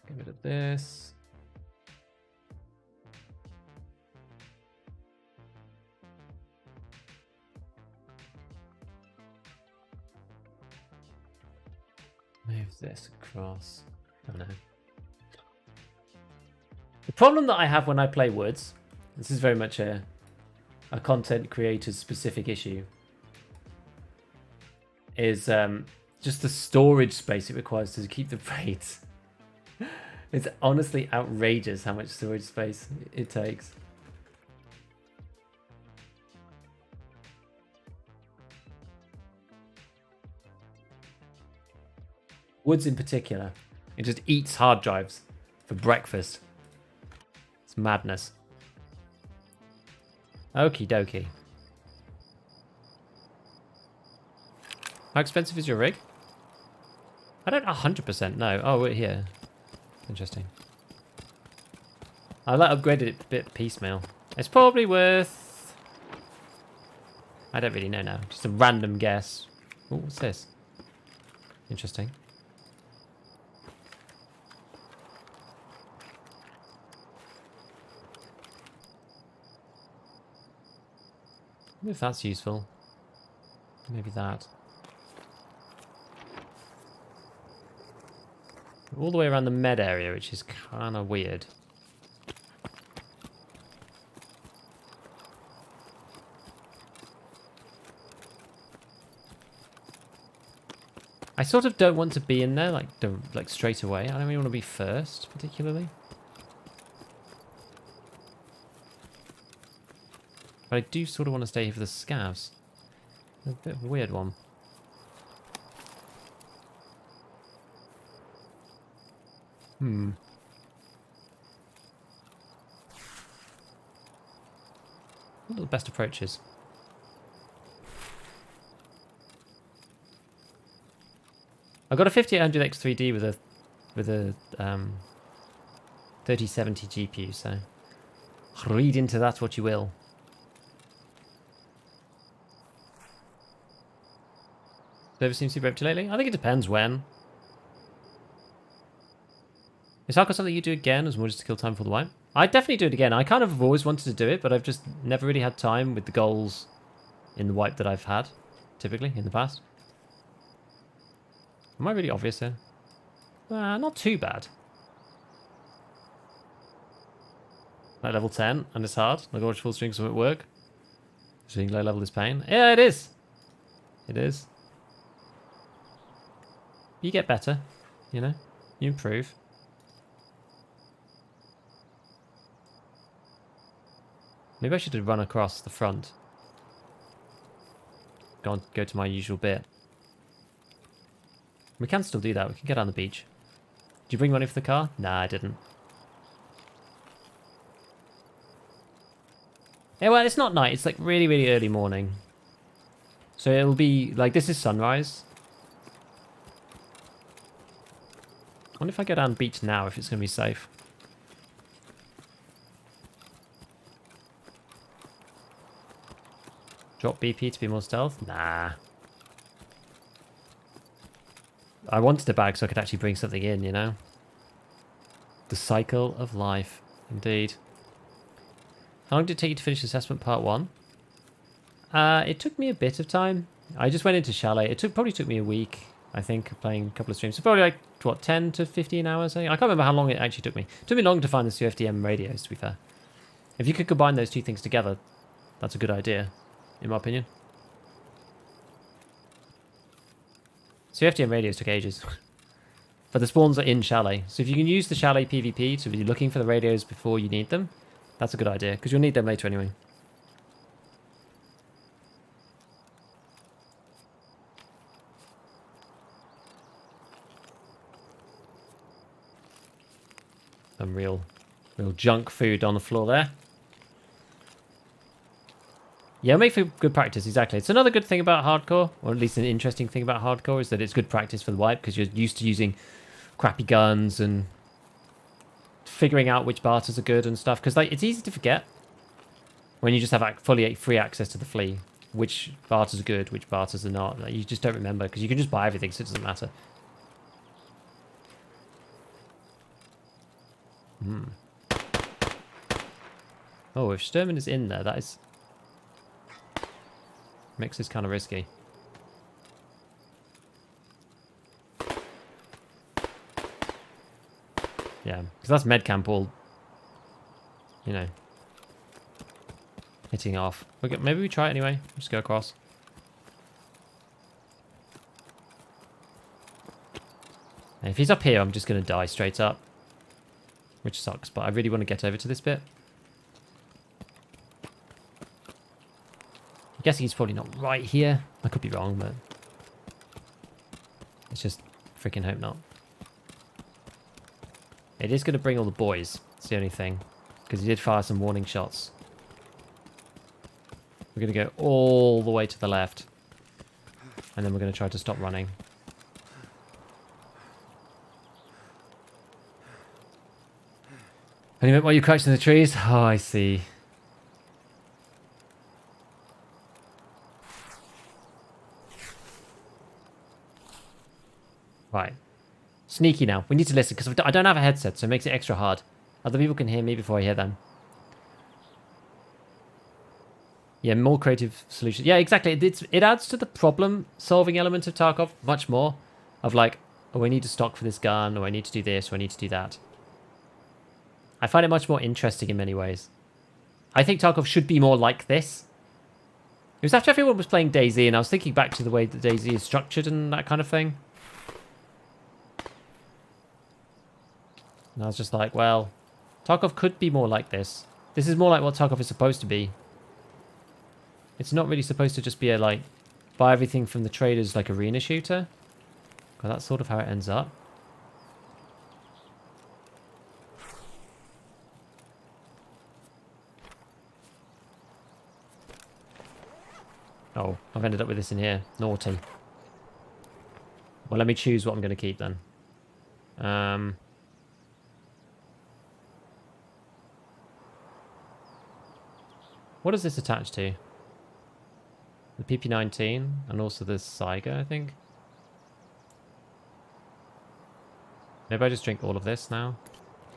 Get rid of this. Move this across. Oh no. The problem that I have when I play woods, this is very much a content creator's specific issue, is just the storage space it requires to keep the raids. It's honestly outrageous how much storage space it takes. Woods in particular, it just eats hard drives for breakfast. It's madness. Okie dokie. How expensive is your rig? I don't 100% know. Oh, we're here. Interesting. I upgraded it a bit piecemeal. It's probably worth... I don't really know now. Just a random guess. Oh, what's this? Interesting. I wonder if that's useful. Maybe that. All the way around the med area, which is kind of weird. I sort of don't want to be in there like straight away. I don't really want to be first, particularly. But I do sort of want to stay here for the scavs. A bit of a weird one. What are the best approaches? I've got a 5800 X3D with a 3070 GPU, so read into that what you will. Server seems to be empty lately. I think it depends when. Is Hardcore something you do again as more just to kill time for the wipe? I'd definitely do it again. I kind of have always wanted to do it, but I've just never really had time with the goals in the wipe that I've had, typically, in the past. Am I really obvious here? Not too bad. Like level 10, and it's hard. Like watch full stream, so it work. Seeing low level is pain. Yeah, it is. It is. You get better, you know? You improve. Maybe I should have run across the front. Go to my usual bit. We can still do that. We can get on the beach. Did you bring money for the car? Nah, I didn't. Yeah, well, it's not night. It's like really, really early morning. So it'll be like, this is sunrise. I wonder if I go down the beach now, if it's going to be safe. Drop BP to be more stealth? Nah. I wanted a bag so I could actually bring something in, you know? The cycle of life, indeed. How long did it take you to finish assessment part 1? It took me a bit of time. I just went into Chalet. It probably took me a week, I think, playing a couple of streams. So probably like, what, 10 to 15 hours? I can't remember how long it actually took me. It took me long to find the CFTM radios, to be fair. If you could combine those two things together, that's a good idea, in my opinion. CFTM radios took ages. But the spawns are in Chalet. So if you can use the Chalet PvP to be looking for the radios before you need them, that's a good idea, because you'll need them later anyway. Some real junk food on the floor there. Yeah, make for good practice, exactly. It's another good thing about hardcore, or at least an interesting thing about hardcore, is that it's good practice for the wipe, because you're used to using crappy guns and figuring out which barters are good and stuff. Because like, it's easy to forget when you just have fully free access to the flea, which barters are good, which barters are not. Like, you just don't remember, because you can just buy everything, so it doesn't matter. Oh, if Sturman is in there, that is... Makes this kind of risky. Yeah, because that's medcamp all, you know, hitting off. Okay, maybe we try it anyway. Just go across. And if he's up here, I'm just going to die straight up. Which sucks, but I really want to get over to this bit. I'm guessing he's probably not right here. I could be wrong, but let's just freaking hope not. It is going to bring all the boys. It's the only thing. Because he did fire some warning shots. We're going to go all the way to the left. And then we're going to try to stop running. Anyway, while you crouched in the trees? Oh, I see. Right. Sneaky now. We need to listen, because I don't have a headset, so it makes it extra hard. Other people can hear me before I hear them. Yeah, more creative solutions. Yeah, exactly. It adds to the problem-solving element of Tarkov much more. Of like, oh, I need to stock for this gun, or I need to do this, or I need to do that. I find it much more interesting in many ways. I think Tarkov should be more like this. It was after everyone was playing DayZ, and I was thinking back to the way that DayZ is structured and that kind of thing. And I was just like, well, Tarkov could be more like this. This is more like what Tarkov is supposed to be. It's not really supposed to just be a, like, buy everything from the traders like arena shooter. Well, that's sort of how it ends up. Oh, I've ended up with this in here. Naughty. Well, let me choose what I'm going to keep then. What is this attached to? The PP-19 and also the Saiga, I think. Maybe I just drink all of this now.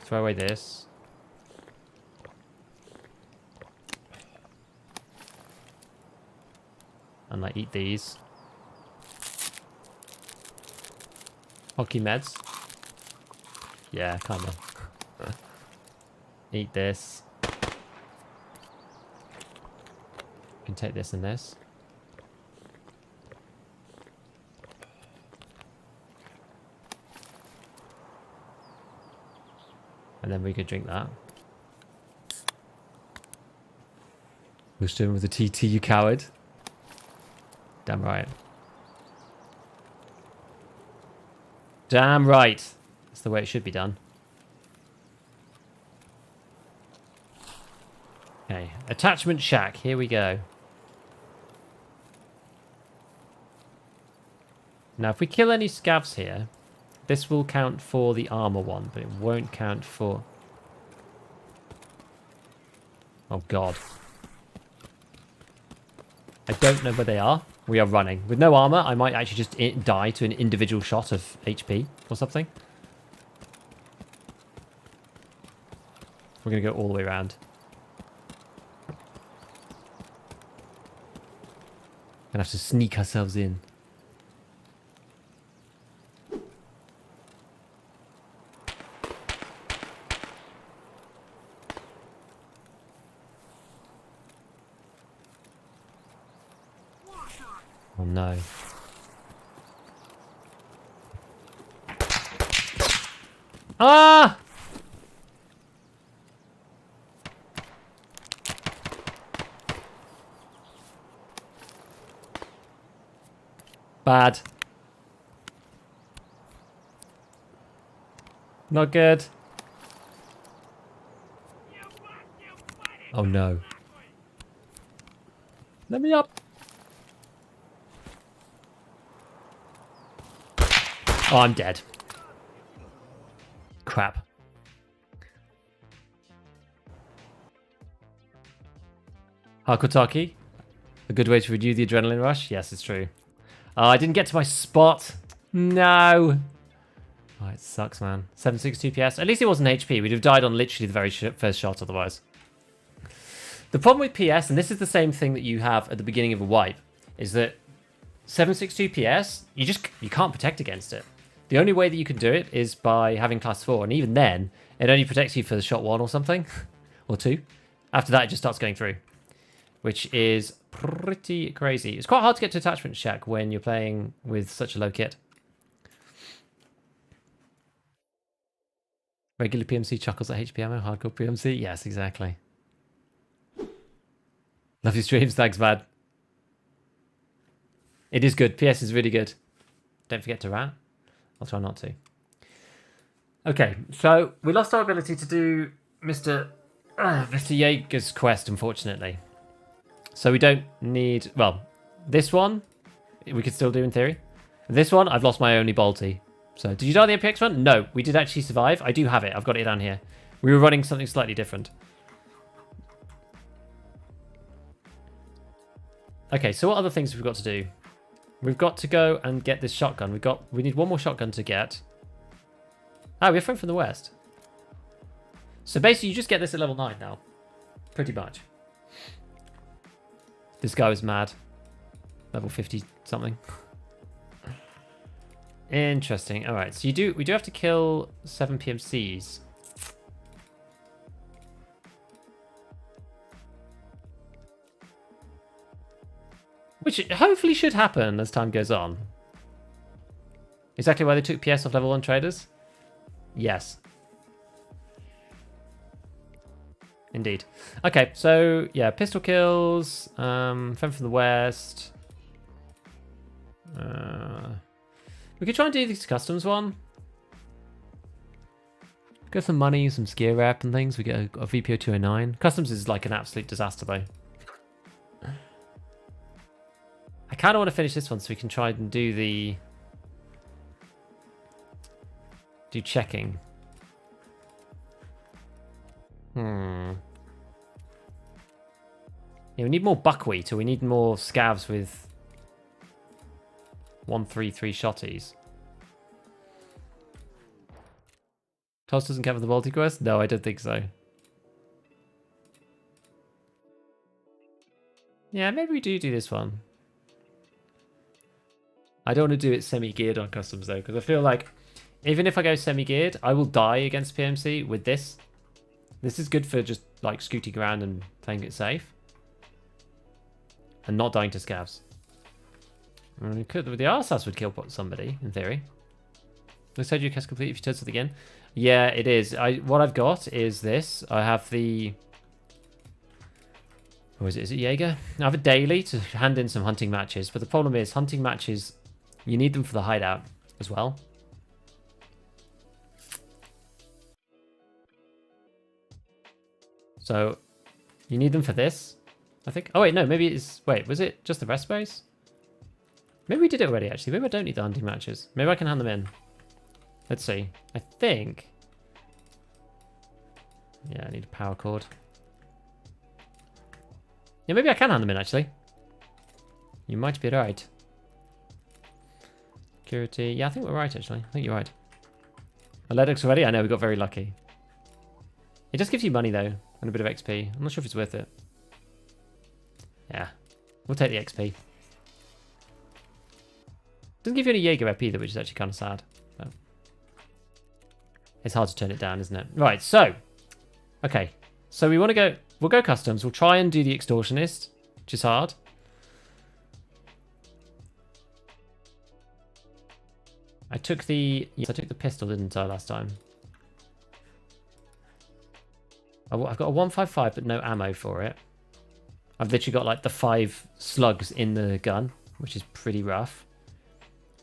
Throw away this. And like eat these. Hockey meds. Yeah, kind of. Eat this. You can take this and this. And then we could drink that. We're still with the TT, you coward. Damn right. Damn right. That's the way it should be done. Okay, attachment shack. Here we go. Now, if we kill any scavs here, this will count for the armor one, but it won't count for... Oh, God. I don't know where they are. We are running. With no armor, I might actually just die to an individual shot of HP or something. We're going to go all the way around. Gonna have to sneak ourselves in. Oh no. Ah! Bad. Not good. Oh no. Let me up. Oh, I'm dead. Crap. Hakotaki. A good way to renew the adrenaline rush? Yes, it's true. Oh, I didn't get to my spot. No. Oh, it sucks, man. 762 PS. At least it wasn't HP. We'd have died on literally the very first shot otherwise. The problem with PS, and this is the same thing that you have at the beginning of a wipe, is that 762 PS, you can't protect against it. The only way that you can do it is by having class 4, and even then, it only protects you for the shot 1 or something, or 2. After that, it just starts going through, which is pretty crazy. It's quite hard to get to attachment shack when you're playing with such a low kit. Regular PMC chuckles at HP ammo, hardcore PMC? Yes, exactly. Love your streams, thanks, Vad. It is good. PS is really good. Don't forget to rat. I'll try not to. Okay, so we lost our ability to do Mr. Jaeger's quest, unfortunately. So we don't need... Well, this one, we could still do in theory. This one, I've lost my only bolty. So, did you die on the MPX one? No, we did actually survive. I do have it. I've got it down here. We were running something slightly different. Okay, so what other things have we got to do? We've got to go and get this shotgun. We need one more shotgun to get. Ah, we have friend from the west. So basically, you just get this at level 9 now. Pretty much. This guy was mad. Level 50 something. Interesting. All right, so we do have to kill 7 PMCs. Which hopefully should happen as time goes on. Exactly why they took PS off level 1 traders? Yes. Indeed. Okay, so yeah, pistol kills, friend from the west. We could try and do this customs one. Get some money, some skier rep and things. We get a VPO 209. Customs is like an absolute disaster though. I kind of want to finish this one so we can try and do checking. Yeah, we need more buckwheat, or we need more scavs with 133 shotties. Cost doesn't count for the multi-quest? No, I don't think so. Yeah, maybe we do this one. I don't want to do it semi-geared on customs though, because I feel like even if I go semi-geared, I will die against PMC with this. This is good for just like scooting around and playing it safe. And not dying to scavs. The RSAS would kill somebody, in theory. Looks like you cast complete if you turn something in. Yeah, it is. What I've got is this. I have the... Or is it Jaeger? I have a daily to hand in some hunting matches, but the problem is hunting matches, you need them for the hideout as well. So, you need them for this, I think. Oh wait, no, maybe it's... Wait, was it just the rest space? Maybe we did it already, actually. Maybe I don't need the hunting matches. Maybe I can hand them in. Let's see. I think... Yeah, I need a power cord. Yeah, maybe I can hand them in, actually. You might be right. Security. Yeah, I think we're right, actually. I think you're right. Athletics already? I know, we got very lucky. It just gives you money, though, and a bit of XP. I'm not sure if it's worth it. Yeah. We'll take the XP. Doesn't give you any Jaeger rep either, which is actually kind of sad. But it's hard to turn it down, isn't it? Right, so. Okay. So we want to go... We'll go customs. We'll try and do the extortionist, which is hard. I took the... Yes, I took the pistol, didn't I, last time? I've got a 155, but no ammo for it. I've literally got, like, the 5 slugs in the gun, which is pretty rough.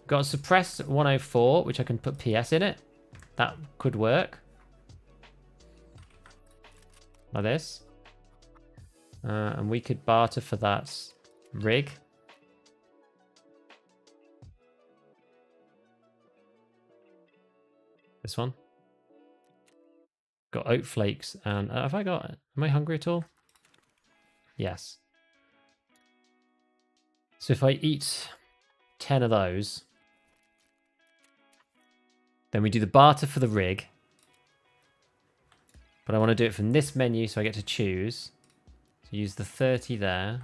Got a suppressed 104, which I can put PS in it. That could work. Like this. And we could barter for that rig. This one. Got oat flakes and have I got... Am I hungry at all? Yes. So if I eat 10 of those, then we do the barter for the rig. But I want to do it from this menu so I get to choose. So use the 30 there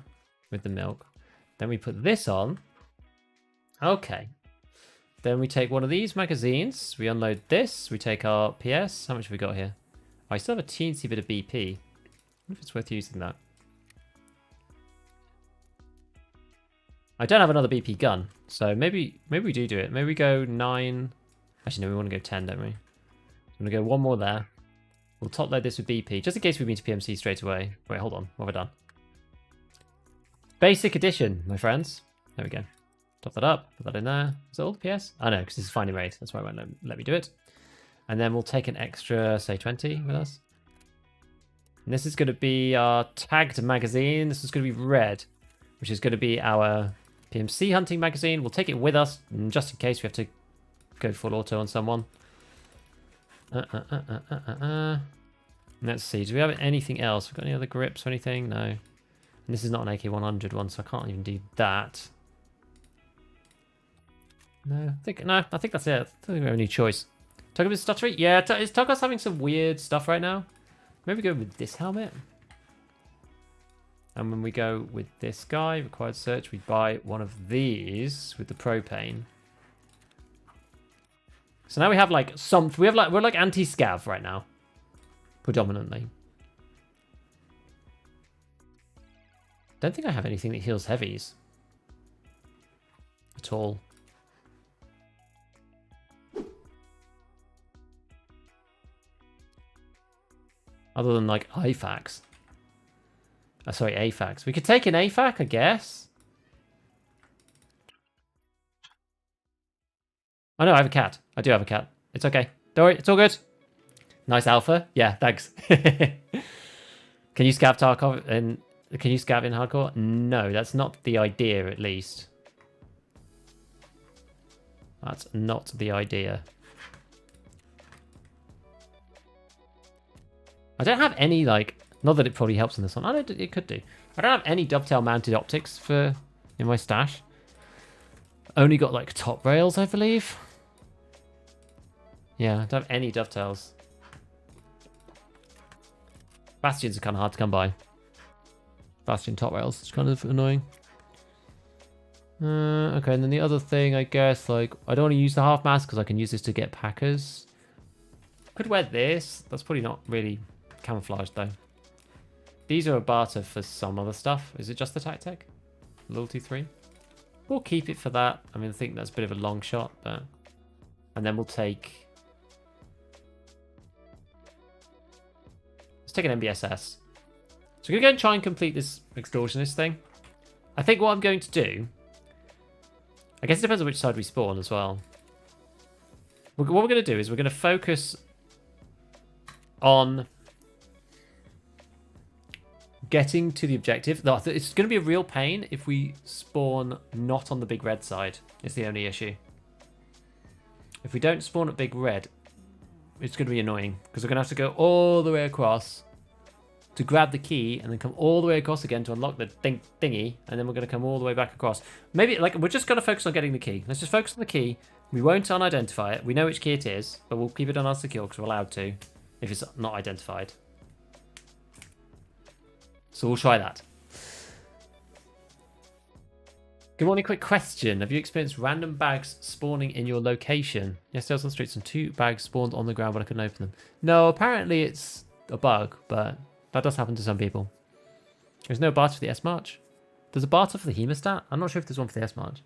with the milk. Then we put this on. Okay. Then we take one of these magazines. We unload this. We take our PS. How much have we got here? I still have a teensy bit of BP. I wonder if it's worth using that. I don't have another BP gun. So maybe we do it. Maybe we go 9. Actually, no, we want to go 10, don't we? I'm going to go one more there. We'll top load this with BP, just in case we meet to PMC straight away. Wait, hold on. What have I done? Basic edition, my friends. There we go. Top that up. Put that in there. Is that all the PS? Oh, no, because this is finely raid. That's why it won't let me do it. And then we'll take an extra, say, 20 with us. And this is going to be our tagged magazine. This is going to be red, which is going to be our PMC hunting magazine. We'll take it with us, just in case we have to go full auto on someone. Let's see. Do we have anything else? We've got any other grips or anything? No. And this is not an AK-100 one, so I can't even do that. No, I think that's it. I don't think we have any choice. Tarkov is stuttery? Yeah, is Tarkov's having some weird stuff right now? Maybe go with this helmet. And when we go with this guy, required search, we buy one of these with the propane. So now we have like we're like anti-scav right now, predominantly. Don't think I have anything that heals heavies at all. Other than like IFACs. Sorry, AFACs. We could take an AFAC, I guess. Oh no, I have a cat. I do have a cat. It's okay. Don't worry, it's all good. Nice alpha. Yeah, thanks. Can you scav Tarkov and can you scav in hardcore? No, that's not the idea, at least. That's not the idea. I don't have any, like, not that it probably helps in this one. I don't, it could do. I don't have any dovetail mounted optics in my stash. Only got, like, top rails, I believe. Yeah, I don't have any dovetails. Bastions are kind of hard to come by. Bastion top rails. It's kind of annoying. Okay, and then the other thing, I guess, like, I don't want to use the half mast because I can use this to get packers. Could wear this. That's probably not really camouflaged, though. These are a barter for some other stuff. Is it just the tactic? Loyalty 3? We'll keep it for that. I mean, I think that's a bit of a long shot, but... And then we'll take... Let's take an MBSS. So we're going to go and try and complete this extortionist thing. I think what I'm going to do... I guess it depends on which side we spawn as well. What we're going to do is we're going to focus on getting to the objective. It's going to be a real pain if we spawn not on the big red side. It's the only issue. If we don't spawn at big red, it's going to be annoying because we're going to have to go all the way across to grab the key and then come all the way across again to unlock the thingy, and then we're going to come all the way back across. Maybe, like, we're just going to focus on getting the key. Let's just focus on the key. We won't unidentify it. We know which key it is, but we'll keep it on unsecure because we're allowed to if it's not identified. So we'll try that. Good morning, quick question. Have you experienced random bags spawning in your location? Yesterday I was on the streets and 2 bags spawned on the ground but I couldn't open them. No, apparently it's a bug, but that does happen to some people. There's no barter for the S-March. There's a barter for the hemostat. I'm not sure if there's one for the S-March.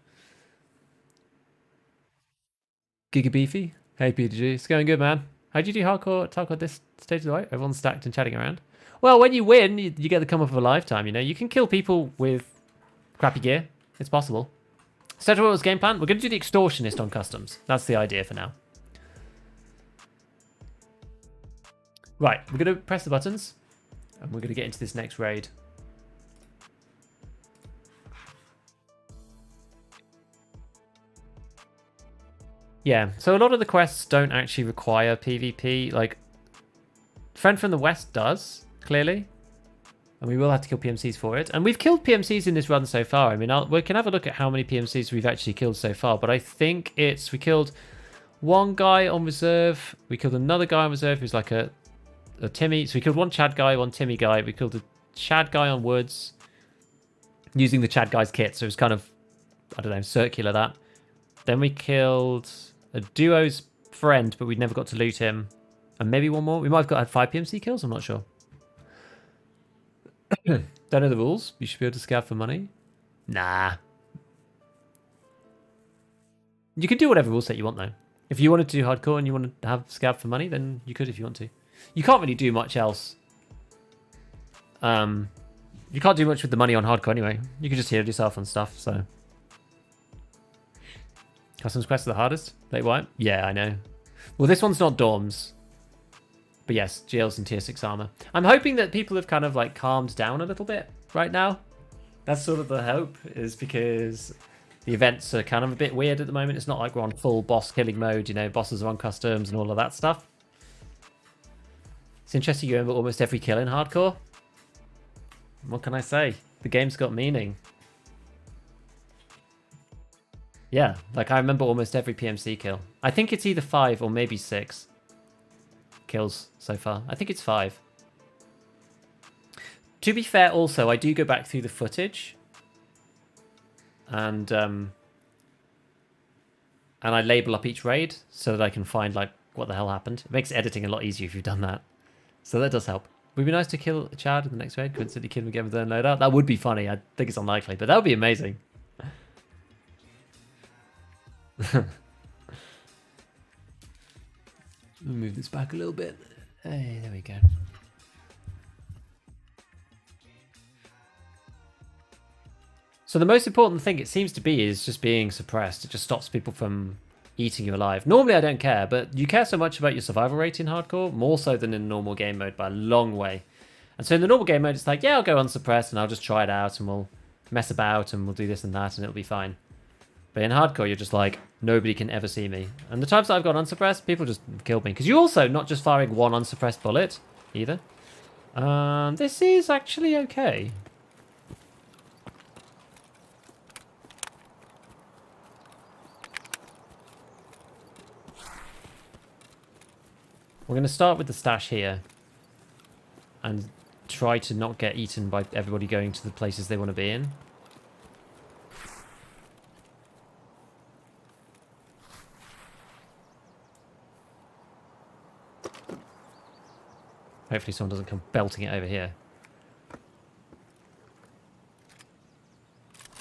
Giga Beefy. Hey, PDG. It's going good, man. How'd you do hardcore talk at this stage of the way? Everyone's stacked and chatting around. Well, when you win, you get the come up of a lifetime, you know? You can kill people with crappy gear. It's possible. Central World's game plan. We're going to do the extortionist on customs. That's the idea for now. Right, we're going to press the buttons. And we're going to get into this next raid. Yeah, so a lot of the quests don't actually require PvP. Like, Friend from the West does, clearly. And we will have to kill PMCs for it. And we've killed PMCs in this run so far. I mean, we can have a look at how many PMCs we've actually killed so far. But I think we killed one guy on reserve. We killed another guy on reserve who's like a Timmy. So we killed one Chad guy, one Timmy guy. We killed a Chad guy on woods using the Chad guy's kit. So it was kind of, I don't know, circular that. Then we killed a duo's friend, but we never got to loot him. And maybe one more. We might have had 5 PMC kills. I'm not sure. Don't know the rules. You should be able to scav for money. Nah. You can do whatever rule set you want, though. If you wanted to do hardcore and you want to have scav for money, then you could if you want to. You can't really do much else. You can't do much with the money on hardcore anyway. You can just heal yourself and stuff, so. Customs quests are the hardest. Late white? Yeah, I know. Well, this one's not dorms. But yes, GLs and tier 6 armor. I'm hoping that people have kind of like calmed down a little bit right now. That's sort of the hope, is because the events are kind of a bit weird at the moment. It's not like we're on full boss killing mode, you know, bosses are on customs and all of that stuff. It's interesting you remember almost every kill in hardcore. What can I say? The game's got meaning. Yeah, like I remember almost every PMC kill. I think it's either 5 or maybe 6 kills so far. I think it's 5. To be fair, also, I do go back through the footage. And I label up each raid so that I can find, like, what the hell happened. It makes editing a lot easier if you've done that. So that does help. Would it be nice to kill Chad in the next raid? Coincidentally kill him again with their loadout? That would be funny. I think it's unlikely, but that would be amazing. Move this back a little bit. Hey, there we go. So the most important thing it seems to be is just being suppressed. It just stops people from eating you alive. Normally I don't care, but you care so much about your survival rate in hardcore, more so than in normal game mode by a long way. And so in the normal game mode, it's like, yeah, I'll go unsuppressed and I'll just try it out and we'll mess about and we'll do this and that and it'll be fine. But in hardcore, you're just like, nobody can ever see me. And the times that I've gone unsuppressed, people just killed me. Because you're also not just firing one unsuppressed bullet, either. This is actually okay. We're going to start with the stash here. And try to not get eaten by everybody going to the places they want to be in. Hopefully someone doesn't come belting it over here.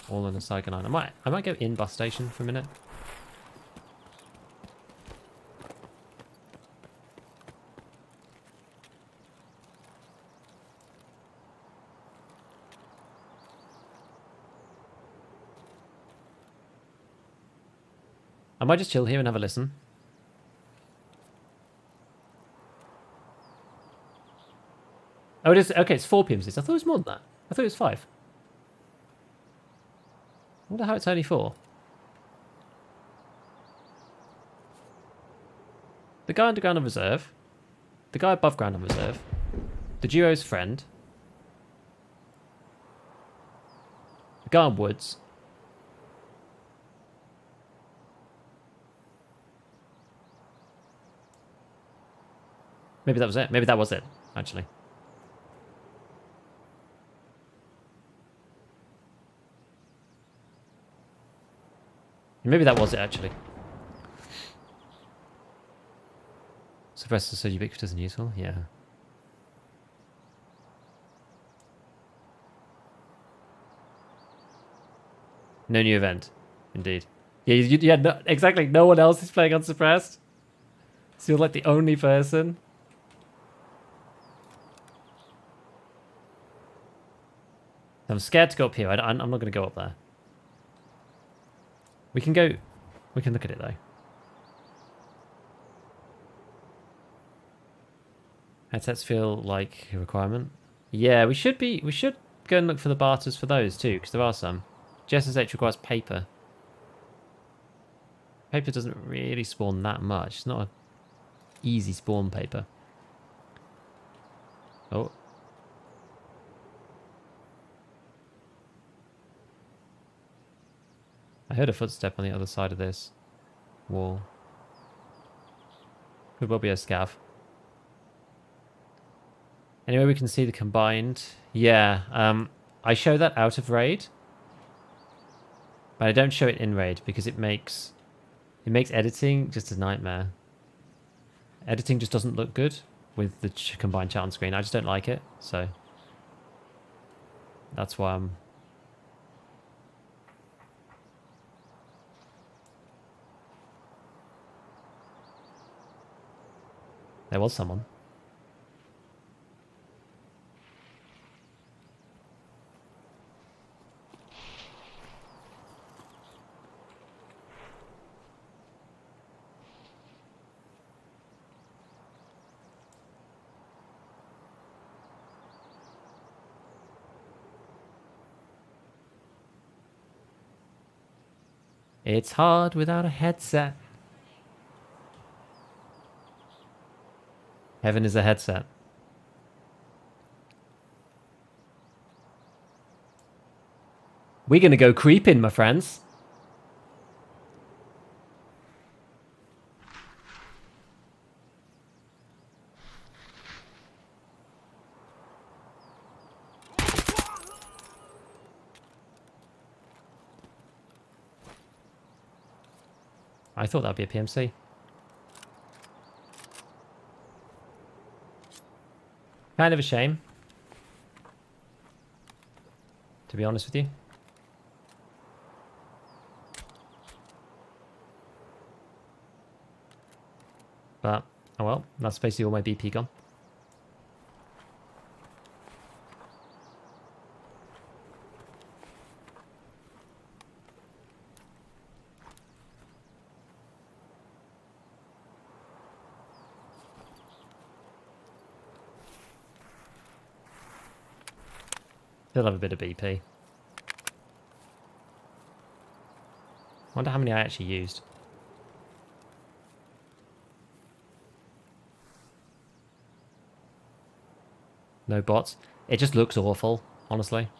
All in a Saigon line. I might go in bus station for a minute. I might just chill here and have a listen. Oh, it is. Okay, it's 4 PMCs. I thought it was more than that. I thought it was 5. I wonder how it's only 4. The guy underground on reserve. The guy above ground on reserve. The duo's friend. The guy on woods. Maybe that was it. Maybe that was it, actually. Maybe that was it, actually. Suppressors are so ubiquitous and useful? Yeah. No new event. Indeed. Yeah, you had no, exactly. No one else is playing unsuppressed. So you're like the only person. I'm scared to go up here. I'm not going to go up there. We can go... We can look at it, though. Headsets feel like a requirement. Yeah, we should be... We should go and look for the barters for those, too, because there are some. GSSH requires paper. Paper doesn't really spawn that much. It's not an easy spawn paper. Oh. I heard a footstep on the other side of this wall. Could well be a scav. Anyway, we can see the combined. Yeah, I show that out of raid, but I don't show it in raid because it makes editing just a nightmare. Editing just doesn't look good with the combined chat on screen. I just don't like it, so that's why I'm... There was someone. It's hard without a headset. Heaven is a headset. We're gonna go creeping, my friends. I thought that'd be a PMC. Kind of a shame, to be honest with you. But, oh well, that's basically all my BP gone. Still have a bit of BP. Wonder how many I actually used. No bots. It just looks awful, honestly.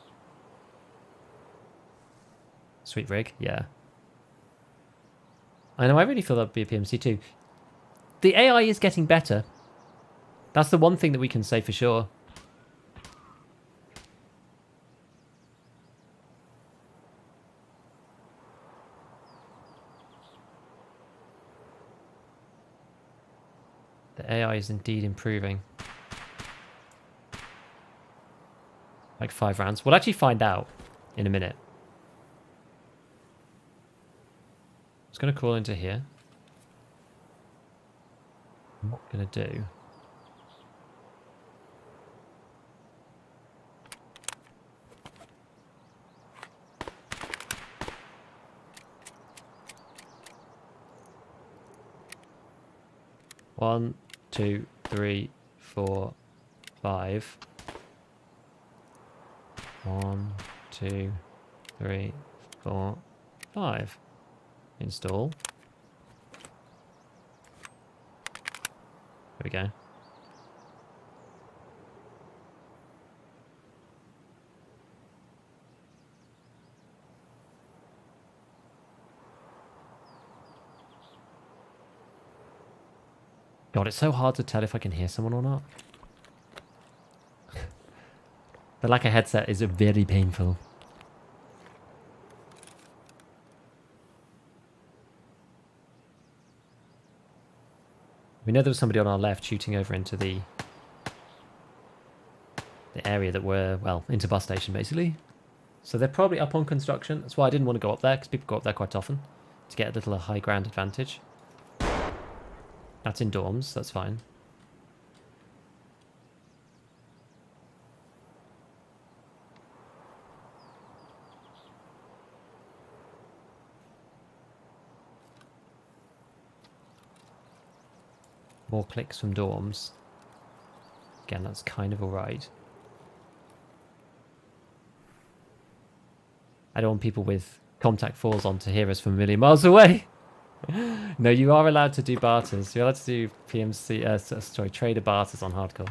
Sweet rig, yeah. I know, I really feel that'd be a PMC too. The AI is getting better. That's the one thing that we can say for sure. The AI is indeed improving. Like 5 rounds. We'll actually find out in a minute. Just going to crawl into here. What I'm going to do... One, 2, 3, 4, 5. 1, 2, 3, 4, 5. Install. There we go. God, it's so hard to tell if I can hear someone or not. The lack of headset is very painful. We know there was somebody on our left shooting over into the area that we're, well, into bus station basically. So they're probably up on construction. That's why I didn't want to go up there, because people go up there quite often to get a little high ground advantage. That's in dorms, that's fine. More clicks from dorms. Again, that's kind of alright. I don't want people with contact fours on to hear us from a million miles away. No, you are allowed to do barters. You're allowed to do PMC, trader barters on hardcore.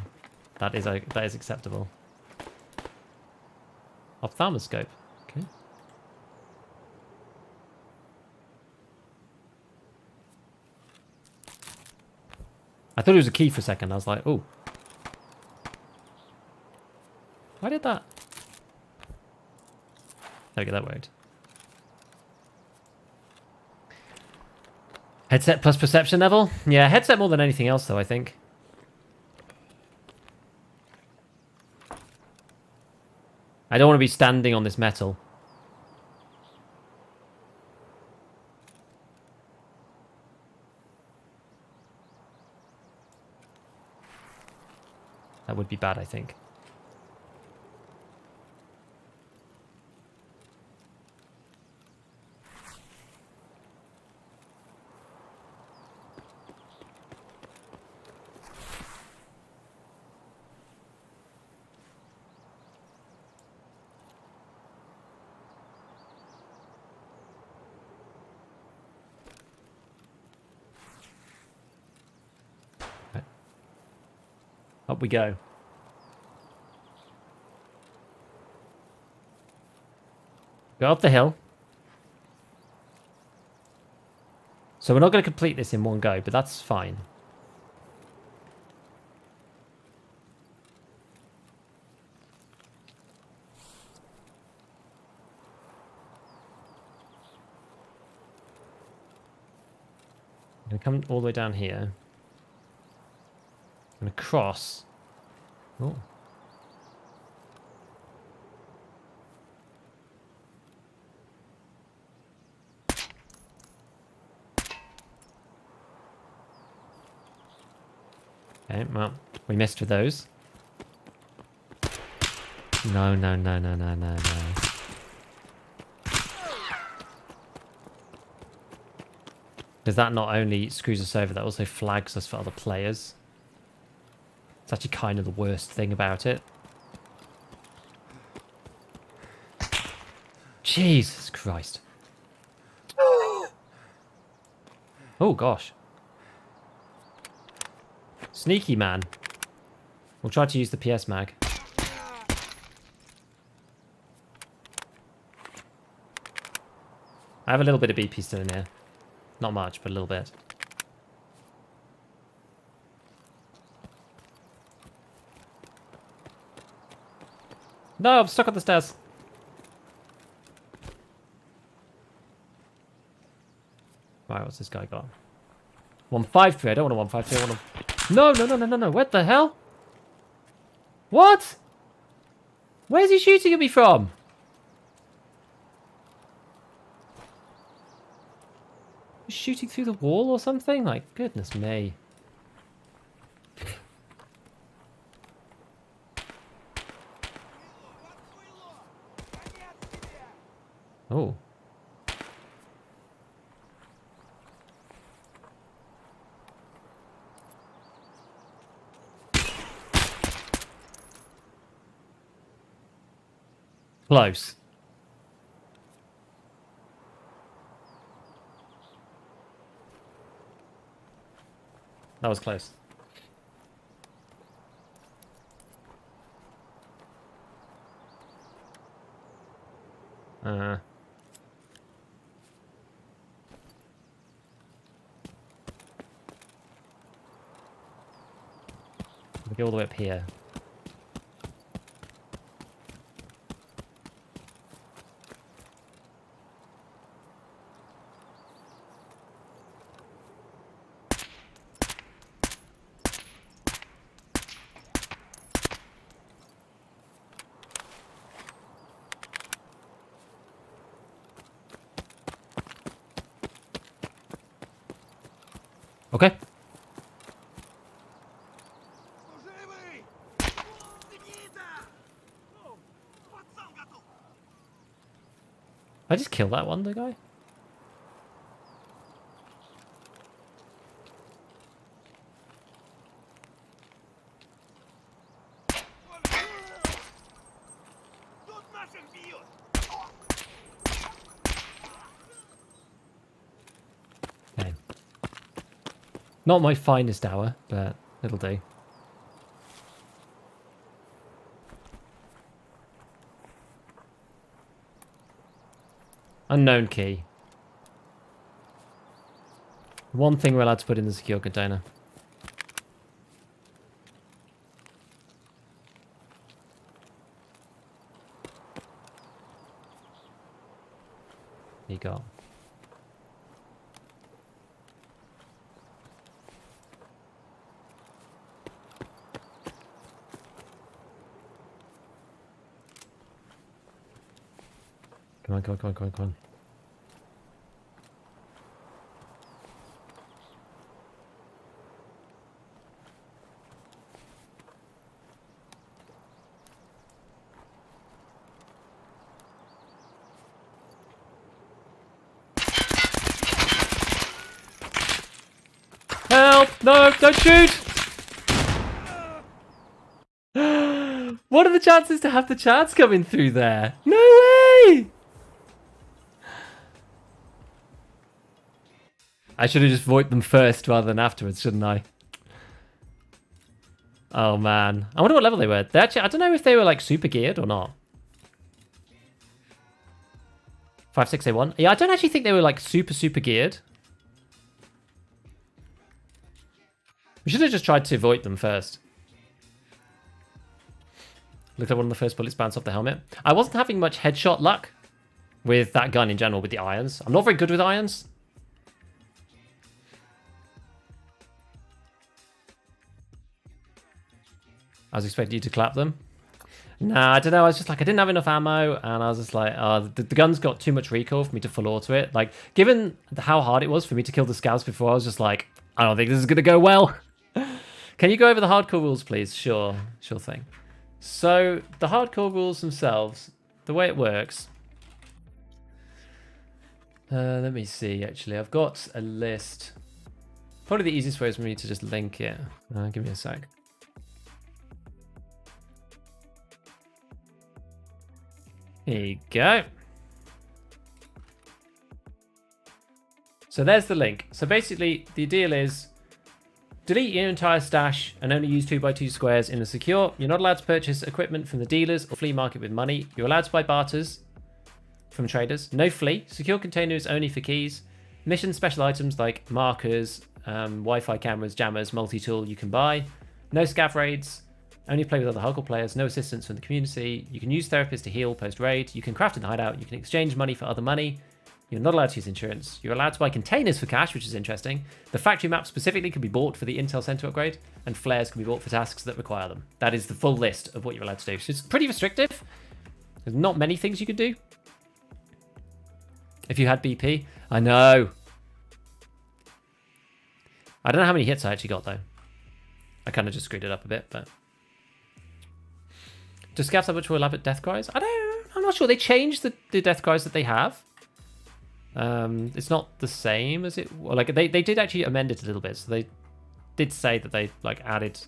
That is acceptable. Ophthalmoscope. Okay. I thought it was a key for a second. I was like, oh. Why did that? There we go, that worked. Headset plus perception level? Yeah, headset more than anything else, though, I think. I don't want to be standing on this metal. That would be bad, I think. Up we go. Go up the hill. So we're not going to complete this in one go, but that's fine. I'm going to come all the way down here. I'm going to cross. Oh. Okay, well, we missed with those. No, no, no, no, no, no, no. Because that not only screws us over, that also flags us for other players. It's actually kind of the worst thing about it. Jesus Christ. Oh, gosh. Sneaky man. We'll try to use the PS mag. I have a little bit of BP still in here. Not much, but a little bit. No, I'm stuck on the stairs. Right, what's this guy got? 153. I don't want a 153. I want No, no, no, no, no, no. What the hell? What? Where's he shooting at me from? He's shooting through the wall or something? Like, goodness me. Oh. Close. That was close. We'll go all the way up here. Okay. I just killed that one, the guy. Okay. Not my finest hour, but it'll do. Unknown key. One thing we're allowed to put in the secure container. You got. Come on, come on, come on, come on, come on. Help! No, don't shoot! What are the chances to have the chance coming through there? No way! I should have just void them first rather than afterwards, shouldn't I? Oh man. I wonder what level they were. They actually, I don't know if they were like super geared or not. 56A1. Yeah, I don't actually think they were like super geared. We should have just tried to avoid them first. Looked like one of the first bullets bounced off the helmet. I wasn't having much headshot luck with that gun in general with the irons. I'm not very good with irons. I was expecting you to clap them. Nah, I don't know. I was just like, I didn't have enough ammo, and I was just like, the gun's got too much recoil for me to full auto it. Like, given how hard it was for me to kill the scouts before, I was just like, I don't think this is going to go well. Can you go over the hardcore rules, please? Sure thing. So, the hardcore rules themselves, the way it works... let me see, actually. I've got a list. Probably the easiest way is for me to just link it. Give me a sec. Here you go. So there's the link. So basically, the deal is delete your entire stash and only use 2x2 squares in the secure. You're not allowed to purchase equipment from the dealers or flea market with money. You're allowed to buy barters from traders. No flea. Secure containers only for keys. Mission special items like markers, Wi-Fi cameras, jammers, multi-tool you can buy. No scav raids. Only play with other hardcore players. No assistance from the community. You can use therapists to heal post-raid. You can craft in the hideout. You can exchange money for other money. You're not allowed to use insurance. You're allowed to buy containers for cash, which is interesting. The factory map specifically can be bought for the Intel Center upgrade, and flares can be bought for tasks that require them. That is the full list of what you're allowed to do. So it's pretty restrictive. There's not many things you could do. If you had BP. I know. I don't know how many hits I actually got, though. I kind of just screwed it up a bit, but... Does Scavs have much more elaborate death cries? I'm not sure. They changed the death cries that they have. It's not the same as it... Well, like, they did actually amend it a little bit. So they did say that they, like, added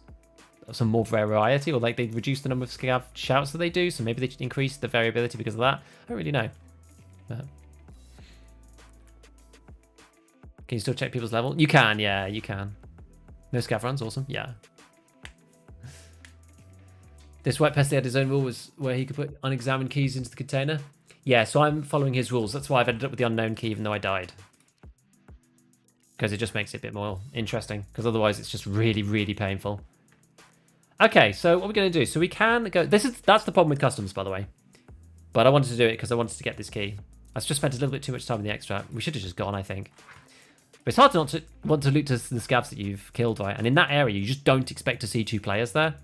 some more variety, or, like, they reduced the number of Scav shouts that they do. So maybe they increased the variability because of that. I don't really know. But... Can you still check people's level? You can, yeah, you can. No scav runs, awesome, yeah. This white pest had his own rule was where he could put unexamined keys into the container. Yeah, so I'm following his rules. That's why I've ended up with the unknown key even though I died. Because it just makes it a bit more interesting. Because otherwise it's just really, really painful. Okay, so what we're going to do. So we can go... That's the problem with customs, by the way. But I wanted to do it because I wanted to get this key. I've just spent a little bit too much time in the extract. We should have just gone, I think. But it's hard not to want to loot to the scavs that you've killed, right? And in that area, you just don't expect to see 2 players there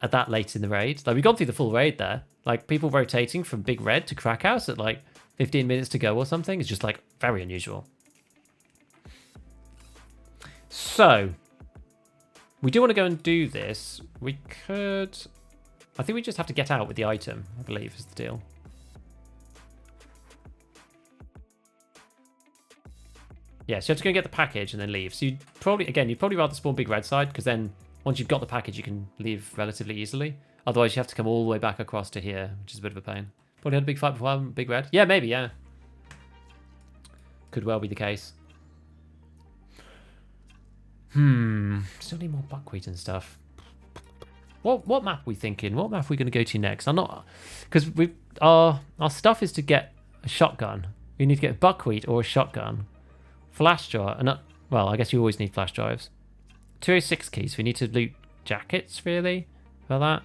at that late in the raid. Like, we've gone through the full raid there. Like, people rotating from Big Red to Crack House at, like, 15 minutes to go or something is just, like, very unusual. So, we do want to go and do this. We could... I think we just have to get out with the item, I believe, is the deal. Yeah, so you have to go and get the package and then leave. So you'd probably rather spawn Big Red side, because then once you've got the package, you can leave relatively easily. Otherwise, you have to come all the way back across to here, which is a bit of a pain. Probably had a big fight before Big Red. Yeah, maybe, yeah. Could well be the case. Still need more buckwheat and stuff. What map are we thinking? What map are we going to go to next? I'm not... Because our stuff is to get a shotgun. We need to get buckwheat or a shotgun. Flash drive, well, I guess you always need flash drives. 206 keys. We need to loot jackets, really, for that.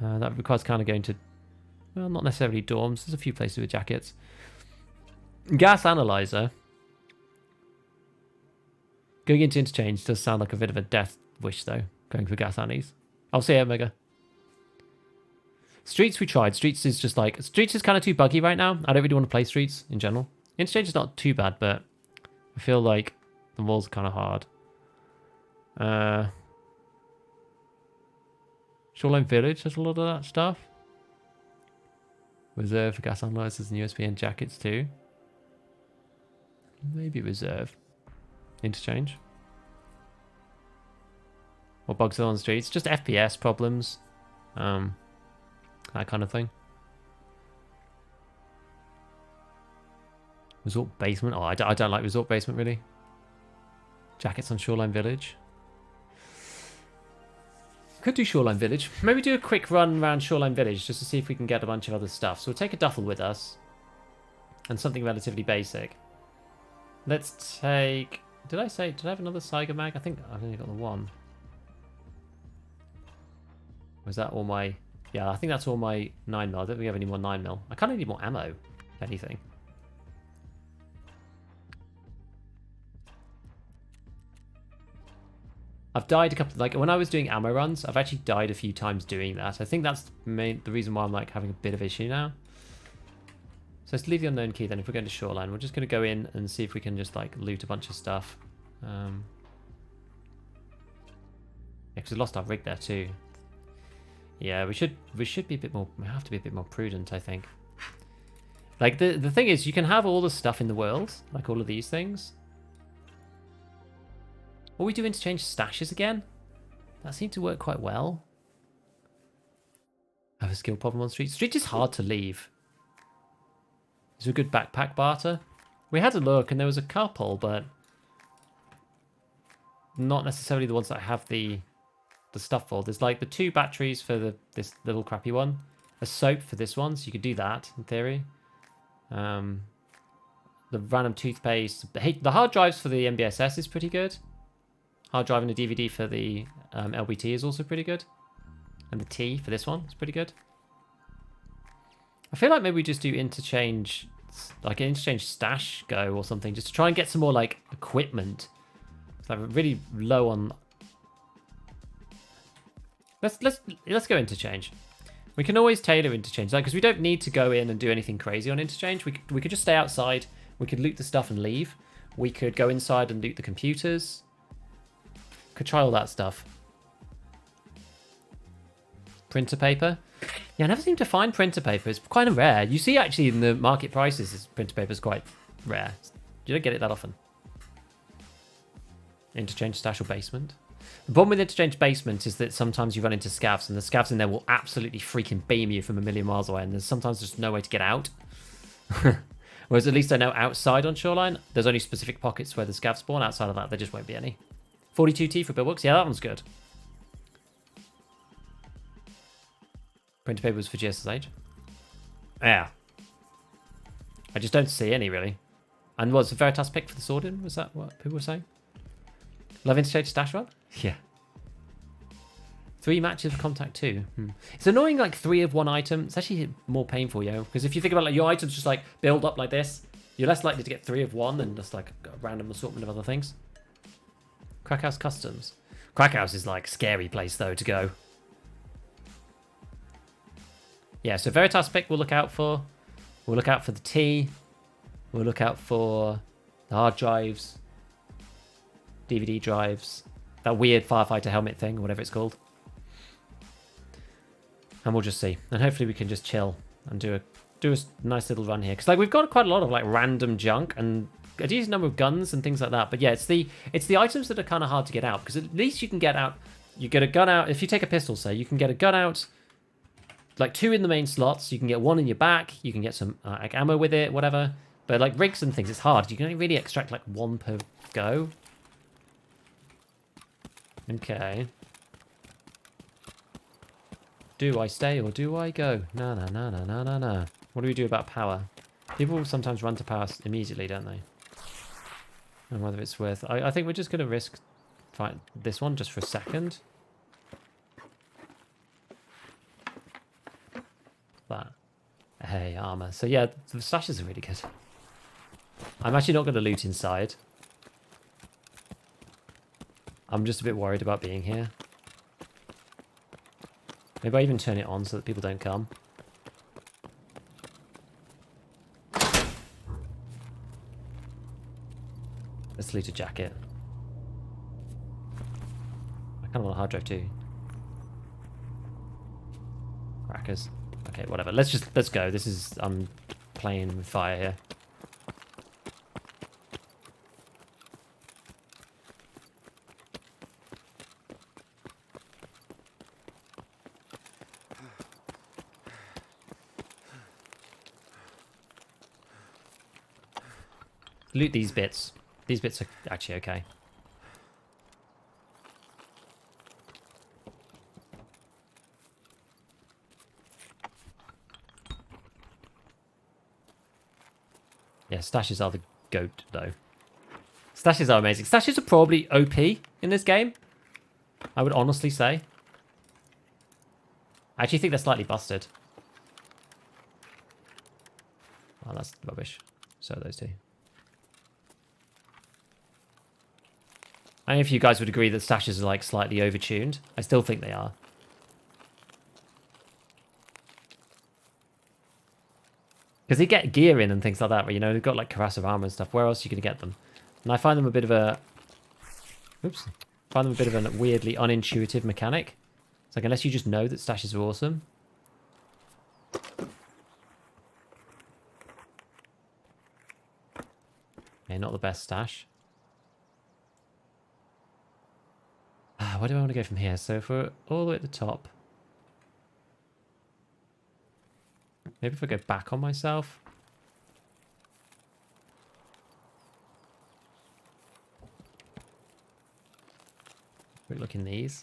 That requires kind of going to, well, not necessarily dorms. There's a few places with jackets. Gas analyzer. Going into interchange does sound like a bit of a death wish, though. Going for gas annies. I'll see you, Omega. Streets we tried. Streets is just like... Streets is kind of too buggy right now. I don't really want to play Streets in general. Interchange is not too bad, but I feel like the walls are kind of hard. Shoreline Village has a lot of that stuff. Reserve for gas analyzers and USB and jackets too. Maybe reserve. Interchange. What bugs are on the streets? Just FPS problems. That kind of thing. Resort Basement. Oh, I don't like Resort Basement, really. Jackets on Shoreline Village. Could do Shoreline Village. Maybe do a quick run around Shoreline Village just to see if we can get a bunch of other stuff. So we'll take a duffel with us. And something relatively basic. Let's take... Did I have another Saiga mag? I think I've only got the one. Was that all my... Yeah, I think that's all my 9mm. I don't think we have any more 9mm. I kind of need more ammo, if anything. I've died a couple... Like, when I was doing ammo runs, I've actually died a few times doing that. I think that's the reason why I'm, like, having a bit of issue now. So let's leave the unknown key then. If we're going to Shoreline, we're just going to go in and see if we can just, like, loot a bunch of stuff. Yeah, because we lost our rig there too. Yeah, we should be a bit more... We have to be a bit more prudent, I think. Like, the thing is, you can have all the stuff in the world, like all of these things. Or we do interchange stashes again. That seemed to work quite well. I have a skill problem on Street. Street is hard to leave. Is there a good backpack barter? We had a look and there was a couple, but not necessarily the ones that have the stuff for. There's like the 2 batteries for this little crappy one, a soap for this one, so you could do that in theory. The random toothpaste, the hard drives for the MBSS is pretty good. Hard drive and a DVD for the LBT is also pretty good, and the T for this one is pretty good. I feel like maybe we just do interchange like an interchange stash go or something, just to try and get some more like equipment. So I'm really low on. Let's go interchange. We can always tailor interchange, like, because we don't need to go in and do anything crazy on interchange. We could just stay outside. We could loot the stuff and leave. We could go inside and loot the computers. Could try all that stuff. Printer paper. Yeah, I never seem to find printer paper. It's quite rare. You see, actually, in the market prices, printer paper is quite rare. You don't get it that often. Interchange stash or basement. The problem with interchange basement is that sometimes you run into scavs, and the scavs in there will absolutely freaking beam you from a million miles away, and there's sometimes just no way to get out. Whereas at least I know outside on Shoreline, there's only specific pockets where the scavs spawn. Outside of that, there just won't be any. 42T for billbooks. Yeah, that one's good. Printer paper was for GSSH. Yeah. I just don't see any, really. And what's the Veritas pick for the Swordin? Was that what people were saying? Love interchange stash run? Yeah. 3 matches of contact 2. It's annoying, like 3 of one item. It's actually more painful, yo. Because if you think about like your items just like build up like this, you're less likely to get 3 of one than just like a random assortment of other things. Crackhouse Customs. Crackhouse is like scary place though to go. Yeah, so Veritas pick we'll look out for. We'll look out for the T. We'll look out for the hard drives. DVD drives. That weird firefighter helmet thing, whatever it's called. And we'll just see. And hopefully we can just chill and do a nice little run here. Because like we've got quite a lot of like random junk and a decent number of guns and things like that. But yeah, it's the items that are kind of hard to get out. Because at least you can get out. You get a gun out. If you take a pistol, say, you can get a gun out. Like 2 in the main slots. You can get 1 in your back. You can get some like ammo with it, whatever. But like rigs and things, it's hard. You can only really extract like 1 per go. Okay. Do I stay or do I go? No. What do we do about power? People sometimes run to power immediately, don't they? And whether it's worth... I think we're just going to risk fight this one just for a second. That. Hey, armor. So yeah, the stashes are really good. I'm actually not going to loot inside. I'm just a bit worried about being here. Maybe I even turn it on so that people don't come. Let's loot a jacket. I kind of want a hard drive too. Crackers. Okay, whatever. Let's go. This is I'm playing with fire here. Loot these bits. These bits are actually okay. Yeah, stashes are the goat, though. Stashes are amazing. Stashes are probably OP in this game. I would honestly say. I actually think they're slightly busted. Oh, that's rubbish. So those two. I don't know if you guys would agree that stashes are like slightly overtuned. I still think they are. Because they get gear in and things like that, but you know, they've got like corrosive armor and stuff. Where else are you going to get them? And I find them a bit of a... Oops. Find them a bit of a weirdly unintuitive mechanic. It's like, unless you just know that stashes are awesome. Okay, not the best stash. Where do I want to go from here? So if we're all the way at the top. Maybe if I go back on myself. Quick look in these.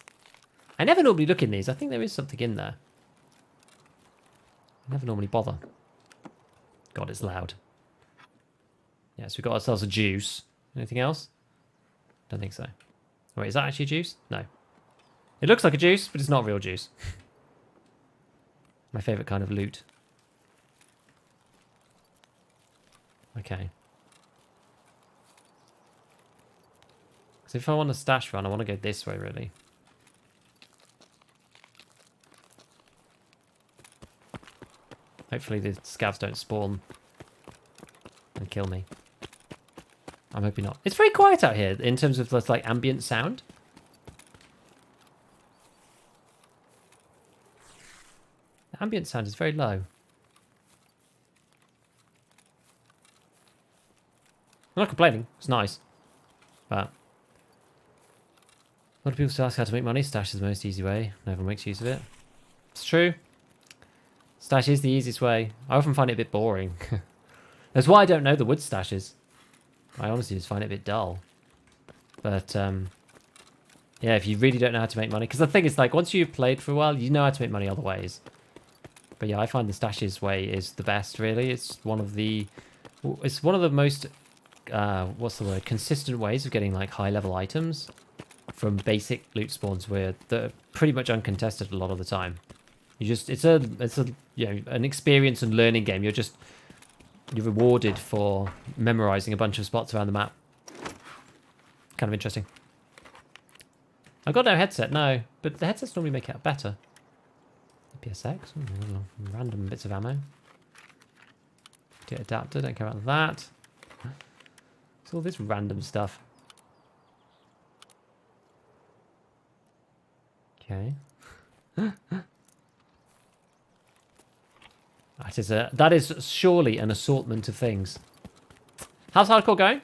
I never normally look in these. I think there is something in there. I never normally bother. God, it's loud. Yeah, so we've got ourselves a juice. Anything else? Don't think so. Wait, is that actually juice? No. It looks like a juice, but it's not real juice. My favourite kind of loot. Okay. So if I want a stash run, I want to go this way, really. Hopefully the scavs don't spawn and kill me. I'm hoping not. It's very quiet out here in terms of like ambient sound. The ambient sound is very low. I'm not complaining. It's nice. But a lot of people still ask how to make money. Stash is the most easy way. No one makes use of it. It's true. Stash is the easiest way. I often find it a bit boring. That's why I don't know the wood stashes. I honestly just find it a bit dull. But, yeah, if you really don't know how to make money... Because the thing is, like, once you've played for a while, you know how to make money other ways. But yeah, I find the stashes way is the best, really. It's one of the... It's one of the most... what's the word? Consistent ways of getting, like, high-level items from basic loot spawns where they're pretty much uncontested a lot of the time. You just... It's a you know, an experience and learning game. You're rewarded for memorizing a bunch of spots around the map. Kind of interesting. I've got no headset, no. But the headsets normally make it better. PSX. Random bits of ammo. Get adapter, don't care about that. It's all this random stuff. Okay. That is surely an assortment of things. How's hardcore going?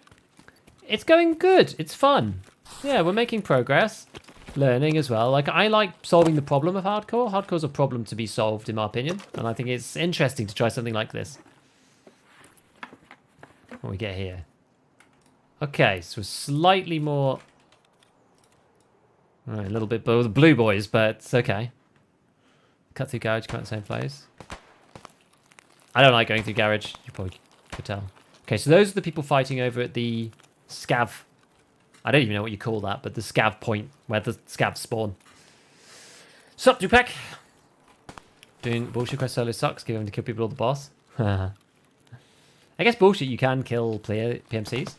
It's going good. It's fun. Yeah, we're making progress. Learning as well. Like, I like solving the problem of hardcore. Hardcore's a problem to be solved, in my opinion. And I think it's interesting to try something like this. What we get here? Okay, so slightly more... All right, a little bit below the blue boys, but it's okay. Cut through garage, come out the same place. I don't like going through garage. You probably could tell. Okay, so those are the people fighting over at the scav. I don't even know what you call that, but the scav point where the scavs spawn. Sup, Dupac? Doing bullshit quest solo sucks. Give him to kill people or the boss. I guess bullshit you can kill player PMCs.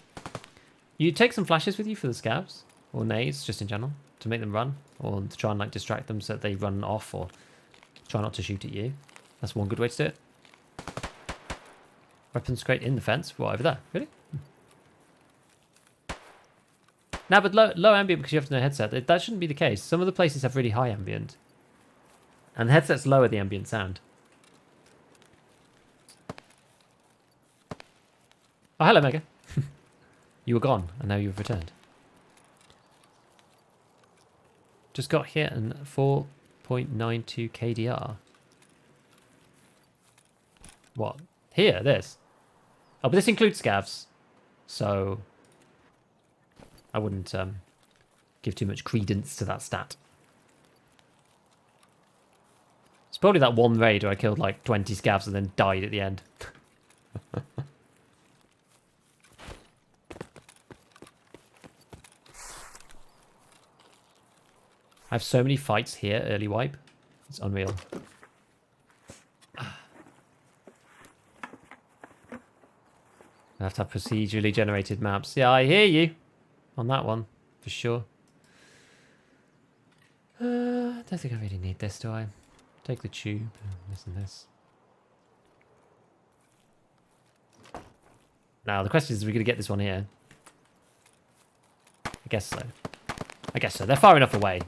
You take some flashes with you for the scavs or nades, just in general, to make them run or to try and like distract them so that they run off or try not to shoot at you. That's one good way to do it. Weapons crate in the fence. What, over there? Really? Now, but low ambient because you have no headset. That shouldn't be the case. Some of the places have really high ambient. And the headsets lower the ambient sound. Oh, hello, Mega. You were gone, and now you've returned. Just got hit and 4.92 KDR. What? Here, this. Oh, but this includes scavs. So I wouldn't give too much credence to that stat. It's probably that one raid where I killed like 20 scavs and then died at the end. I have so many fights here, early wipe. It's unreal. I have to have procedurally generated maps. Yeah, I hear you on that one, for sure. I don't think I really need this, do I? Take the tube, this and this. Now, the question is, are we going to get this one here? I guess so. I guess so. They're far enough away.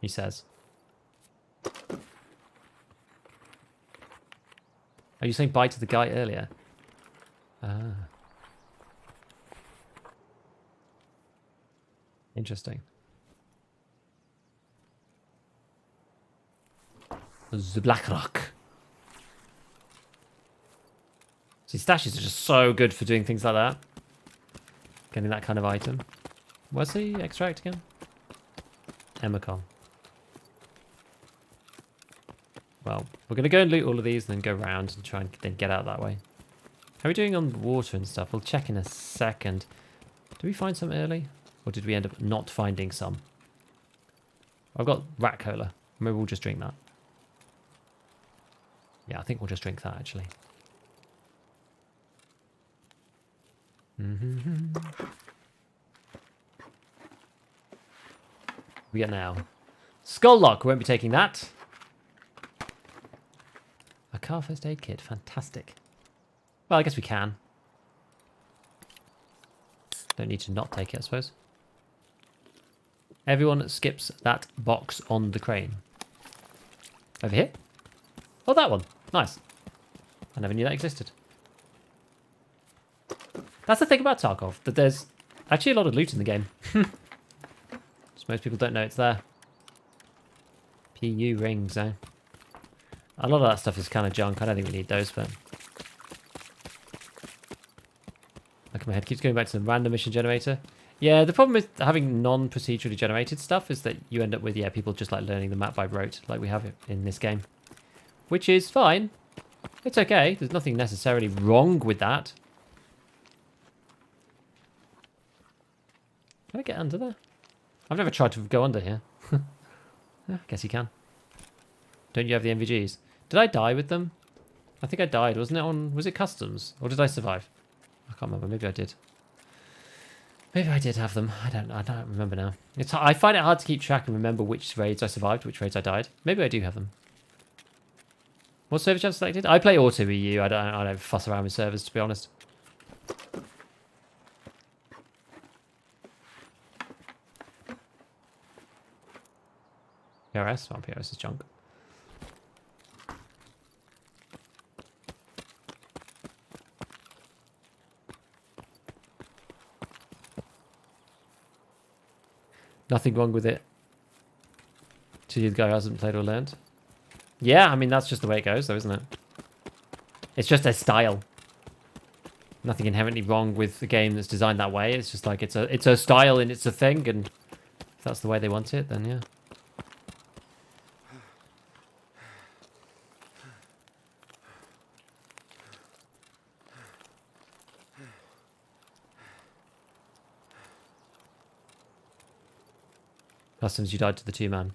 He says. Are you saying bye to the guy earlier? Ah. Interesting. The Black Rock. See, stashes are just so good for doing things like that. Getting that kind of item. Where's the extract again? Emicon. Well, we're going to go and loot all of these and then go around and try and then get out that way. How are we doing on water and stuff? We'll check in a second. Do we find some early? Or did we end up not finding some? I've got rat cola. Maybe we'll just drink that. Yeah, I think we'll just drink that, actually. We get now. Skull lock. We won't be taking that. A car first aid kit. Fantastic. Well, I guess we can. Don't need to not take it, I suppose. Everyone skips that box on the crane. Over here? Oh, that one. Nice. I never knew that existed. That's the thing about Tarkov, that there's actually a lot of loot in the game. Just most people don't know it's there. PU rings, eh? A lot of that stuff is kind of junk. I don't think we need those, but... Look, my head keeps going back to the random mission generator. Yeah, the problem with having non-procedurally generated stuff is that you end up with, yeah, people just like learning the map by rote, like we have it in this game. Which is fine. It's okay. There's nothing necessarily wrong with that. Can I get under there? I've never tried to go under here. I guess you can. Don't you have the MVGs? Did I die with them? I think I died. Wasn't it on... Was it customs? Or did I survive? I can't remember. Maybe I did. Maybe I did have them. I don't remember now. I find it hard to keep track and remember which raids I survived, which raids I died. Maybe I do have them. What server have selected? I play Auto EU. I don't fuss around with servers, to be honest. PRS? Well, PRS is junk. Nothing wrong with it. To you, the guy who hasn't played or learned. Yeah, I mean, that's just the way it goes, though, isn't it? It's just a style. Nothing inherently wrong with the game that's designed that way. It's just like it's a style and it's a thing, and if that's the way they want it, then yeah. Customs, you died to the 2-man.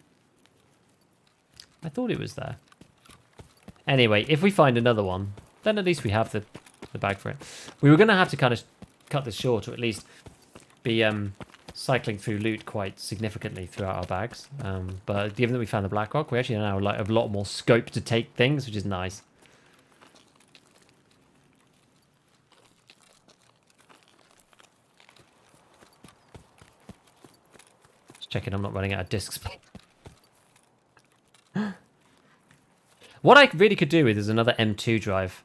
I thought it was there. Anyway, if we find another one, then at least we have the bag for it. We were going to have to kind of cut this short, or at least be cycling through loot quite significantly throughout our bags. But given that we found the Black Rock, we actually now have a lot more scope to take things, which is nice. Checking I'm not running out of discs. What I really could do with is another M2 drive.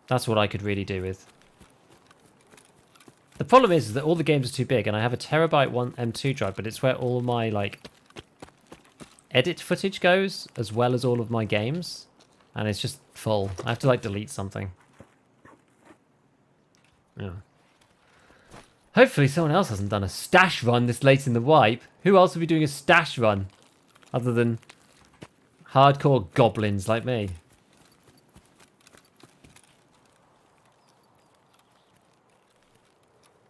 That's what I could really do with. The problem is that all the games are too big, and I have a terabyte one M2 drive, but it's where all my like edit footage goes, as well as all of my games, and it's just full. I have to like delete something. Yeah. Hopefully someone else hasn't done a stash run this late in the wipe. Who else will be doing a stash run? Other than hardcore goblins like me.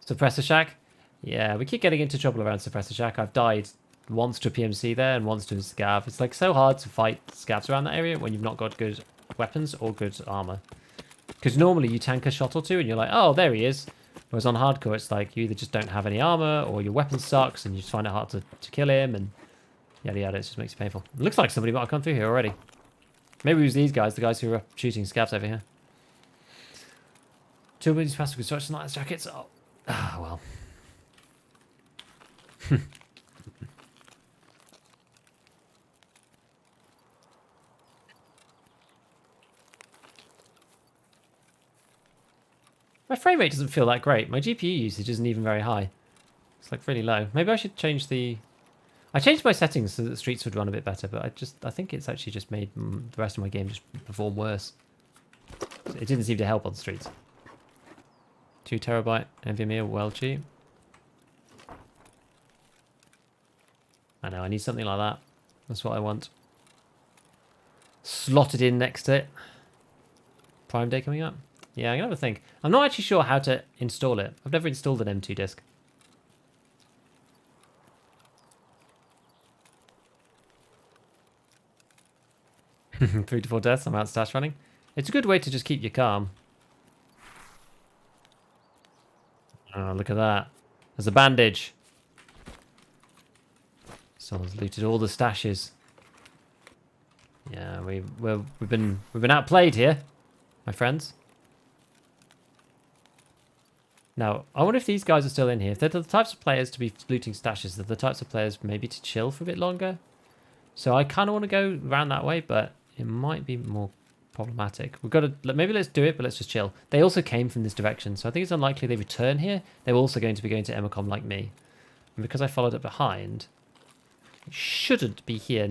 Suppressor Shack? Yeah, we keep getting into trouble around Suppressor Shack. I've died once to a PMC there and once to a scav. It's like so hard to fight scavs around that area when you've not got good weapons or good armor. Because normally you tank a shot or two and you're like, oh, there he is. Whereas on hardcore, it's like you either just don't have any armor or your weapon sucks and you just find it hard to kill him and yada yada. It just makes it painful. It looks like somebody might have come through here already. Maybe it was these guys, the guys who were shooting scavs over here. 2 million passive construction lights jackets. Oh, well. My frame rate doesn't feel that great. My GPU usage isn't even very high. It's like really low. Maybe I should change the... I changed my settings so that the streets would run a bit better, but I think it's actually just made the rest of my game just perform worse. It didn't seem to help on streets. 2 terabyte NVMe, well cheap. I know, I need something like that. That's what I want. Slotted in next to it. Prime Day coming up. Yeah, I'm going to have a think. I'm not actually sure how to install it. I've never installed an M2 disk. 3 to 4 deaths. I'm out stash running. It's a good way to just keep you calm. Oh, look at that. There's a bandage. Someone's looted all the stashes. Yeah, we've been outplayed here, my friends. Now, I wonder if these guys are still in here. If they're the types of players to be looting stashes, they're the types of players maybe to chill for a bit longer. So I kind of want to go around that way, but it might be more problematic. We've got to, maybe let's do it, but let's just chill. They also came from this direction, so I think it's unlikely they return here. They're also going to be going to Emacom like me. And because I followed up behind, it shouldn't be here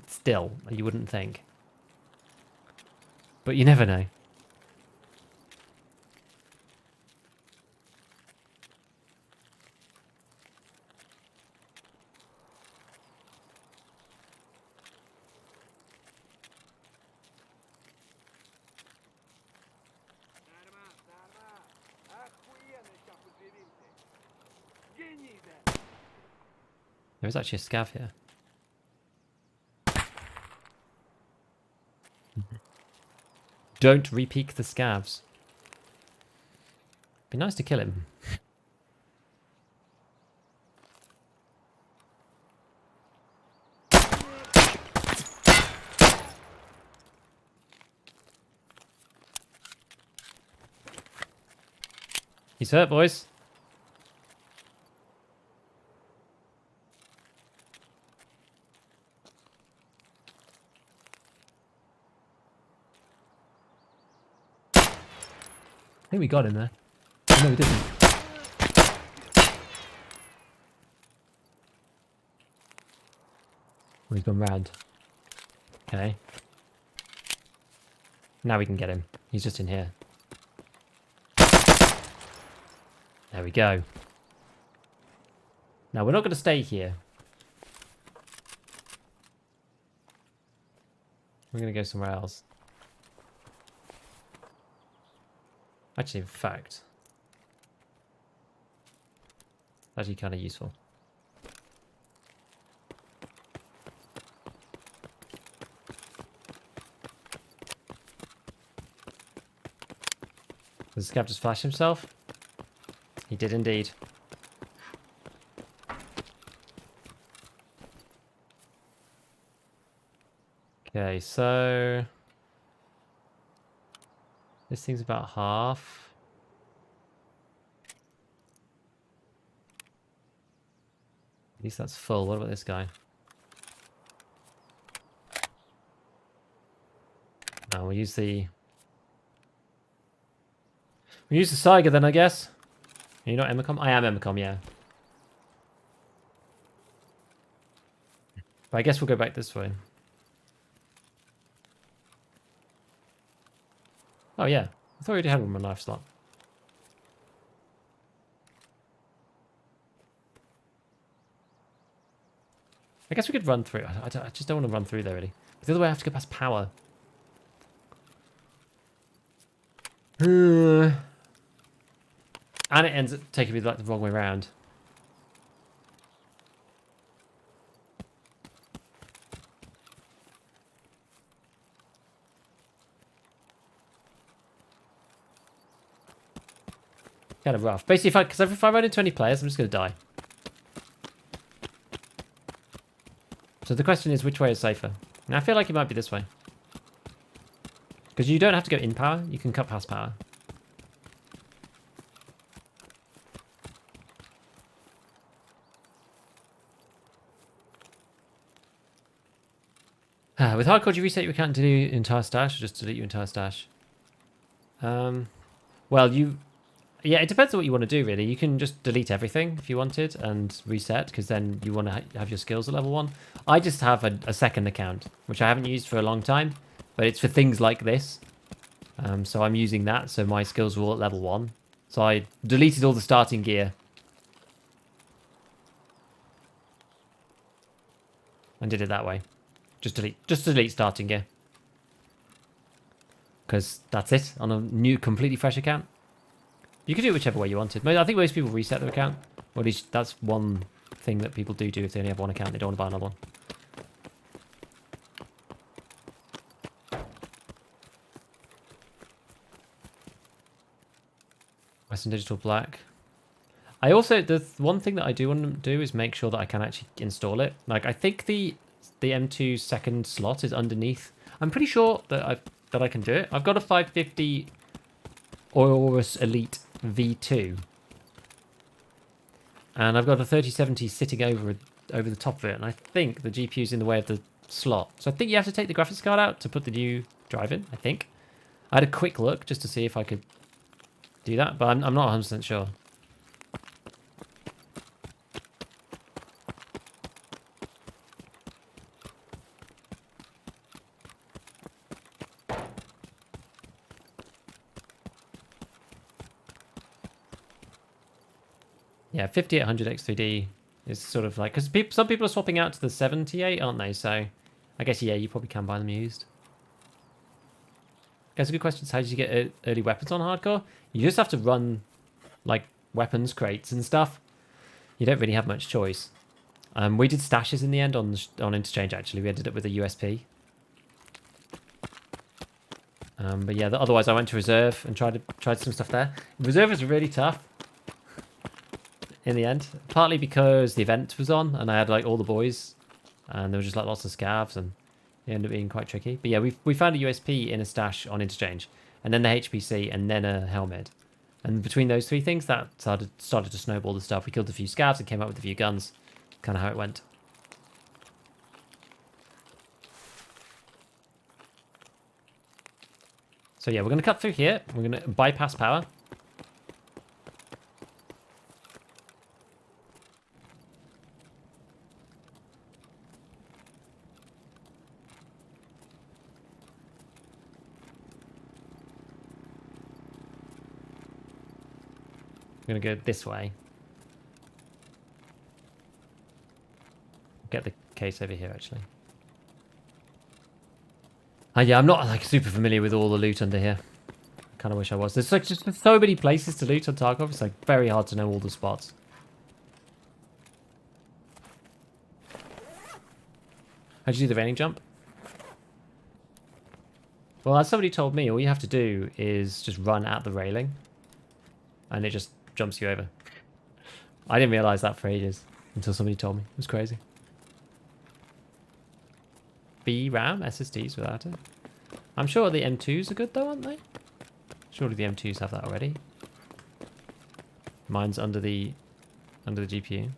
still, you wouldn't think. But you never know. There's actually a scav here. Don't re-peek the scavs. Be nice to kill him. He's hurt, boys. I think we got him there. Oh, no, we didn't. Oh, he's gone round. Okay. Now we can get him. He's just in here. There we go. Now, we're not going to stay here. We're going to go somewhere else. Actually, in fact, actually kind of useful. Does the scav just flash himself? He did indeed. Okay, so this thing's about half. At least that's full. What about this guy? No, we'll use the Saiga then, I guess. Are you not Emacom? I am Emacom, yeah. But I guess we'll go back this way. Oh yeah, I thought we already had one life slot. I guess we could run through. I just don't want to run through there really. But the other way I have to go past power. And it ends up taking me like the wrong way around. Kind of rough. Basically, if I run into any players, I'm just going to die. So the question is, which way is safer? And I feel like it might be this way. Because you don't have to go in power, you can cut past power. With hardcore, do you reset your account to delete your entire stash, or just delete your entire stash? Well, yeah, it depends on what you want to do, really. You can just delete everything if you wanted and reset, because then you want to have your skills at level 1. I just have a second account, which I haven't used for a long time, but it's for things like this. So I'm using that, so my skills are all at level 1. So I deleted all the starting gear. And did it that way. Just delete starting gear. Because that's it, on a new, completely fresh account. You can do it whichever way you wanted. I think most people reset their account. Or at least that's one thing that people do if they only have one account. They don't want to buy another one. Western Digital Black. I also, the one thing that I do want to do is make sure that I can actually install it. Like, I think the M2 second slot is underneath. I'm pretty sure that I can do it. I've got a 550 Aorus Elite V2. And I've got a 3070 sitting over the top of it. And I think the GPU's in the way of the slot. So I think you have to take the graphics card out to put the new drive in, I think. I had a quick look just to see if I could do that, but I'm not 100% sure. Yeah, 5800 X3D is sort of like, because some people are swapping out to the 78, aren't they? So I guess, yeah, you probably can buy them used. Guys, a good question is, how did you get early weapons on hardcore? You just have to run like weapons crates and stuff. You don't really have much choice. We did stashes in the end on Interchange, actually. We ended up with a USP. But yeah, otherwise I went to Reserve and tried some stuff there. Reserve was really tough in the end, partly because the event was on and I had like all the boys and there was just like lots of scavs and it ended up being quite tricky. But yeah, we found a USP in a stash on Interchange and then the HPC and then a helmet. And between those three things, that started to snowball the stuff. We killed a few scavs and came up with a few guns. Kind of how it went. So yeah, we're going to cut through here. We're going to bypass power. We're going to go this way. Get the case over here, actually. Yeah, I'm not like super familiar with all the loot under here. Kind of wish I was. There's like just so many places to loot on Tarkov. It's like very hard to know all the spots. How'd you do the raining jump? Well, as somebody told me, all you have to do is just run at the railing. And it just jumps you over. I didn't realise that for ages until somebody told me. It was crazy. RAM SSDs without it. I'm sure the M2s are good though, aren't they? Surely the M2s have that already. Mine's under the GPU.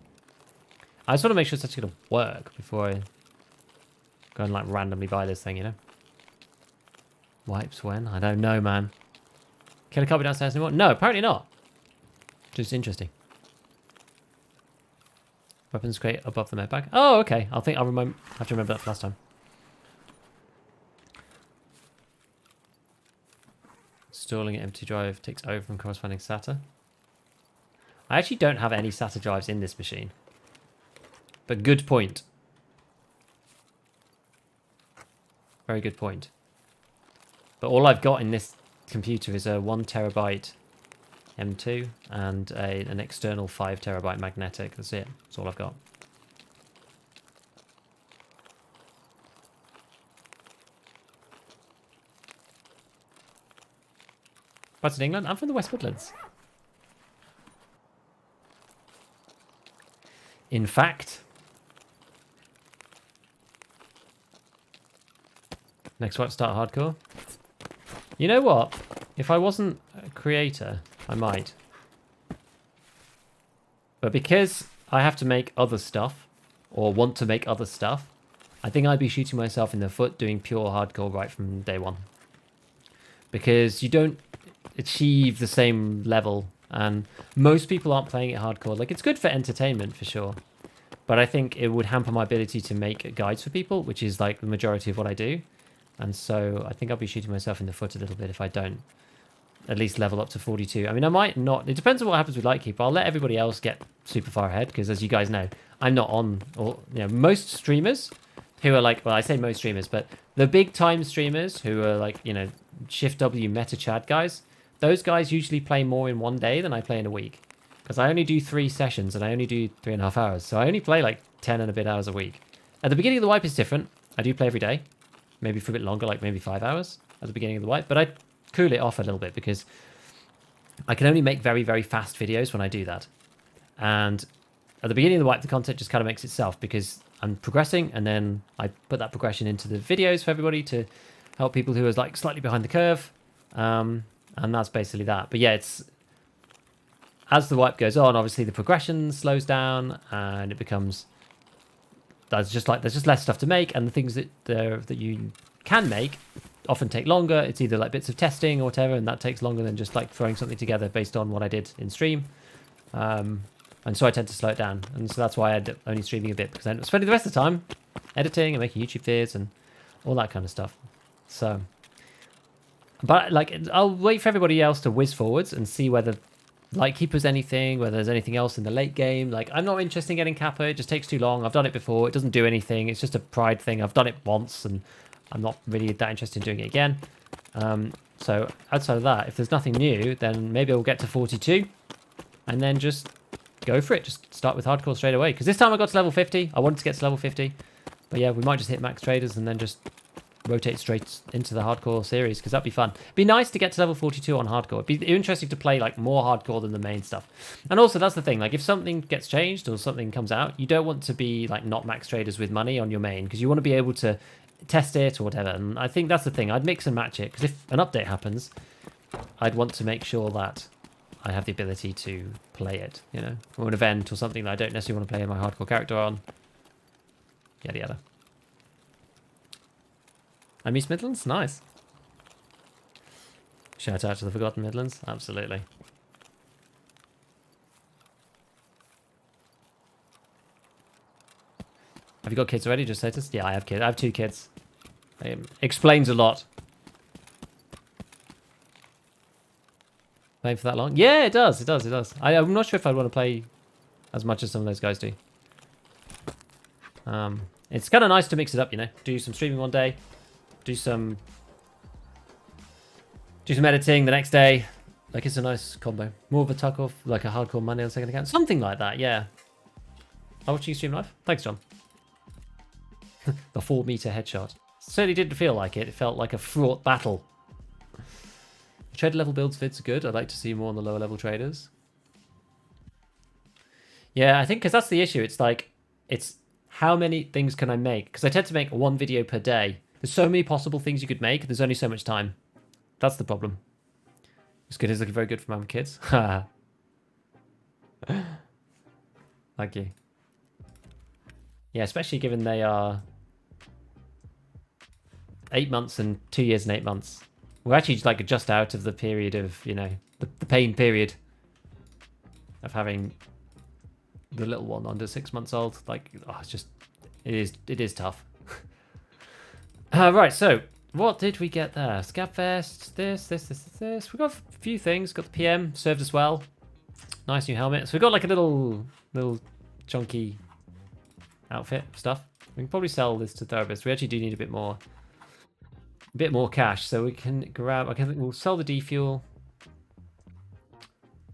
I just want to make sure it's actually going to work before I go and like randomly buy this thing, you know? Wipes when? I don't know, man. Can I copy downstairs anymore? No, apparently not. Just interesting. Weapons crate above the med bag. Oh, okay. I'll have to remember that for last time. Installing an empty drive takes over from corresponding SATA. I actually don't have any SATA drives in this machine. But good point. Very good point. But all I've got in this computer is a 1 terabyte M2 and an external 5 terabyte magnetic. That's it. That's all I've got. What's in England? I'm from the West Midlands. In fact, next one, start hardcore. You know what? If I wasn't a creator, I might. But because I have to make other stuff, or want to make other stuff, I think I'd be shooting myself in the foot doing pure hardcore right from day one. Because you don't achieve the same level, and most people aren't playing it hardcore. Like, it's good for entertainment for sure, but I think it would hamper my ability to make guides for people, which is like the majority of what I do. And so I think I'll be shooting myself in the foot a little bit if I don't at least level up to 42. I mean, I might not. It depends on what happens with Lightkeeper. I'll let everybody else get super far ahead because, as you guys know, I'm not on. Or most streamers who are like, well, I say most streamers, but the big time streamers who are like, Shift W Meta Chad guys. Those guys usually play more in one day than I play in a week. Because I only do 3 sessions and I only do 3.5 hours. So I only play like 10 and a bit hours a week. At the beginning of the wipe is different. I do play every day. Maybe for a bit longer, like maybe 5 hours at the beginning of the wipe. But I cool it off a little bit because I can only make very, very fast videos when I do that. And at the beginning of the wipe, the content just kind of makes itself because I'm progressing, and then I put that progression into the videos for everybody to help people who are like slightly behind the curve. And that's basically that. But yeah, it's as the wipe goes on, obviously the progression slows down and it becomes there's just less stuff to make, and the things that you can make often take longer. It's either like bits of testing or whatever, and that takes longer than just like throwing something together based on what I did in stream. And so I tend to slow it down, and so that's why I end up only streaming a bit, because I'm spending the rest of the time editing and making YouTube vids and all that kind of stuff. So, but like, I'll wait for everybody else to whiz forwards and see whether Lightkeeper's anything, whether there's anything else in the late game. Like, I'm not interested in getting Kappa. It just takes too long. I've done it before. It doesn't do anything. It's just a pride thing. I've done it once, and I'm not really that interested in doing it again. So outside of that, if there's nothing new, then maybe I'll get to 42 and then just go for it. Just start with hardcore straight away. Because this time I got to level 50. I wanted to get to level 50. But yeah, we might just hit max traders and then just rotate straight into the hardcore series, because that'd be fun. It'd be nice to get to level 42 on hardcore. It'd be interesting to play like more hardcore than the main stuff. And also, that's the thing, like if something gets changed or something comes out, you don't want to be like not max traders with money on your main, because you want to be able to test it or whatever. And I think that's the thing. I'd mix and match it, because if an update happens, I'd want to make sure that I have the ability to play it, you know, or an event or something that I don't necessarily want to play my hardcore character on. Yada yada. I'm East Midlands? Nice. Shout out to the Forgotten Midlands. Absolutely. Have you got kids already? Just noticed? Yeah, I have kids. I have 2 kids. Explains a lot. Playing for that long? Yeah, it does. It does. It does. I'm not sure if I'd want to play as much as some of those guys do. It's kind of nice to mix it up, you know. Do some streaming one day. Do some editing the next day. Like, it's a nice combo. More of a Tarkov, like a hardcore Monday on second account. Something like that, yeah. I'm watching you stream live. Thanks, John. The 4-meter headshot. Certainly didn't feel like it. It felt like a fraught battle. Trader level builds vids are good. I'd like to see more on the lower level traders. Yeah, I think because that's the issue. It's like, it's how many things can I make? Because I tend to make 1 video per day. There's so many possible things you could make. There's only so much time. That's the problem. This kid is looking very good for mum kids. Thank you. Yeah, especially given they are 8 months and 2 years and 8 months. We're actually like just out of the period of, you know, the pain period of having the little one under 6 months old. Like, oh, it's just, it is tough. Right, so what did we get there? Scabfest, this. We got a few things. Got the PM, served us well. Nice new helmet. So we got like a little chunky outfit stuff. We can probably sell this to therapists. We actually do need a bit more cash, so we can grab. I think we'll sell the defuel.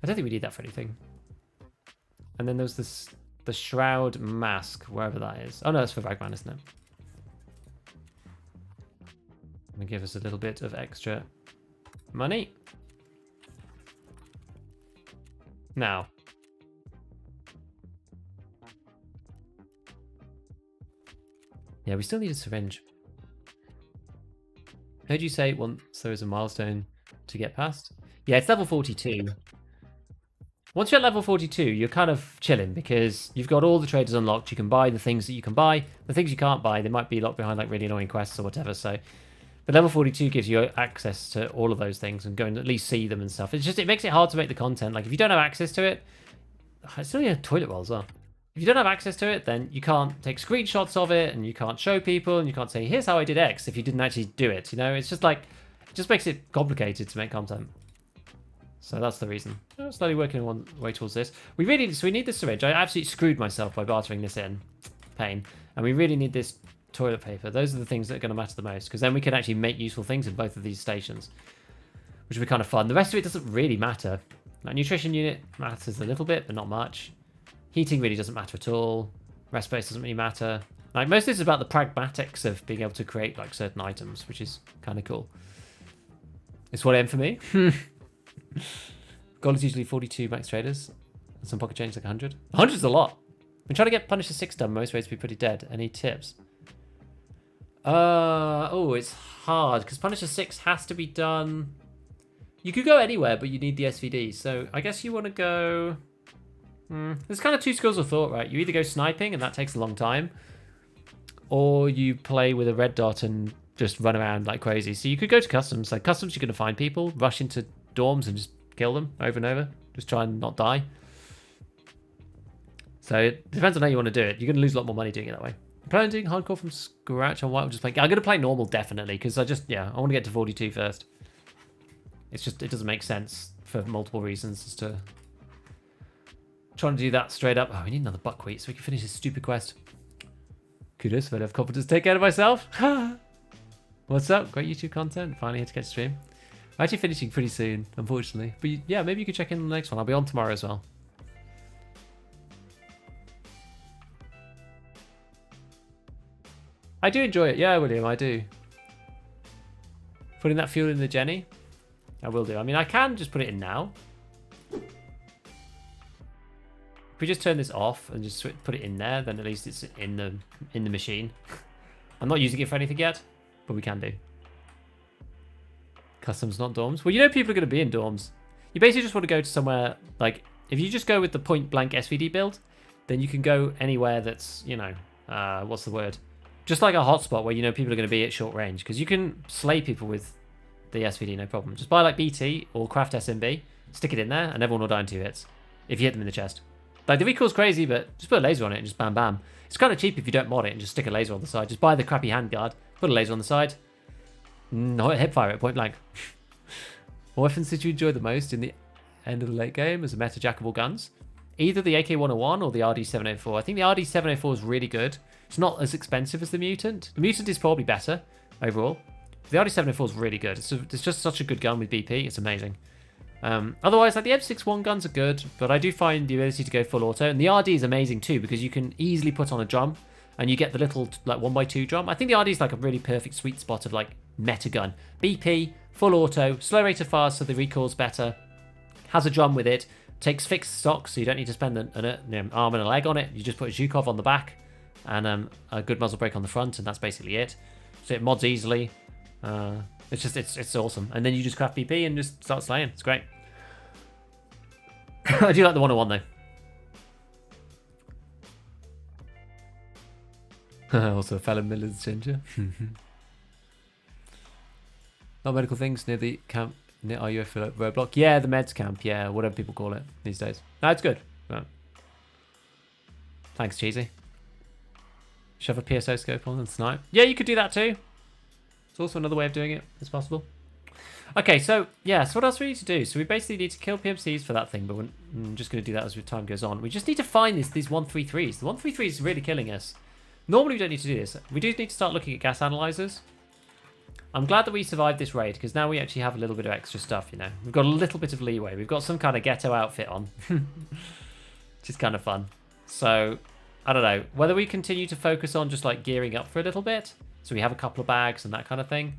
I don't think we need that for anything. And then there's the shroud mask, wherever that is. Oh no, that's for Ragman, isn't it? Gonna give us a little bit of extra money. Now, yeah, we still need a syringe. Heard you say once there is a milestone to get past? Yeah, it's level 42. Once you're at level 42, you're kind of chilling because you've got all the traders unlocked. You can buy the things that you can buy. The things you can't buy, they might be locked behind like really annoying quests or whatever. So the level 42 gives you access to all of those things and go and at least see them and stuff. It's just, it makes it hard to make the content. Like if you don't have access to it, it's still a toilet roll as well. If you don't have access to it, then you can't take screenshots of it and you can't show people and you can't say, here's how I did X if you didn't actually do it. You know, it's just like, it just makes it complicated to make content. So that's the reason. I'm slowly working one way towards this. We need this syringe. I absolutely screwed myself by bartering this in. Pain. And we really need this toilet paper. Those are the things that are going to matter the most, because then we can actually make useful things in both of these stations, which will be kind of fun. The rest of it doesn't really matter. Like nutrition unit matters a little bit, but not much. Heating really doesn't matter at all. Rest space doesn't really matter. Like most of this is about the pragmatics of being able to create like certain items, which is kind of cool. It's 1 AM for me. Gold is usually 42 max traders. Some pocket change like 100. 100 is a lot. Been trying to get Punisher 6 done. Most ways to be pretty dead. Any tips? Oh, it's hard because Punisher 6 has to be done. You could go anywhere, but you need the SVD. So I guess you want to go. There's kind of two schools of thought, right? You either go sniping, and that takes a long time, or you play with a red dot and just run around like crazy. So you could go to customs. Like customs, you're going to find people, rush into dorms and just kill them over and over. Just try and not die. So it depends on how you want to do it. You're going to lose a lot more money doing it that way. I'm planning on doing hardcore from scratch on white. I'm just playing. I'm going to play normal definitely because I want to get to 42 first. It's just it doesn't make sense for multiple reasons as to trying to do that straight up. Oh, we need another buckwheat so we can finish this stupid quest. Kudos if I don't have confidence to take care of myself. What's up? Great YouTube content. Finally here to catch stream. I'm actually finishing pretty soon, unfortunately. But yeah, maybe you could check in on the next one. I'll be on tomorrow as well. I do enjoy it. Yeah, William, I do. Putting that fuel in the Jenny? I will do. I mean, I can just put it in now. If we just turn this off and just put it in there, then at least it's in the machine. I'm not using it for anything yet, but we can do. Customs, not dorms. Well, you know people are going to be in dorms. You basically just want to go to somewhere, like, if you just go with the point blank SVD build, then you can go anywhere that's, you know, what's the word? Just like a hotspot where you know people are going to be at short range. Because you can slay people with the SVD, no problem. Just buy like BT or craft SMB, stick it in there, and everyone will die in 2 hits. If you hit them in the chest. Like, the recoil's crazy, but just put a laser on it and just bam bam. It's kind of cheap if you don't mod it and just stick a laser on the side. Just buy the crappy handguard, put a laser on the side. No, hip fire at point blank. What weapons did you enjoy the most in the end of the late game as a meta jack of all guns? Either the AK-101 or the RD-704. I think the RD-704 is really good. It's not as expensive as the Mutant. The Mutant is probably better overall. The RD-704 is really good. It's just such a good gun with BP. It's amazing. Otherwise, like the M61 guns are good, but I do find the ability to go full auto. And the RD is amazing too because you can easily put on a drum and you get the little like 1x2 drum. I think the RD is like a really perfect sweet spot of like meta gun. BP, full auto, slow rate of fire so the recoil's better. Has a drum with it. Takes fixed stock so you don't need to spend an arm and a leg on it. You just put a Zhukov on the back and a good muzzle brake on the front, and that's basically it. So it mods easily. It's awesome. And then you just craft BP and just start slaying. It's great. I do like the 101 though. Also a fellow Miller's ginger. Not medical things near the camp near RUF roadblock. Yeah, the meds camp. Yeah, whatever people call it these days. No, it's good. No. Thanks, Cheesy. Shove a PSO scope on and snipe. Yeah, you could do that too. It's also another way of doing it. It's possible. Okay, so yeah, so what else we need to do? So we basically need to kill PMCs for that thing, but I'm just going to do that as time goes on. We just need to find these 133s. The 133 is really killing us. Normally we don't need to do this. We do need to start looking at gas analyzers. I'm glad that we survived this raid because now we actually have a little bit of extra stuff, you know. We've got a little bit of leeway. We've got some kind of ghetto outfit on, which is kind of fun. So, I don't know. Whether we continue to focus on just like gearing up for a little bit, so we have a couple of bags and that kind of thing.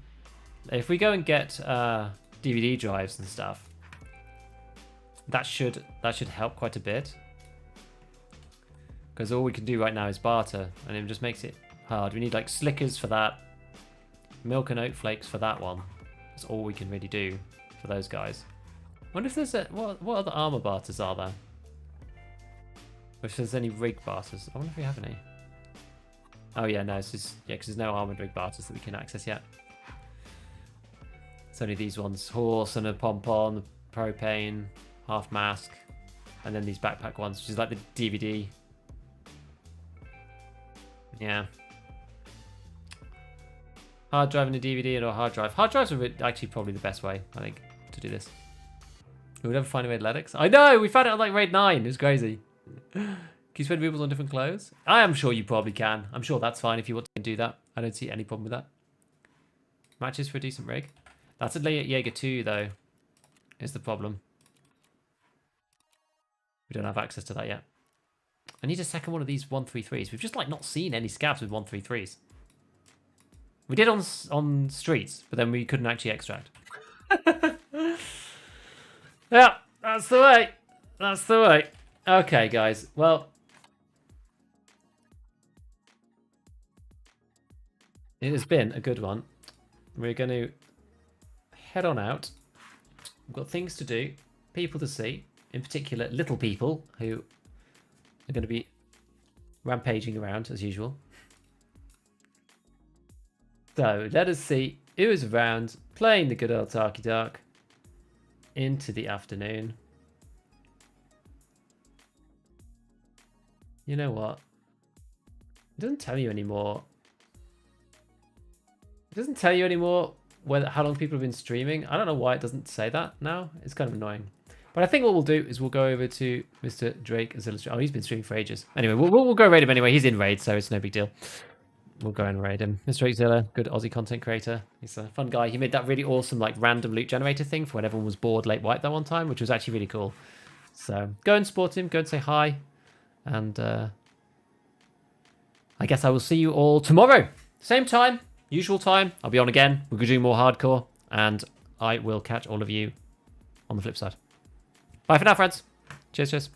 If we go and get DVD drives and stuff, that should help quite a bit. Because all we can do right now is barter, and it just makes it hard. We need like slickers for that. Milk and oat flakes for that one. That's all we can really do for those guys. I wonder if there's what other armor barters are there? Or if there's any rig barters. I wonder if we have any. Oh yeah, no, it's just, yeah, because there's no armored rig barters that we can access yet. It's only these ones: horse and a pom-pom, propane, half mask, and then these backpack ones, which is like the DVD. Yeah. Hard drive and a DVD and a hard drive. Hard drives are actually probably the best way, I think, to do this. We would ever find a way to Lennox. I know! We found it on like raid 9. It was crazy. Can you spend rubles on different clothes? I am sure you probably can. I'm sure that's fine if you want to do that. I don't see any problem with that. Matches for a decent rig. That's a Jaeger 2, though, is the problem. We don't have access to that yet. I need a second one of these 133s. We've just like not seen any scavs with 133s. We did on streets, but then we couldn't actually extract. Yeah, That's the way. That's the way. Okay, guys. Well, it has been a good one. We're going to head on out. We've got things to do, people to see, in particular little people who are going to be rampaging around as usual. So let us see who is around playing the good old Tarkov into the afternoon. You know what? It doesn't tell you anymore. It doesn't tell you anymore how long people have been streaming. I don't know why it doesn't say that now. It's kind of annoying. But I think what we'll do is we'll go over to Mr. Drake as illustrator. Oh, he's been streaming for ages. Anyway, we'll go raid him anyway. He's in raid, so it's no big deal. We'll go and raid him. Mr. Drake Zilla, good Aussie content creator. He's a fun guy. He made that really awesome like random loot generator thing for when everyone was bored late white that one time, which was actually really cool. So go and support him. Go and say hi. And I guess I will see you all tomorrow. Same time, usual time. I'll be on again. We're going to do more hardcore. And I will catch all of you on the flip side. Bye for now, friends. Cheers, cheers.